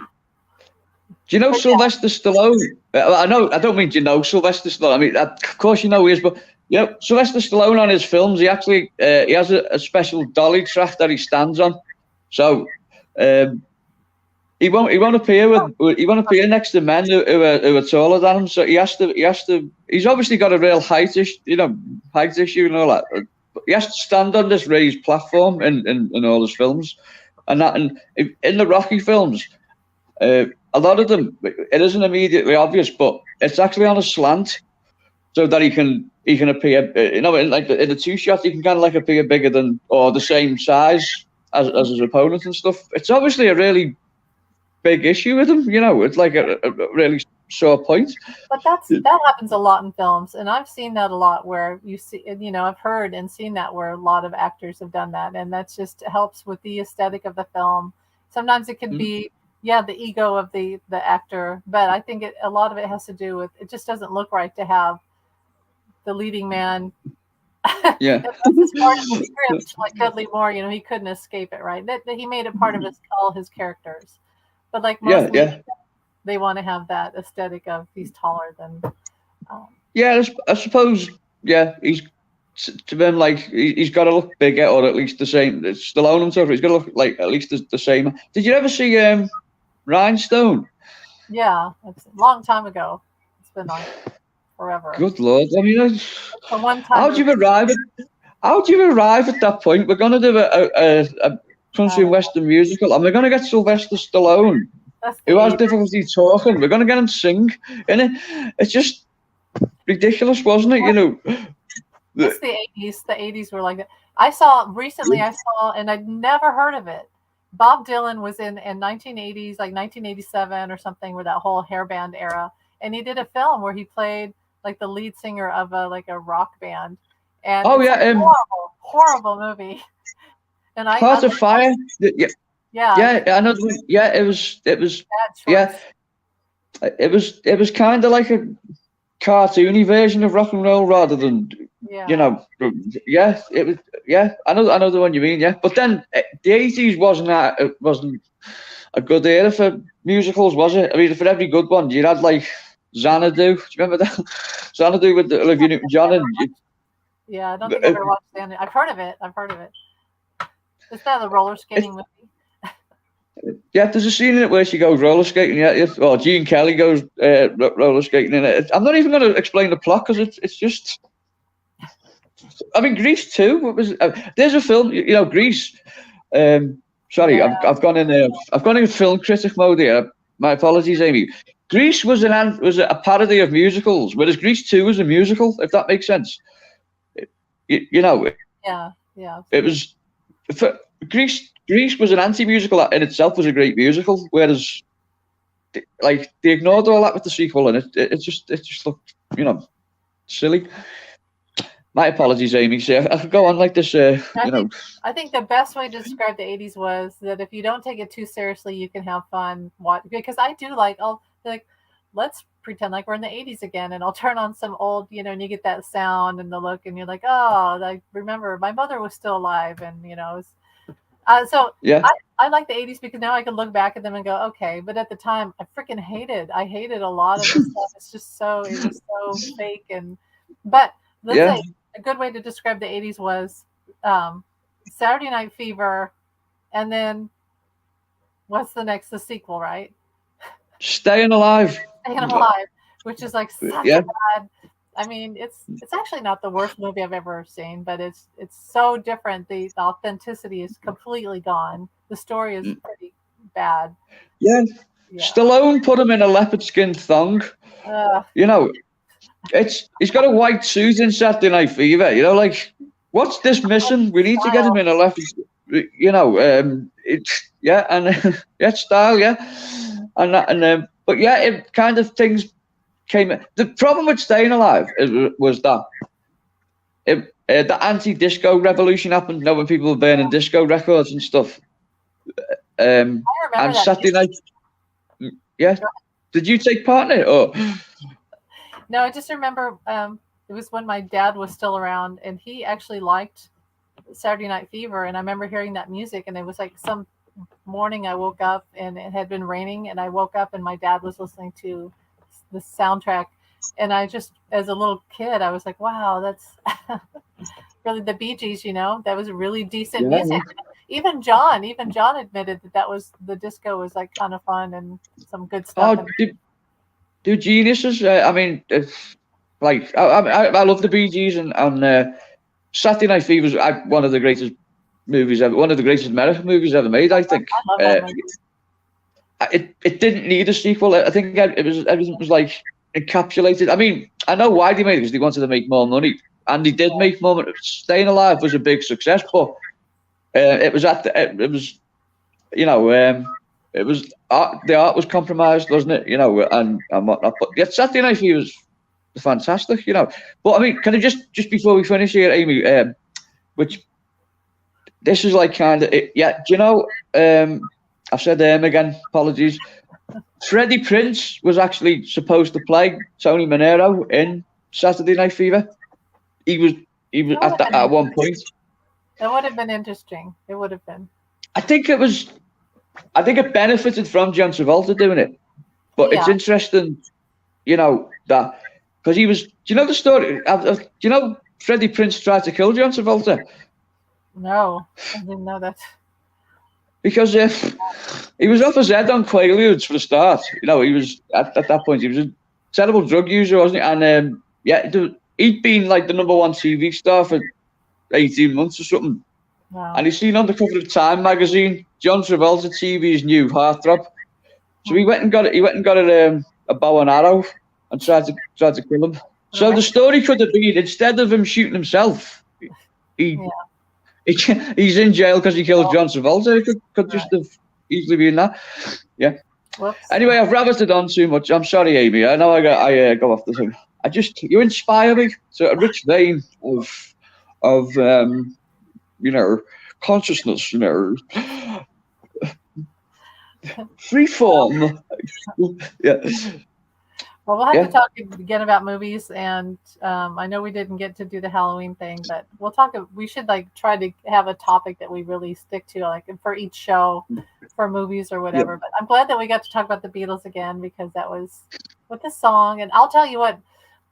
you know Sylvester Stallone? I don't mean you know Sylvester Stallone. I mean, of course you know he is, but Sylvester Stallone on his films, he actually he has a special dolly track that he stands on. So he won't appear next to men who are taller than him. So he has to. He's obviously got a real height issue and all that. He has to stand on this raised platform in all his films, and in the Rocky films, a lot of them it isn't immediately obvious, but it's actually on a slant, so that he can appear. In the 2 shots, he can kind of like appear bigger than or the same size as his opponent and stuff. It's obviously a really big issue with him, it's like a really sore point. But that happens a lot in films, and I've seen that a lot where you see, I've heard and seen that where a lot of actors have done that, and that's just helps with the aesthetic of the film. Sometimes it can be the ego of the actor, but I think a lot of it has to do with it just doesn't look right to have the leading man. Yeah. That's part of the script, like Dudley Moore, he couldn't escape it, right? That he made it part of all his characters. But like most movies, they want to have that aesthetic of he's taller than. I suppose. Yeah, he's to them like he's got to look bigger or at least the same. Stallone and stuff. He's got to look like at least the same. Did you ever see Rhinestone? Yeah, it's a long time ago. It's been like forever. Good Lord! I mean, one time. How'd you arrive at that point? We're gonna do a country and western musical, and we're going to get Sylvester Stallone, who has difficulty talking. We're going to get him to sing, and it's just ridiculous, wasn't it? It's the 80s. The 80s were like that. I saw, and I'd never heard of it. Bob Dylan was in 1980s, like 1987 or something, with that whole hair band era, and he did a film where he played like the lead singer of a rock band. And horrible movie. And Heart of Fire. Yeah, I know. Yeah, it was. It was kind of like a cartoony version of rock and roll rather than it was. I know the one you mean. Yeah, but then the 80s wasn't a good era for musicals, was it? I mean, for every good one, you had like Xanadu. Do you remember that? Xanadu with Olivia Newton-John and. Yeah, I don't think I've ever watched Xanadu. I've heard of it. Is that the roller skating movie? Yeah, there's a scene in it where she goes roller skating. Yeah, or Gene Kelly goes roller skating in it. I'm not even going to explain the plot because it's just. I mean, Grease too. What was? There's a film, Grease. Sorry, I've gone in film critic mode here. My apologies, Amy. Grease was a parody of musicals, whereas Grease 2 was a musical. If that makes sense. Yeah. It was. for Grease was an anti-musical that in itself was a great musical, whereas like they ignored all that with the sequel, and it just looked, silly. My apologies, Amy. So I could go on like this, I think the best way to describe the 80s was that if you don't take it too seriously, you can have fun. Because I do let's pretend like we're in the 80s again, and I'll turn on some old, and you get that sound and the look, and you're like, oh, I remember my mother was still alive, and so yeah. I like the 80s because now I can look back at them and go, okay. But at the time, I hated a lot of the stuff. It was so fake. But let's say a good way to describe the 80s was Saturday Night Fever, and then what's the sequel, right? Staying Alive. Staying Alive, which is like such a bad. I mean, it's actually not the worst movie I've ever seen, but it's so different. The authenticity is completely gone. The story is pretty bad. Yeah. Stallone put him in a leopard skin thong. He's got a white suit in Saturday Night Fever. Like, what's this missing? We need to get him in a leopard. It's style, but it kind of things came. The problem with Staying Alive was that the anti-disco revolution happened. When people were burning disco records and stuff. And Saturday night. Yeah. Did you take part in it? Oh. No, I just remember it was when my dad was still around, and he actually liked Saturday Night Fever, and I remember hearing that music, and it was like some morning I woke up and it had been raining, and I woke up and my dad was listening to the soundtrack, and I just, as a little kid, I was like, wow, that's really the Bee Gees, that was really decent music. Even John admitted that was the disco was like kind of fun and some good stuff. Do geniuses? I mean, I love the Bee Gees, and Saturday Night Fever is one of the greatest movies ever, one of the greatest American movies ever made. I think I love that movie. It didn't need a sequel. I think everything was like encapsulated. I mean, I know why they made it, because they wanted to make more money, and they did make more money. Staying Alive was a big success, but the art was compromised, wasn't it? And whatnot. But yet Saturday Night Fever was fantastic, But I mean, can I just before we finish here, Amy, which this is like kind of do you know? I've said again. Apologies. Freddie Prinze was actually supposed to play Tony Manero in Saturday Night Fever. He was at one point. That would have been interesting. It would have been. I think it benefited from John Travolta doing it, but it's interesting, that because he was. Do you know the story? Do you know Freddie Prinze tried to kill John Travolta? No, I didn't know that. Because he was off his head on Quaaludes for the start. He was at that point he was a terrible drug user, wasn't he? And he'd been like the #1 TV star for 18 months or something. Wow. And he's seen on the cover of Time magazine, John Travolta, TV's new heartthrob. So he went and got it. He went and got a bow and arrow and tried to kill him. So the story could have been, instead of him shooting himself, he's in jail because he killed John Travolta. It could just have easily been that. Yeah. Whoops. Anyway, I've rabbited on too much. I'm sorry, Amy. I know I go off the thing. You inspire me to a rich vein of consciousness, free form. Yeah. Well, we'll have to talk again about movies, and I know we didn't get to do the Halloween thing, but we'll talk. We should try to have a topic that we really stick to, like for each show, for movies or whatever. But I'm glad that we got to talk about the Beatles again, because that was with the song. And I'll tell you what,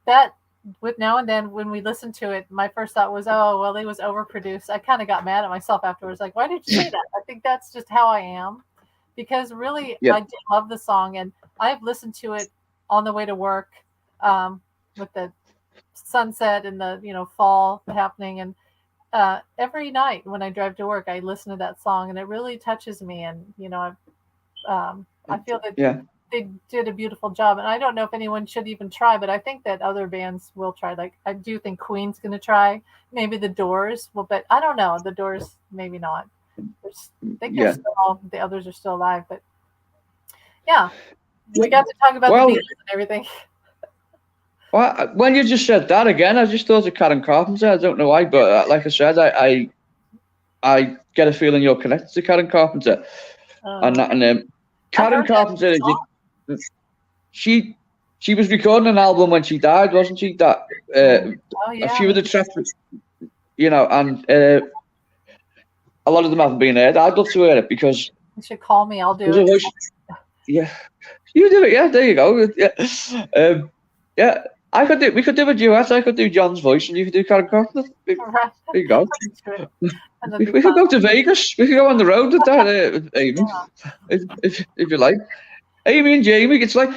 that with now and then when we listen to it, my first thought was, oh, well, it was overproduced. I kind of got mad at myself afterwards, like, why did you say that? I think that's just how I am, because really, I did love the song, and I've listened to it on the way to work, with the sunset and the fall happening, and every night when I drive to work, I listen to that song, and it really touches me. And I feel that they did a beautiful job, and I don't know if anyone should even try, but I think that other bands will try. Like I do think Queen's going to try, maybe the Doors will, but I don't know. The Doors maybe not. I think they're Yeah. still the others are still alive, but yeah, we got to talk about Well, the Beatles and everything. well, when you just said that again, I just thought of Karen Carpenter. I don't know why, but like I said, I get a feeling you're connected to Karen Carpenter, and that, and I Karen heard that Carpenter, song. she was recording an album when she died, wasn't she? That Oh a yeah, few of the tracks, and a lot of them haven't been heard. I'd love to hear it because you should call me. I'll do there's a it. voice. Yeah, you do it. Yeah, there you go. Yeah, yeah. We could do a duet. I could do John's voice, and you could do Karen Carpenter. There Right. you go. And that'd We be could fun. go to Vegas. We could go on the road with that, Amy, if you like. Amy and Jamie. It's like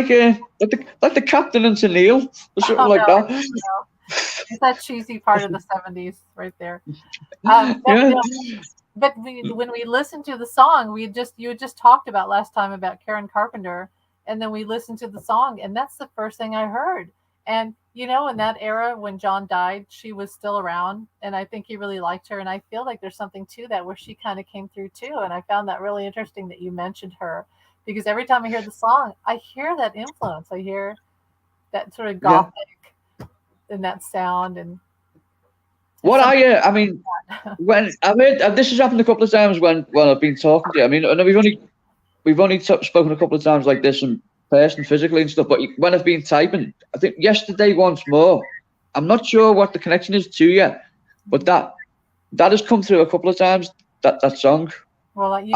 the Captain and Tennille or something Oh like no, that. no. It's that cheesy part of the '70s right there. Yeah. But when we listened to the song, you had just talked about last time about Karen Carpenter, and then we listened to the song, and that's the first thing I heard. And in that era when John died, she was still around, and I think he really liked her. And I feel like there's something to that where she kind of came through too. And I found that really interesting that you mentioned her, because every time I hear the song, I hear that influence. I hear that sort of Yeah. gothic in that sound, and What something I mean, when I've heard this has happened a couple of times when I've been talking to you. I mean, I know we've only spoken a couple of times like this in person, physically and stuff. But when I've been typing, I think yesterday once more. I'm not sure what the connection is to you, but that has come through a couple of times. That song, well, and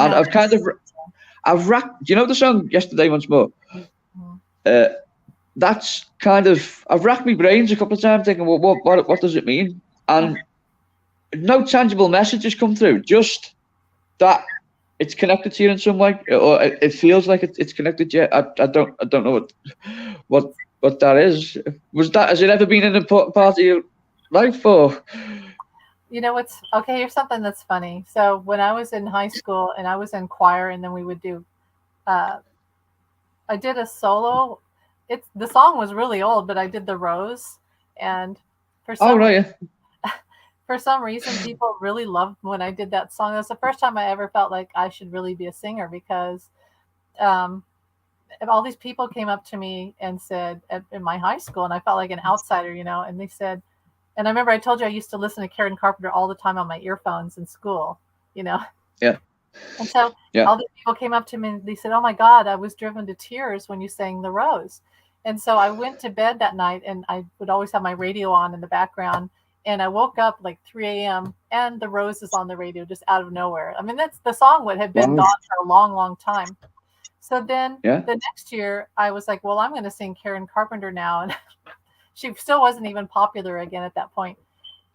I've racked. Do you know the song yesterday once more? Mhm. That's kind of I've racked my brains a couple of times thinking, well, what does it mean? And no tangible message has come through. Just that it's connected to you in some way, or it feels like it's connected to you. I don't know what that is. Has it ever been an important part of your life, or? What's okay? Here's something that's funny. So when I was in high school and I was in choir, and then we would do, I did a solo. The song was really old, but I did the Rose, and for Oh some right, for some reason, people really loved when I did that song. It was the first time I ever felt like I should really be a singer, because um, all these people came up to me and said in my high school, and I felt like an outsider, and they said, and I remember I told you I used to listen to Karen Carpenter all the time on my earphones in school, yeah, and so yeah. all these people came up to me and they said, "Oh my God, I was driven to tears when you sang The Rose." And so I went to bed that night, and I would always have my radio on in the background. And I woke up like 3 a.m. and The Rose is on the radio just out of nowhere. I mean, that's the song would have been Wow. gone for a long, long time. So then Yeah. the next year, I was like, well, I'm going to sing Karen Carpenter now. And she still wasn't even popular again at that point.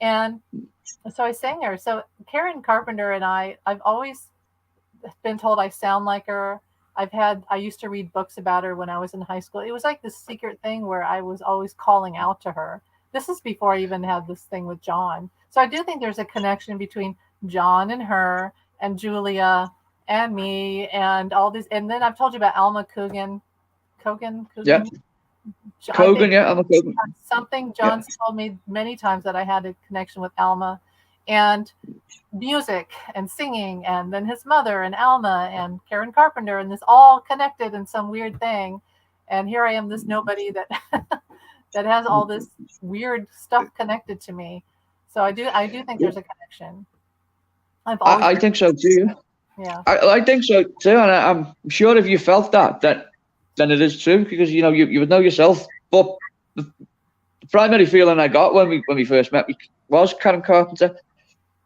And so I sang her. So Karen Carpenter and I've always been told I sound like her. I used to read books about her when I was in high school. It was like this secret thing where I was always calling out to her. This is before I even had this thing with John. So I do think there's a connection between John and her and Julia and me and all these. And then I've told you about Alma Cogan. Yeah. I Cogan, think yeah, I'm a Cogan. something John's told me many times that I had a connection with Alma and music and singing, and then his mother and Alma and Karen Carpenter, and this all connected in some weird thing. And here I am, this nobody that that has all this weird stuff connected to me. So I do think there's a connection. I think so too. Yeah. I think so too, and I'm sure if you felt that then it is true, because you would know yourself. But the primary feeling I got when we first met was Karen Carpenter,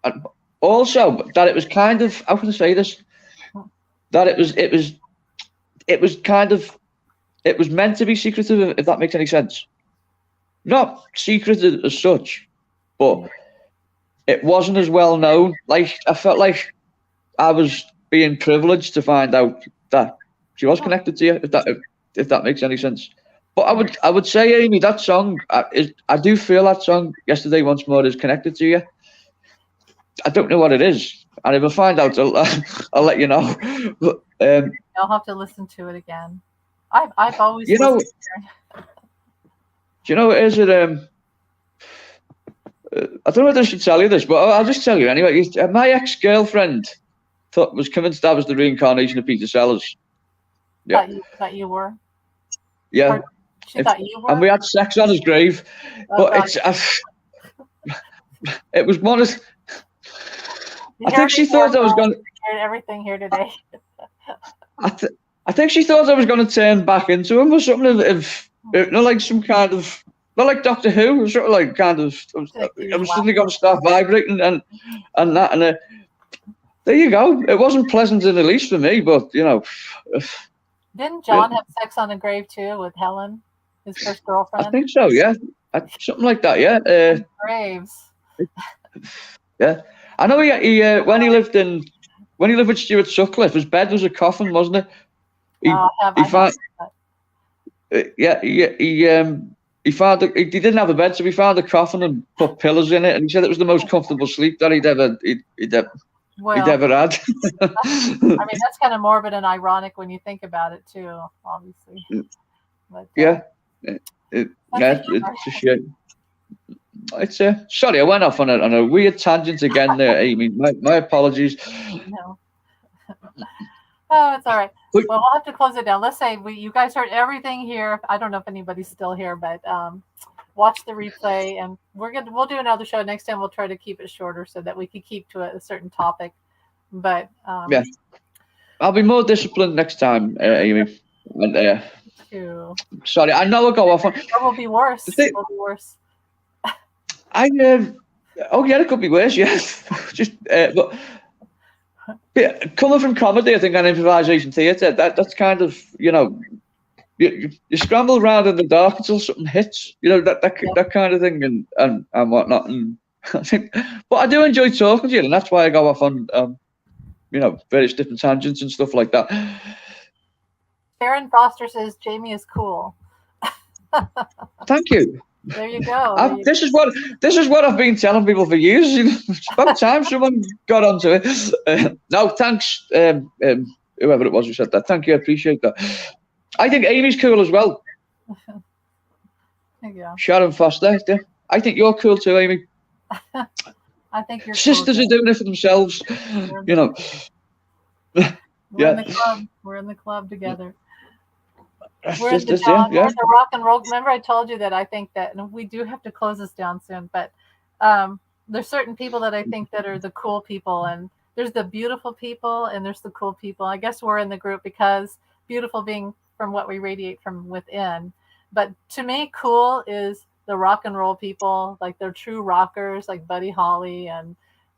and also that it was kind of, how can I say this? That it was kind of, it was meant to be secretive, if that makes any sense. Not secretive as such, but it wasn't as well known. Like, I felt like I was being privileged to find out that she was connected to you, if that makes any sense. But I would say, Amy, that song, I do feel that song, Yesterday Once More, is connected to you. I don't know what it is, and if I find out, I'll let you know. But I'll have to listen to it again. I've always You know, listened do you know what it is? I don't know whether I should tell you this, but I'll just tell you anyway. My ex-girlfriend was convinced I was the reincarnation of Peter Sellers. Yeah, thought you were. yeah. Or she thought you were. And we had sex on his grave, Oh, but God. it was one of. You I think she thought I was going. Heard everything here today. I think she thought I was going to turn back into him or something. If like some kind of, not like Doctor Who, or sort of like kind of. I was suddenly going to start vibrating and that and. There you go. It wasn't pleasant in the least for me, but Didn't John have sex on a grave too with Helen, his first girlfriend? I think so. Yeah, something like that. Yeah. Graves. Yeah, I know. He when he lived with Stuart Sutcliffe, his bed was a coffin, wasn't it? He found. He found he didn't have a bed, so he found a coffin and put pillows in it, and he said it was the most comfortable sleep that he'd ever had. I mean, that's kind of morbid and ironic when you think about it too, obviously. But, it's a shame. It's sorry, I went off on a weird tangent again there, Amy. My apologies. No. Oh, it's all right. Well, we'll have to close it down. Let's say you guys heard everything here. I don't know if anybody's still here, but watch the replay, and we'll do another show next time. We'll try to keep it shorter so that we can keep to a certain topic. But yeah, I'll be more disciplined next time, Amy. And, sorry, I know I'll go off on. It will be worse. It will be worse. It could be worse. Yes, but coming from comedy, I think, and improvisation theatre, that's kind of you scramble around in the dark until something hits, that kind of thing, and whatnot. And I think, but I do enjoy talking to you, and that's why I go off on various different tangents and stuff like that. Sharon Foster says Jamie is cool. Thank you. There you go. This is what I've been telling people for years. It's about time someone got onto it. No, thanks, whoever it was who said that. Thank you, I appreciate that. I think Amy's cool as well. Thank you. Sharon Foster. I think you're cool too, Amy. I think your sisters are doing it for themselves. We're in the club. We're in the club together. We're in the rock and roll. Remember, I told you that I think that, and we do have to close this down soon. But there's certain people that I think that are the cool people, and there's the beautiful people, and there's the cool people. I guess we're in the group because beautiful being from what we radiate from within. But to me, cool is the rock and roll people, like they're true rockers, like Buddy Holly and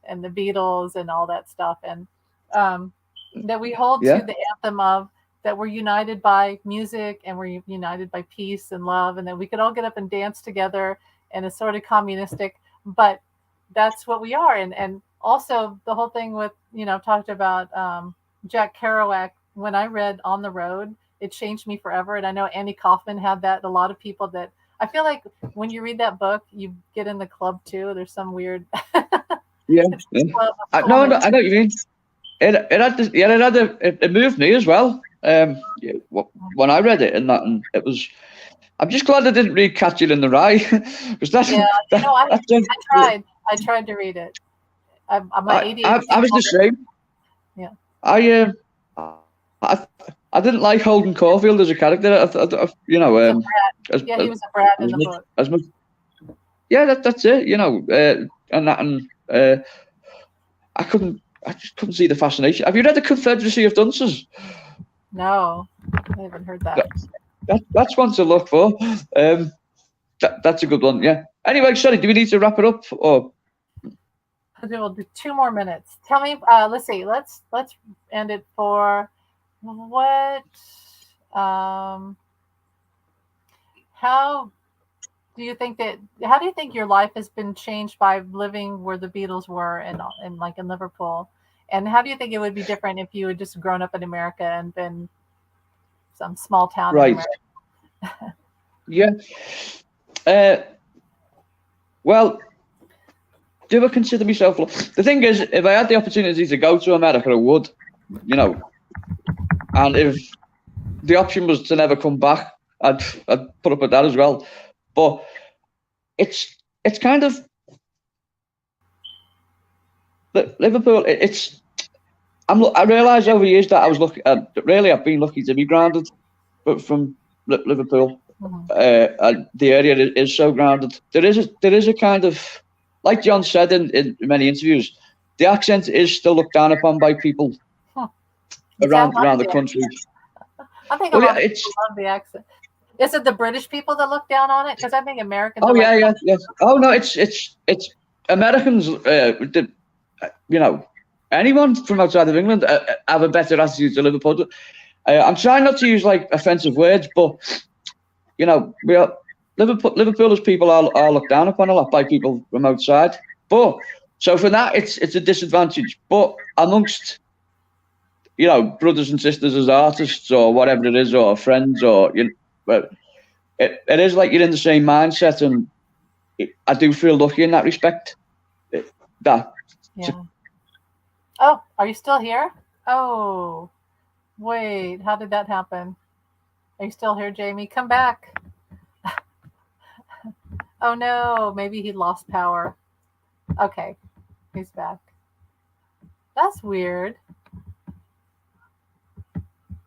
the Beatles and all that stuff, and that we hold to the anthem of that we're united by music and we're united by peace and love, and that we could all get up and dance together, and it's sort of communistic, but that's what we are. And also the whole thing with talked about Jack Kerouac. When I read On the Road, it changed me forever. And I know Andy Kaufman had that. A lot of people that I feel like when you read that book, you get in the club too. There's some weird. No, I know what you mean. It moved me as well. When I read it, and it was. I'm just glad I didn't read Catch It in the Rye, because that's. I tried to read it. I'm ADHD. I was the same. Yeah. I didn't like Holden Caulfield as a character. He was a brat in the book. That's it. I just couldn't see the fascination. Have you read The Confederacy of Dunces? No, I haven't heard that. That's one to look for. That's a good one. Yeah. Anyway, sorry. Do we need to wrap it up or? We'll do 2 more minutes. Tell me. Let's see. Let's end it for what? How do you think your life has been changed by living where the Beatles were and like in Liverpool? And how do you think it would be different if you had just grown up in America and been some small town? Right. Yeah. Well, do I consider myself? The thing is, if I had the opportunity to go to America, I would. And if the option was to never come back, I'd put up with that as well. But it's kind of Liverpool. I realised over years that I was lucky. Really, I've been lucky to be grounded, but from Liverpool, the area is so grounded. There is a kind of, like John said in many interviews, the accent is still looked down upon by people around the country. I think a lot of people love the accent. Is it the British people that look down on it? Because I think Americans. Oh yeah. Oh no, it's Americans. Anyone from outside of England have a better attitude to Liverpool. I'm trying not to use like offensive words, but we are Liverpool's people are looked down upon a lot by people from outside. But so for that, it's a disadvantage. But amongst brothers and sisters as artists or whatever it is, or friends, or it is like you're in the same mindset, and I do feel lucky in that respect. Oh, are you still here? Oh, wait, how did that happen? Are you still here, Jamie? Come back. Oh no, maybe he lost power. Okay, he's back. That's weird.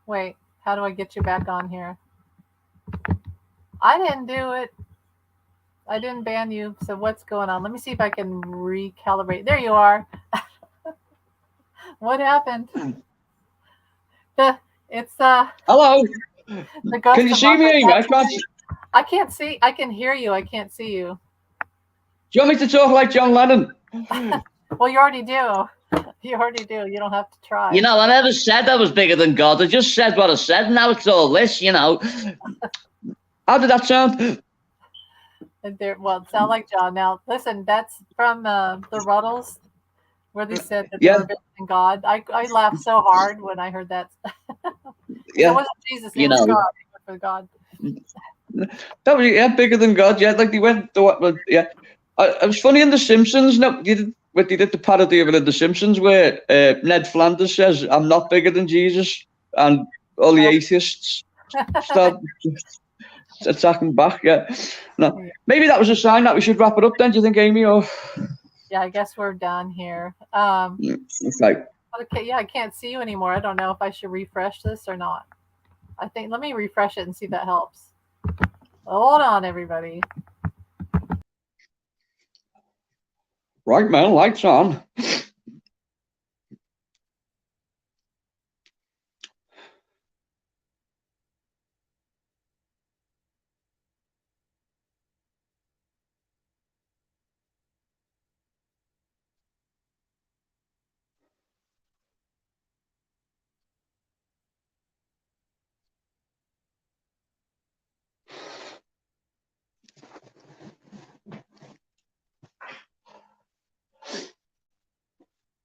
Wait, how do I get you back on here? I didn't do it. I didn't ban you, so what's going on? Let me see if I can recalibrate. There you are. What happened? It's Hello. The ghost can you see me? I can't see. I can hear you. I can't see you. Do you want me to talk like John Lennon? Well, you already do. You already do. You don't have to try. I never said I was bigger than God. I just said what I said. Now it's all this, How did that sound? Well, it sounds like John. Now, listen, that's from the Ruddles, where they said that they were bigger than God. I laughed so hard when I heard that. It wasn't Jesus. It was God. For God. That was bigger than God. Yeah, like they went to what? Yeah, it was funny in The Simpsons. No, they did the parody of it in The Simpsons where Ned Flanders says, "I'm not bigger than Jesus," and all the atheists start attacking back. Yeah, no, maybe that was a sign that we should wrap it up. Then, do you think, Amy? Or yeah, I guess we're done here. Okay. Okay. Yeah, I can't see you anymore. I don't know if I should refresh this or not. Let me refresh it and see if that helps. Hold on, everybody. Right, man, lights on.